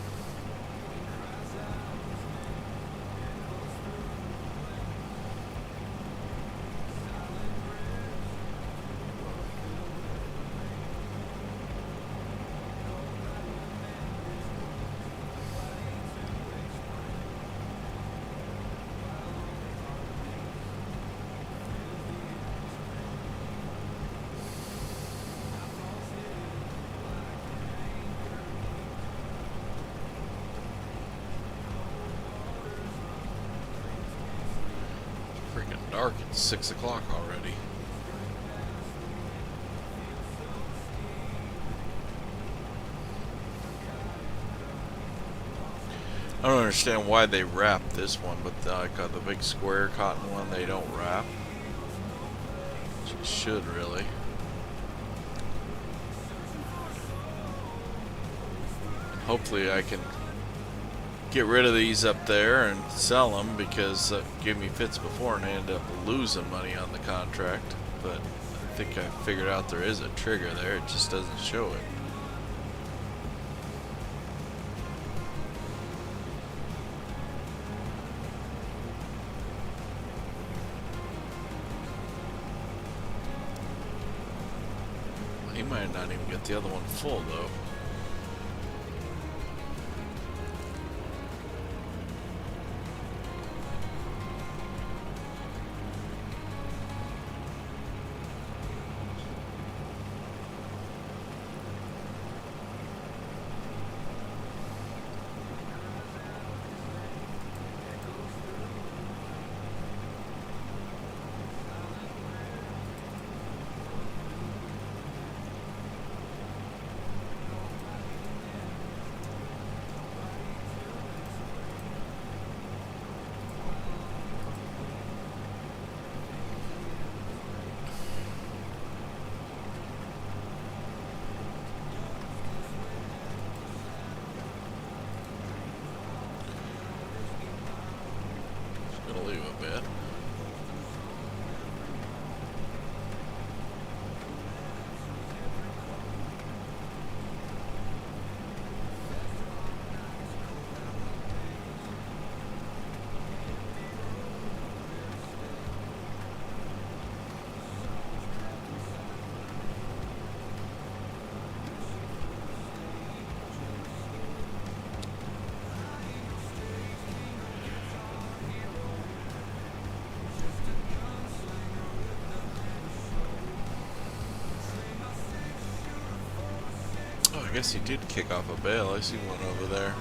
Freaking dark. It's 6 o'clock already. I don't understand why they wrap this one, but the big square cotton one they don't wrap. Should really. Hopefully I can get rid of these up there and sell them, because it gave me fits before and I ended up losing money on the contract. But I think I figured out there is a trigger there, it just doesn't show it. He might not even get the other one full though. Gonna leave a bit. I guess he did kick off a bale. I see one over there.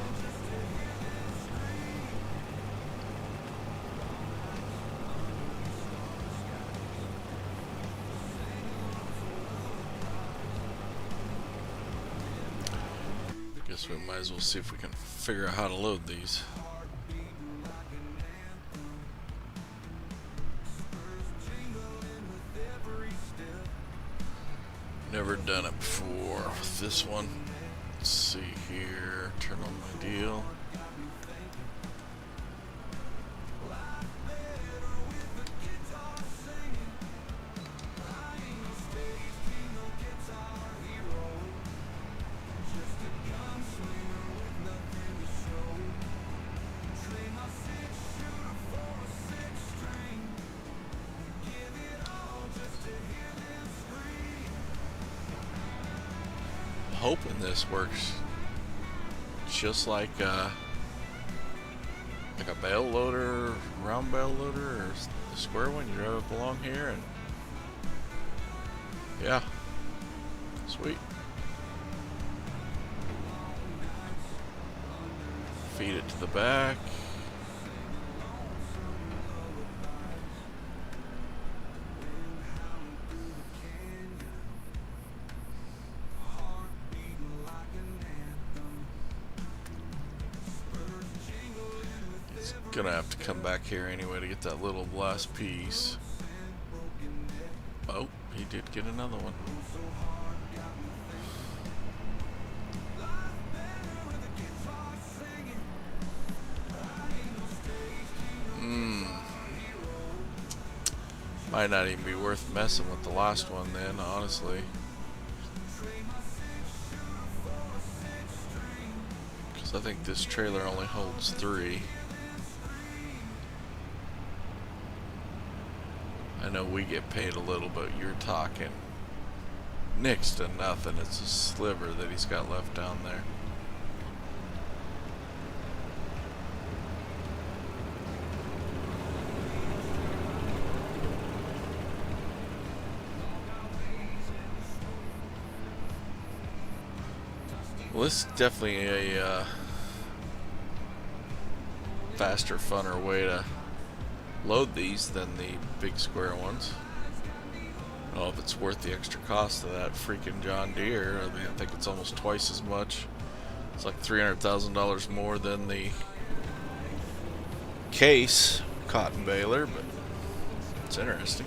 Guess we might as well see if we can figure out how to load these. Never done it before with this one. Let's see here. Turn on my deal. Hoping this works just like a bale loader, round bale loader, or the square one. You drive it along here and yeah, sweet. Feed it to the back. Gonna have to come back here anyway to get that little last piece. Oh, he did get another one. Might not even be worth messing with the last one then, honestly. Because I think this trailer only holds 3. I know we get paid a little, but you're talking next to nothing. It's a sliver that he's got left down there. Well, this is definitely a faster, funner way to load these than the big square ones. I don't know if it's worth the extra cost of that freaking John Deere. I mean, I think it's almost twice as much. It's like $300,000 more than the Case cotton baler, but it's interesting.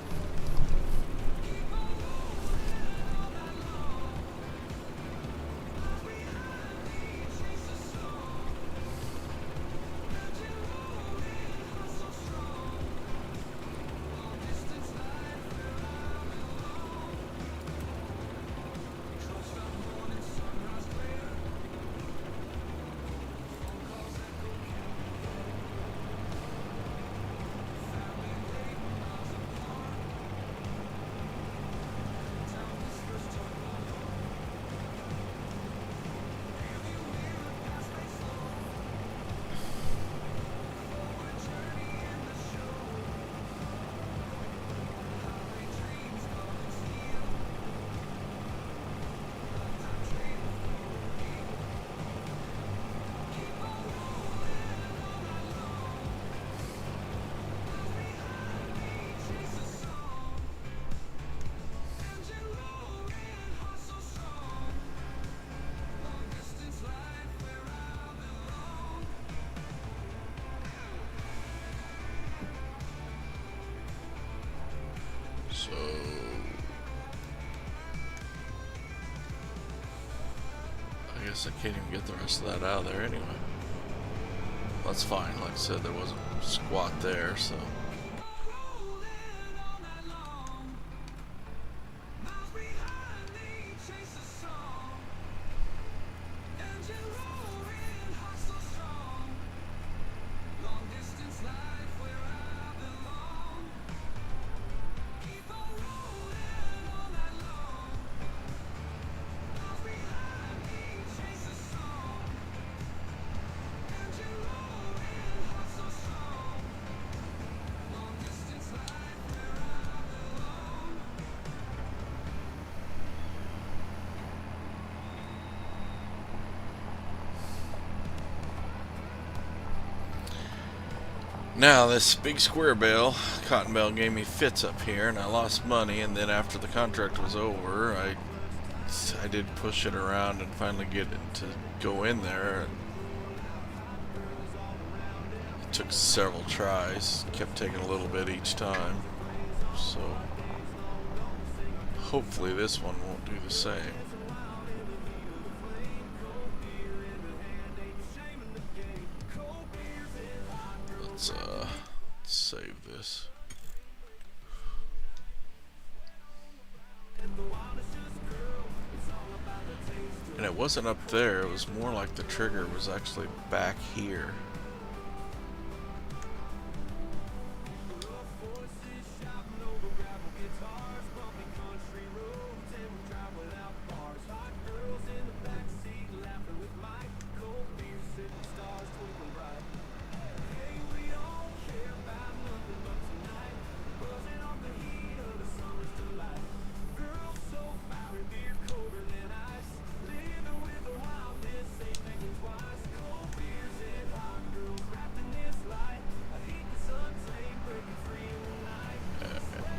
So I guess I can't even get the rest of that out of there anyway. That's fine. Like I said, there wasn't squat there, so. Now this big square bale, cotton bale, gave me fits up here, and I lost money. And then after the contract was over, I did push it around and finally get it to go in there. It took several tries, kept taking a little bit each time. So hopefully this one won't do the same. Let's save this. And it wasn't up there, it was more like the trigger was actually back here.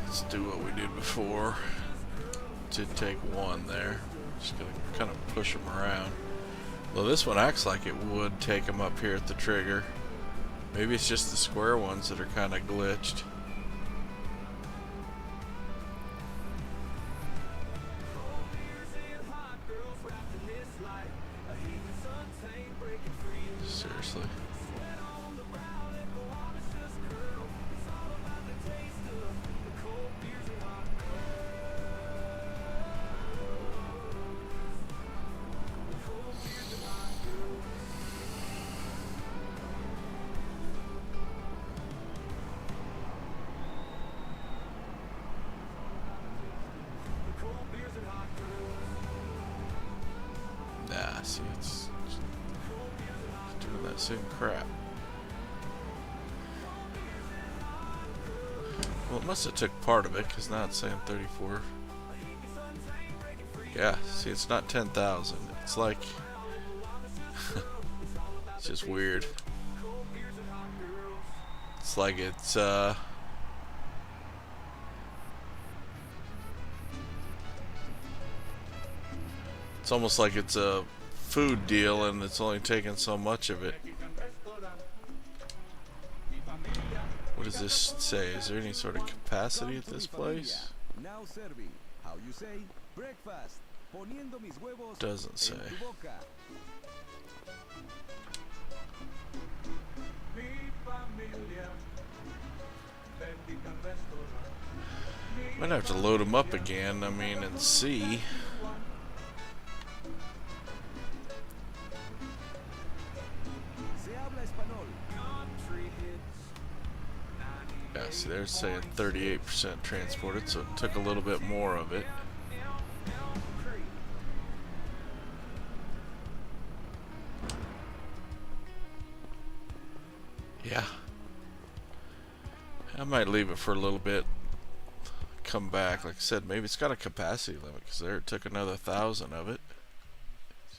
Let's do what we did before. Did take one there. Just gonna kind of push them around. Well, this one acts like it would take them up here at the trigger. Maybe it's just the square ones that are kind of glitched. Seriously. Nah, see, it's doing that same crap. Well, it must have took part of it, because now it's saying 34. Yeah, see, it's not 10,000. It's like... it's just weird. It's like it's, It's almost like it's a food deal and it's only taking so much of it. What does this say? Is there any sort of capacity at this place? Now serving. How you say? Breakfast. Poniendo mis huevos Doesn't say. en tu boca. Mi familia, vertical restaurant. Might have to load them up again, I mean, and see. Se habla español. Country hits. Yeah, see, they're saying 38% transported, so it took a little bit more of it. Yeah. I might leave it for a little bit. Come back. Like I said, maybe it's got a capacity limit because there it took another 1,000 of it.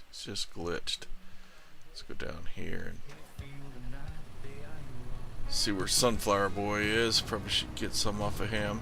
It's just glitched. Let's go down here and see where Sunflower Boy is. Probably should get some off of him.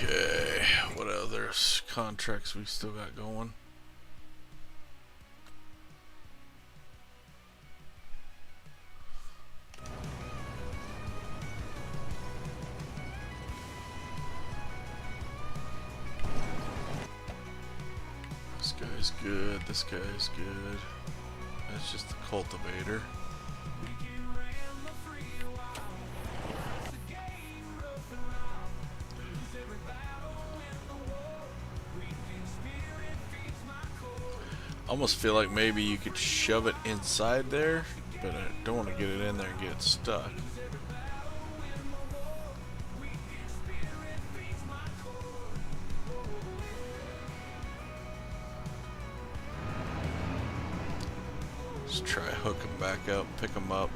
Okay, what other contracts we still got going? This guy's good, this guy's good. That's just the cultivator. Almost feel like maybe you could shove it inside there, but I don't want to get it in there and get it stuck. Let's try hook them back up, pick them up.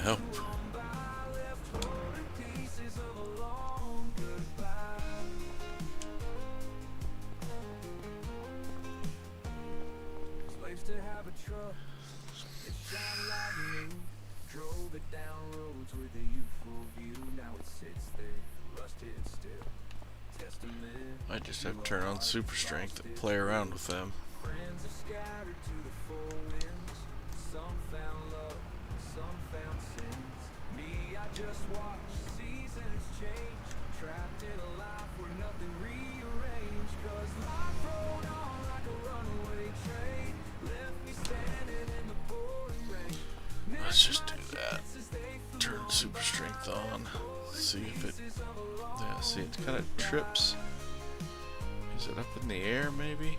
Nope. To have a truck that shine like new. Drove it down roads with a youthful view. Now it sits there, rusted still. Testament. I just have to turn on super strength and play around with them. Friends are scattered to the four winds. Just watch seasons change, trapped in a life where nothing rearranged. 'Cause life rolled on like a runaway train, left me standing in the pouring rain. Let's just do that. Turn super strength on. See if it. Yeah, see, it kind of trips. Is it up in the air, maybe?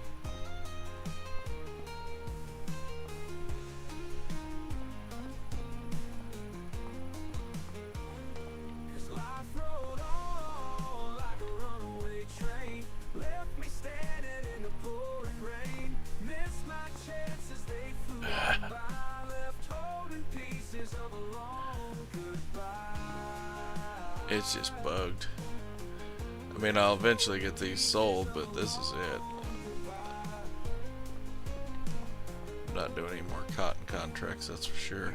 It's just bugged. I mean, I'll eventually get these sold, but this is it. I'm not doing any more cotton contracts, that's for sure.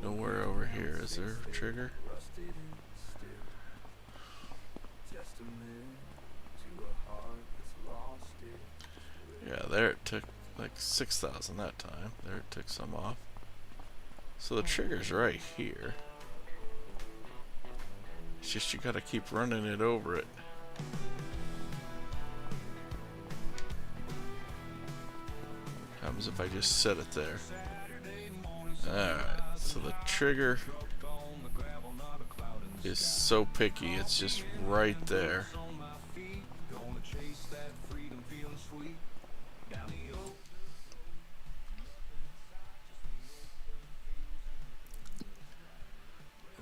Nowhere over here. Is there a trigger? Yeah, there it took like 6,000 that time. There it took some off. So the trigger's right here. It's just you gotta keep running it over it. What happens if I just set it there? Alright, so the trigger is so picky, it's just right there.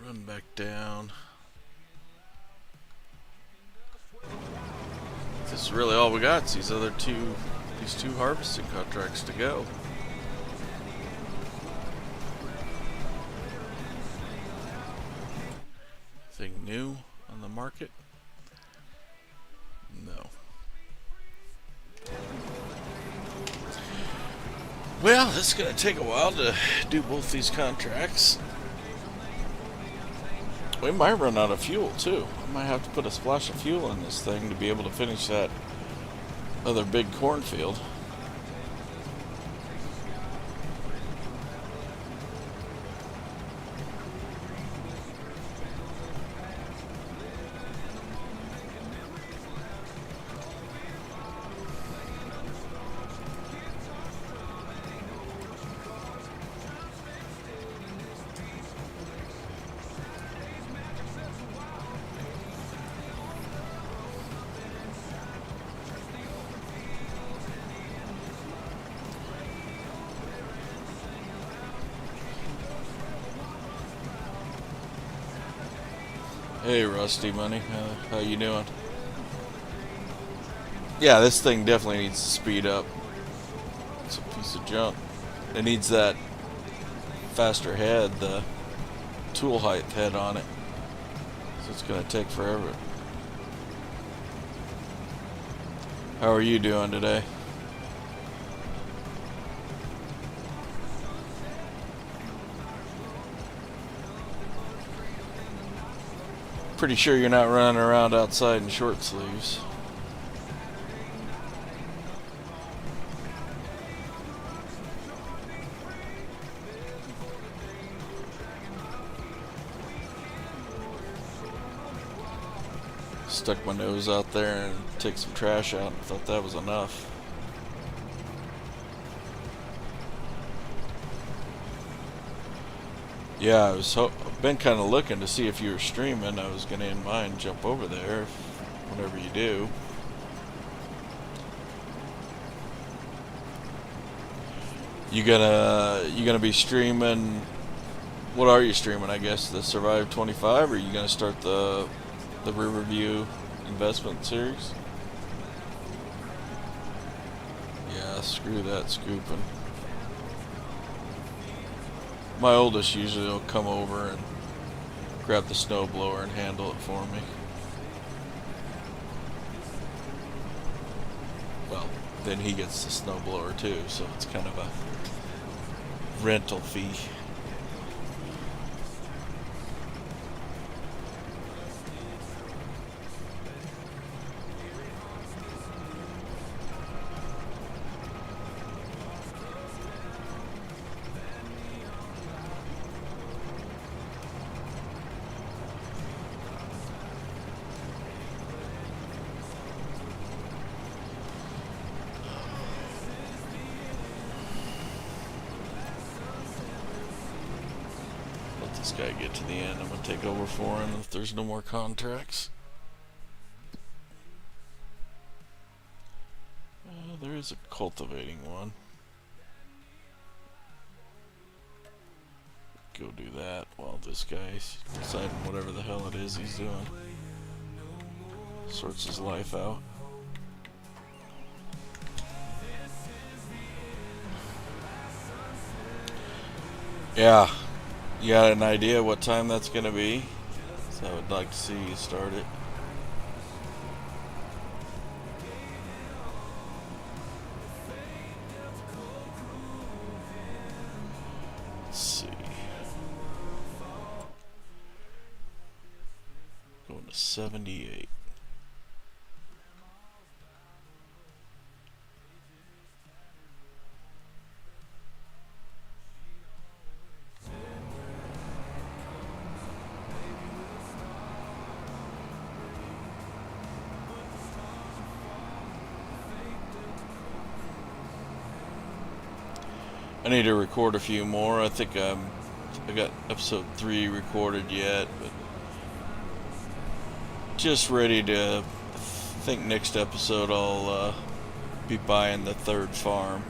Run back down. This is really all we got. It's these two harvesting contracts to go. Anything new on the market? No. Well, it's going to take a while to do both these contracts. We might run out of fuel too. I might have to put a splash of fuel in this thing to be able to finish that other big cornfield. Hey, Rusty Money, how you doing? Yeah, this thing definitely needs to speed up. It's a piece of junk. It needs that faster head, the tool height head on it. So it's going to take forever. How are you doing today? Pretty sure you're not running around outside in short sleeves. Stuck my nose out there and take some trash out and thought that was enough. Yeah, I've been kind of looking to see if you were streaming. I was gonna in mind jump over there whenever you do. You gonna be streaming? What are you streaming? I guess the Survive 25, or are you gonna start the Riverview investment series? Yeah, screw that scooping. My oldest usually will come over and grab the snowblower and handle it for me. Well, then he gets the snowblower too, so it's kind of a rental fee. guy get to the end. I'm going to take over for him if there's no more contracts. There is a cultivating one. Go do that while this guy's deciding whatever the hell it is he's doing. Sorts his life out. Yeah, you got an idea what time that's gonna be? So I would like to see you start it. Let's see. Going to 78. I need to record a few more. I think I got episode 3 recorded yet, but just ready to. I think next episode I'll be buying the 3rd farm,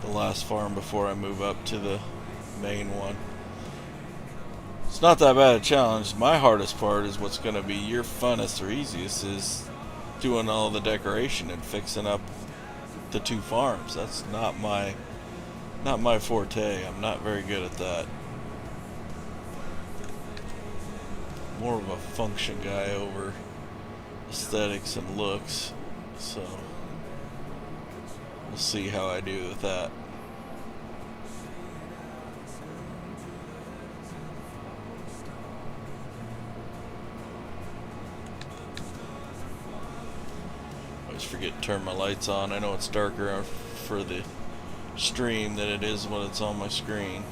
the last farm before I move up to the main one. It's not that bad a challenge. My hardest part is what's going to be your funnest or easiest is doing all the decoration and fixing up the 2 farms. That's not my forte. I'm not very good at that. More of a function guy over aesthetics and looks. So we'll see how I do with that. I always forget to turn my lights on. I know it's darker for the stream than it is when it's on my screen.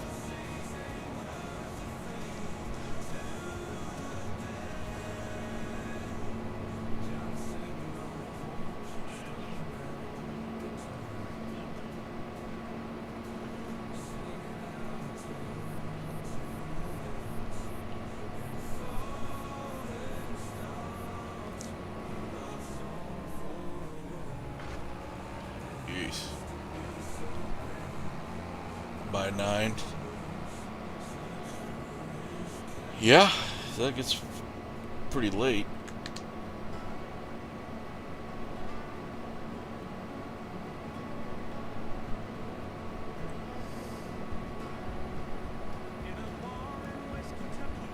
Jeez. By 9. Yeah, that gets pretty late. In a bar in West Kentucky,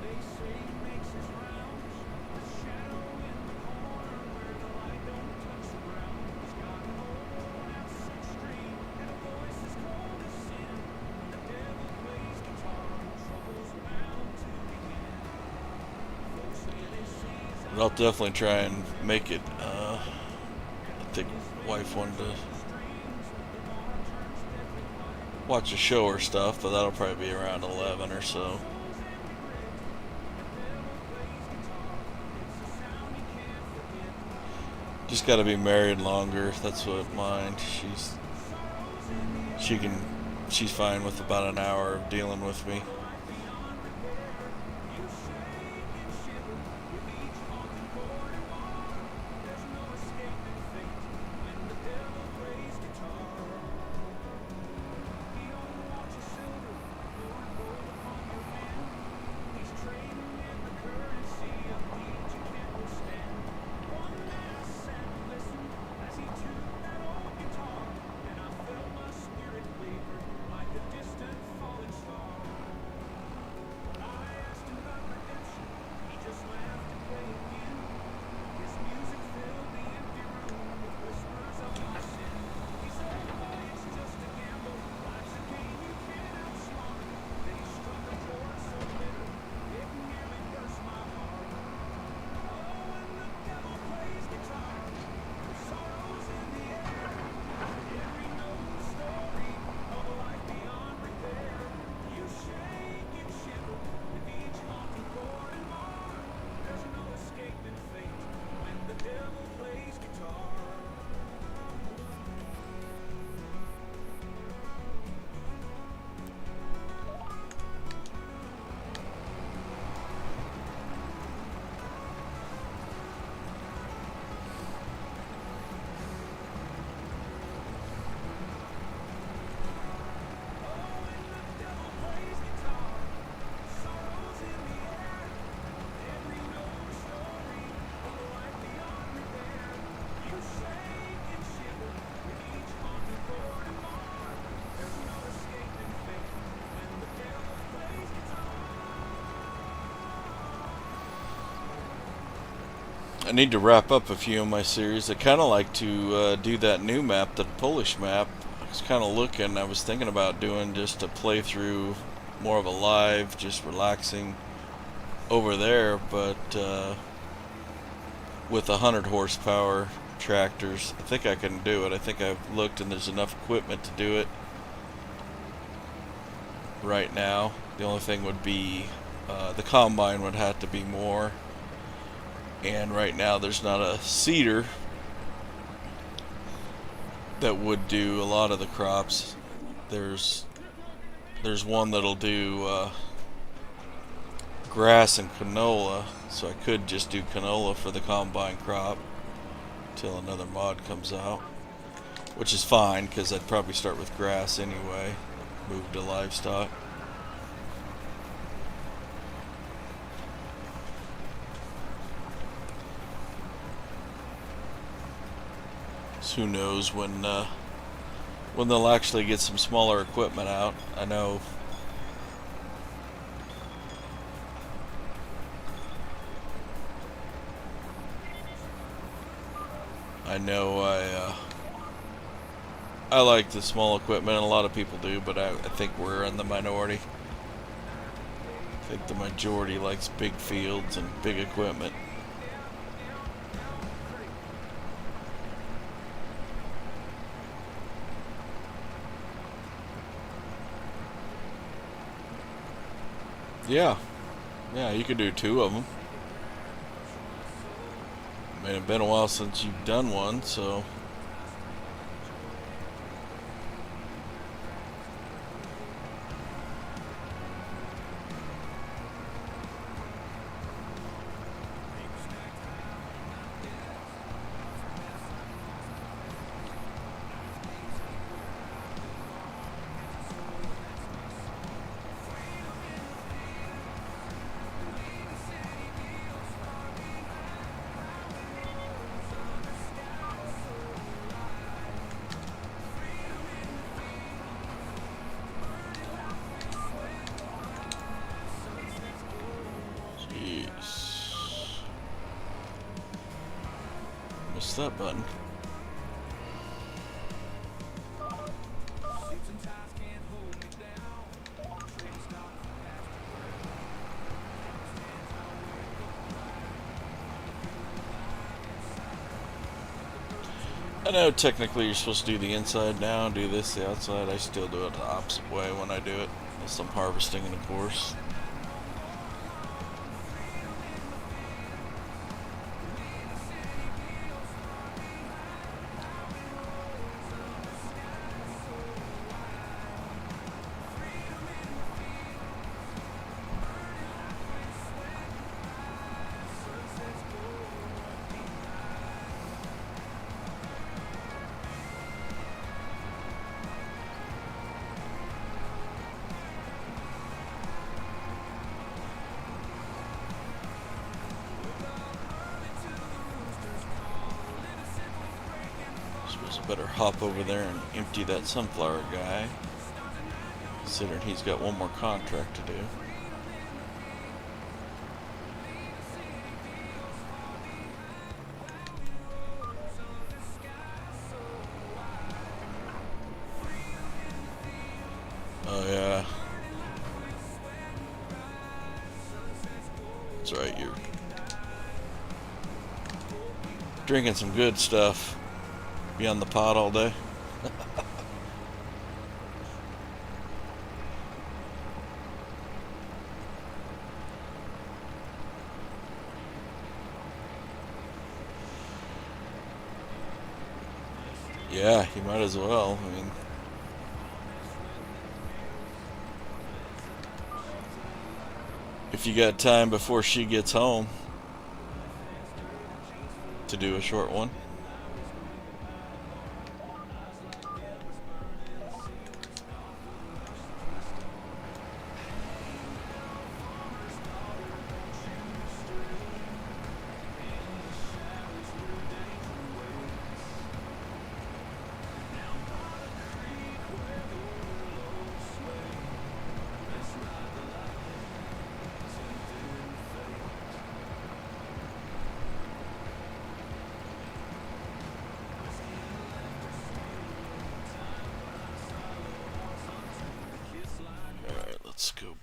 they say he makes his rounds. A shadow in the corner where the light don't touch the ground. He's got an old worn-out six-string and a voice as cold as sin. When the devil plays guitar, trouble's bound to begin. Folks say they see his But I'll definitely try and make it. I think wife wanted to watch a show or stuff, but that'll probably be around 11 or so. Just got to be married longer. That's what mine. She's fine with about an hour of dealing with me. I need to wrap up a few of my series. I kind of like to do that new map, the Polish map. I was kind of looking, I was thinking about doing just a playthrough, more of a live, just relaxing over there, but with 100 horsepower tractors, I think I can do it. I think I've looked and there's enough equipment to do it right now. The only thing would be the combine would have to be more. And right now there's not a seeder that would do a lot of the crops. There's one that'll do grass and canola, so I could just do canola for the combine crop till another mod comes out, which is fine because I'd probably start with grass anyway, move to livestock. Who knows when they'll actually get some smaller equipment out. I know I like the small equipment, and a lot of people do, but I think we're in the minority. I think the majority likes big fields and big equipment. Yeah, you could do 2 of them. I mean, it's been a while since you've done one, so. Missed that button. I know technically you're supposed to do the inside now, do this the outside. I still do it the opposite way when I do it, unless I'm harvesting in the course. Better hop over there and empty that sunflower guy, considering he's got one more contract to do. Oh yeah, that's right, you're drinking some good stuff. Be on the pot all day. Yeah, you might as well. I mean, if you got time before she gets home to do a short one.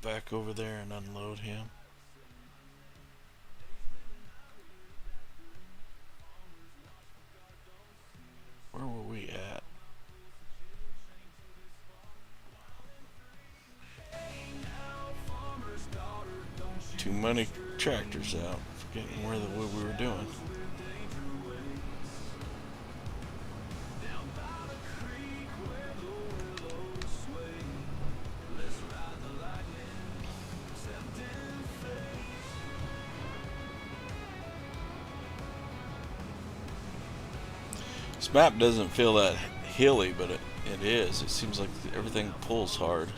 back over there and unload him. Where were we at? Too many tractors out. Forgetting what we were doing. This map doesn't feel that hilly, but it is. It seems like everything pulls hard.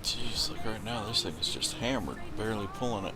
Jeez, like right now, this thing is just hammered, barely pulling it.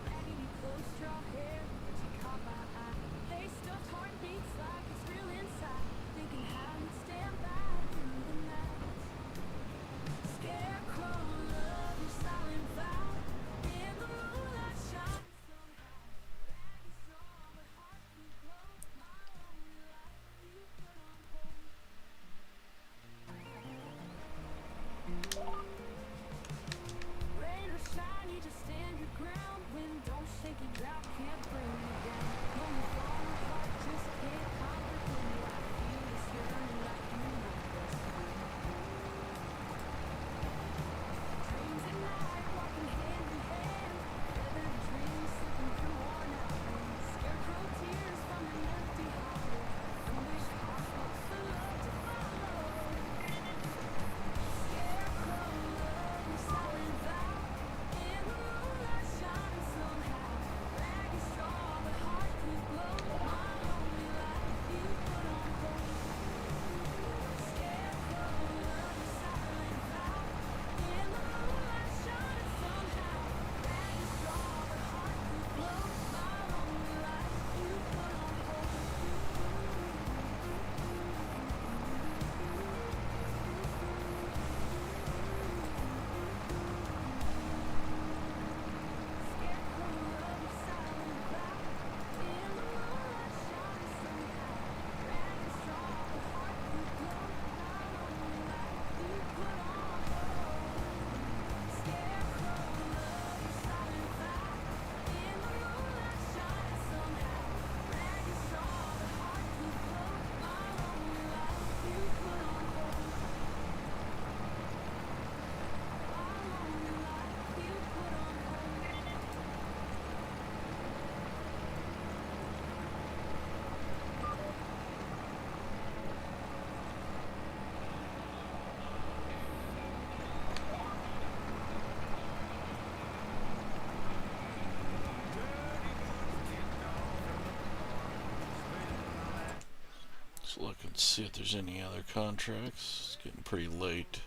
Let's look and see if there's any other contracts. It's getting pretty late.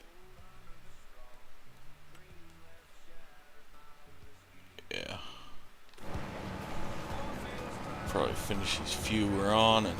Yeah. Probably finish these few we're on and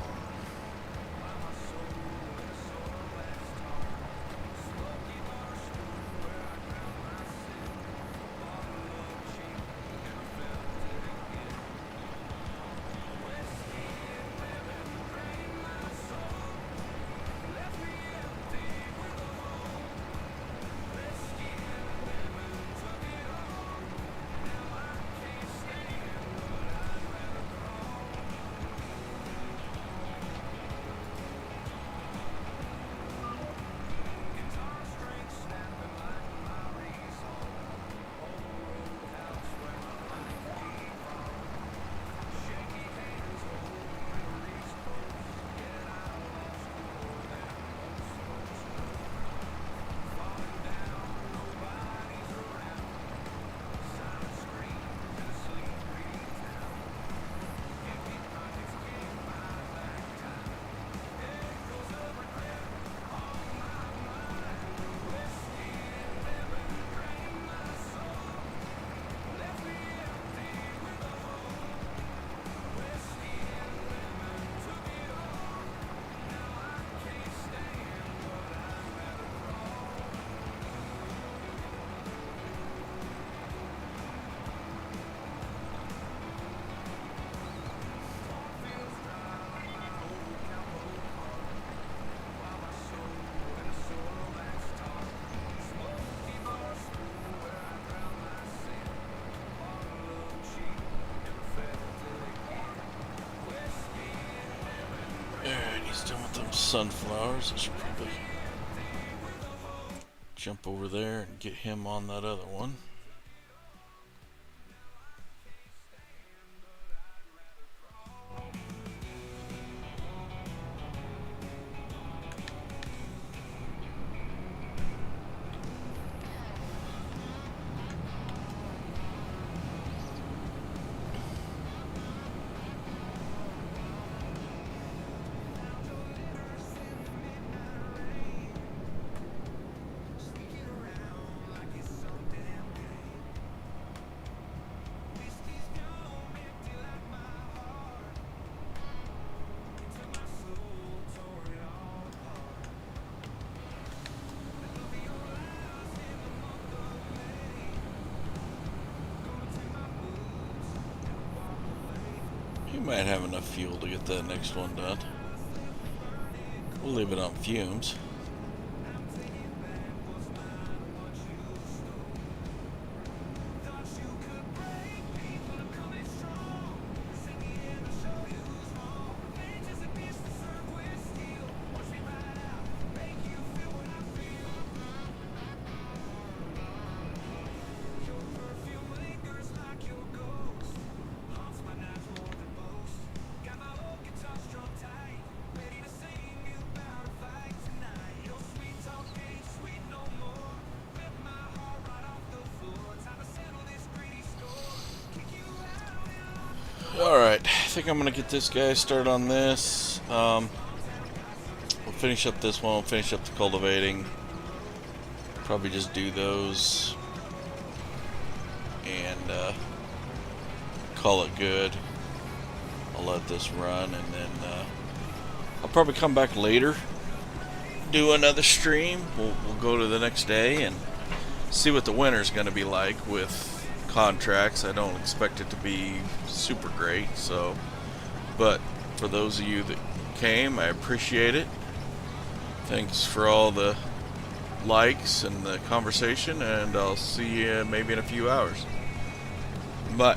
sunflowers. I should probably jump over there and get him on that other one. He might have enough fuel to get that next one done. We'll leave it on fumes. Alright, I think I'm going to get this guy started on this. We'll finish up this one, we'll finish up the cultivating. Probably just do those. And call it good. I'll let this run and then I'll probably come back later. Do another stream. We'll go to the next day and see what the winter's going to be like with contracts. I don't expect it to be super great, so, but for those of you that came, I appreciate it. Thanks for all the likes and the conversation, and I'll see you maybe in a few hours. Bye.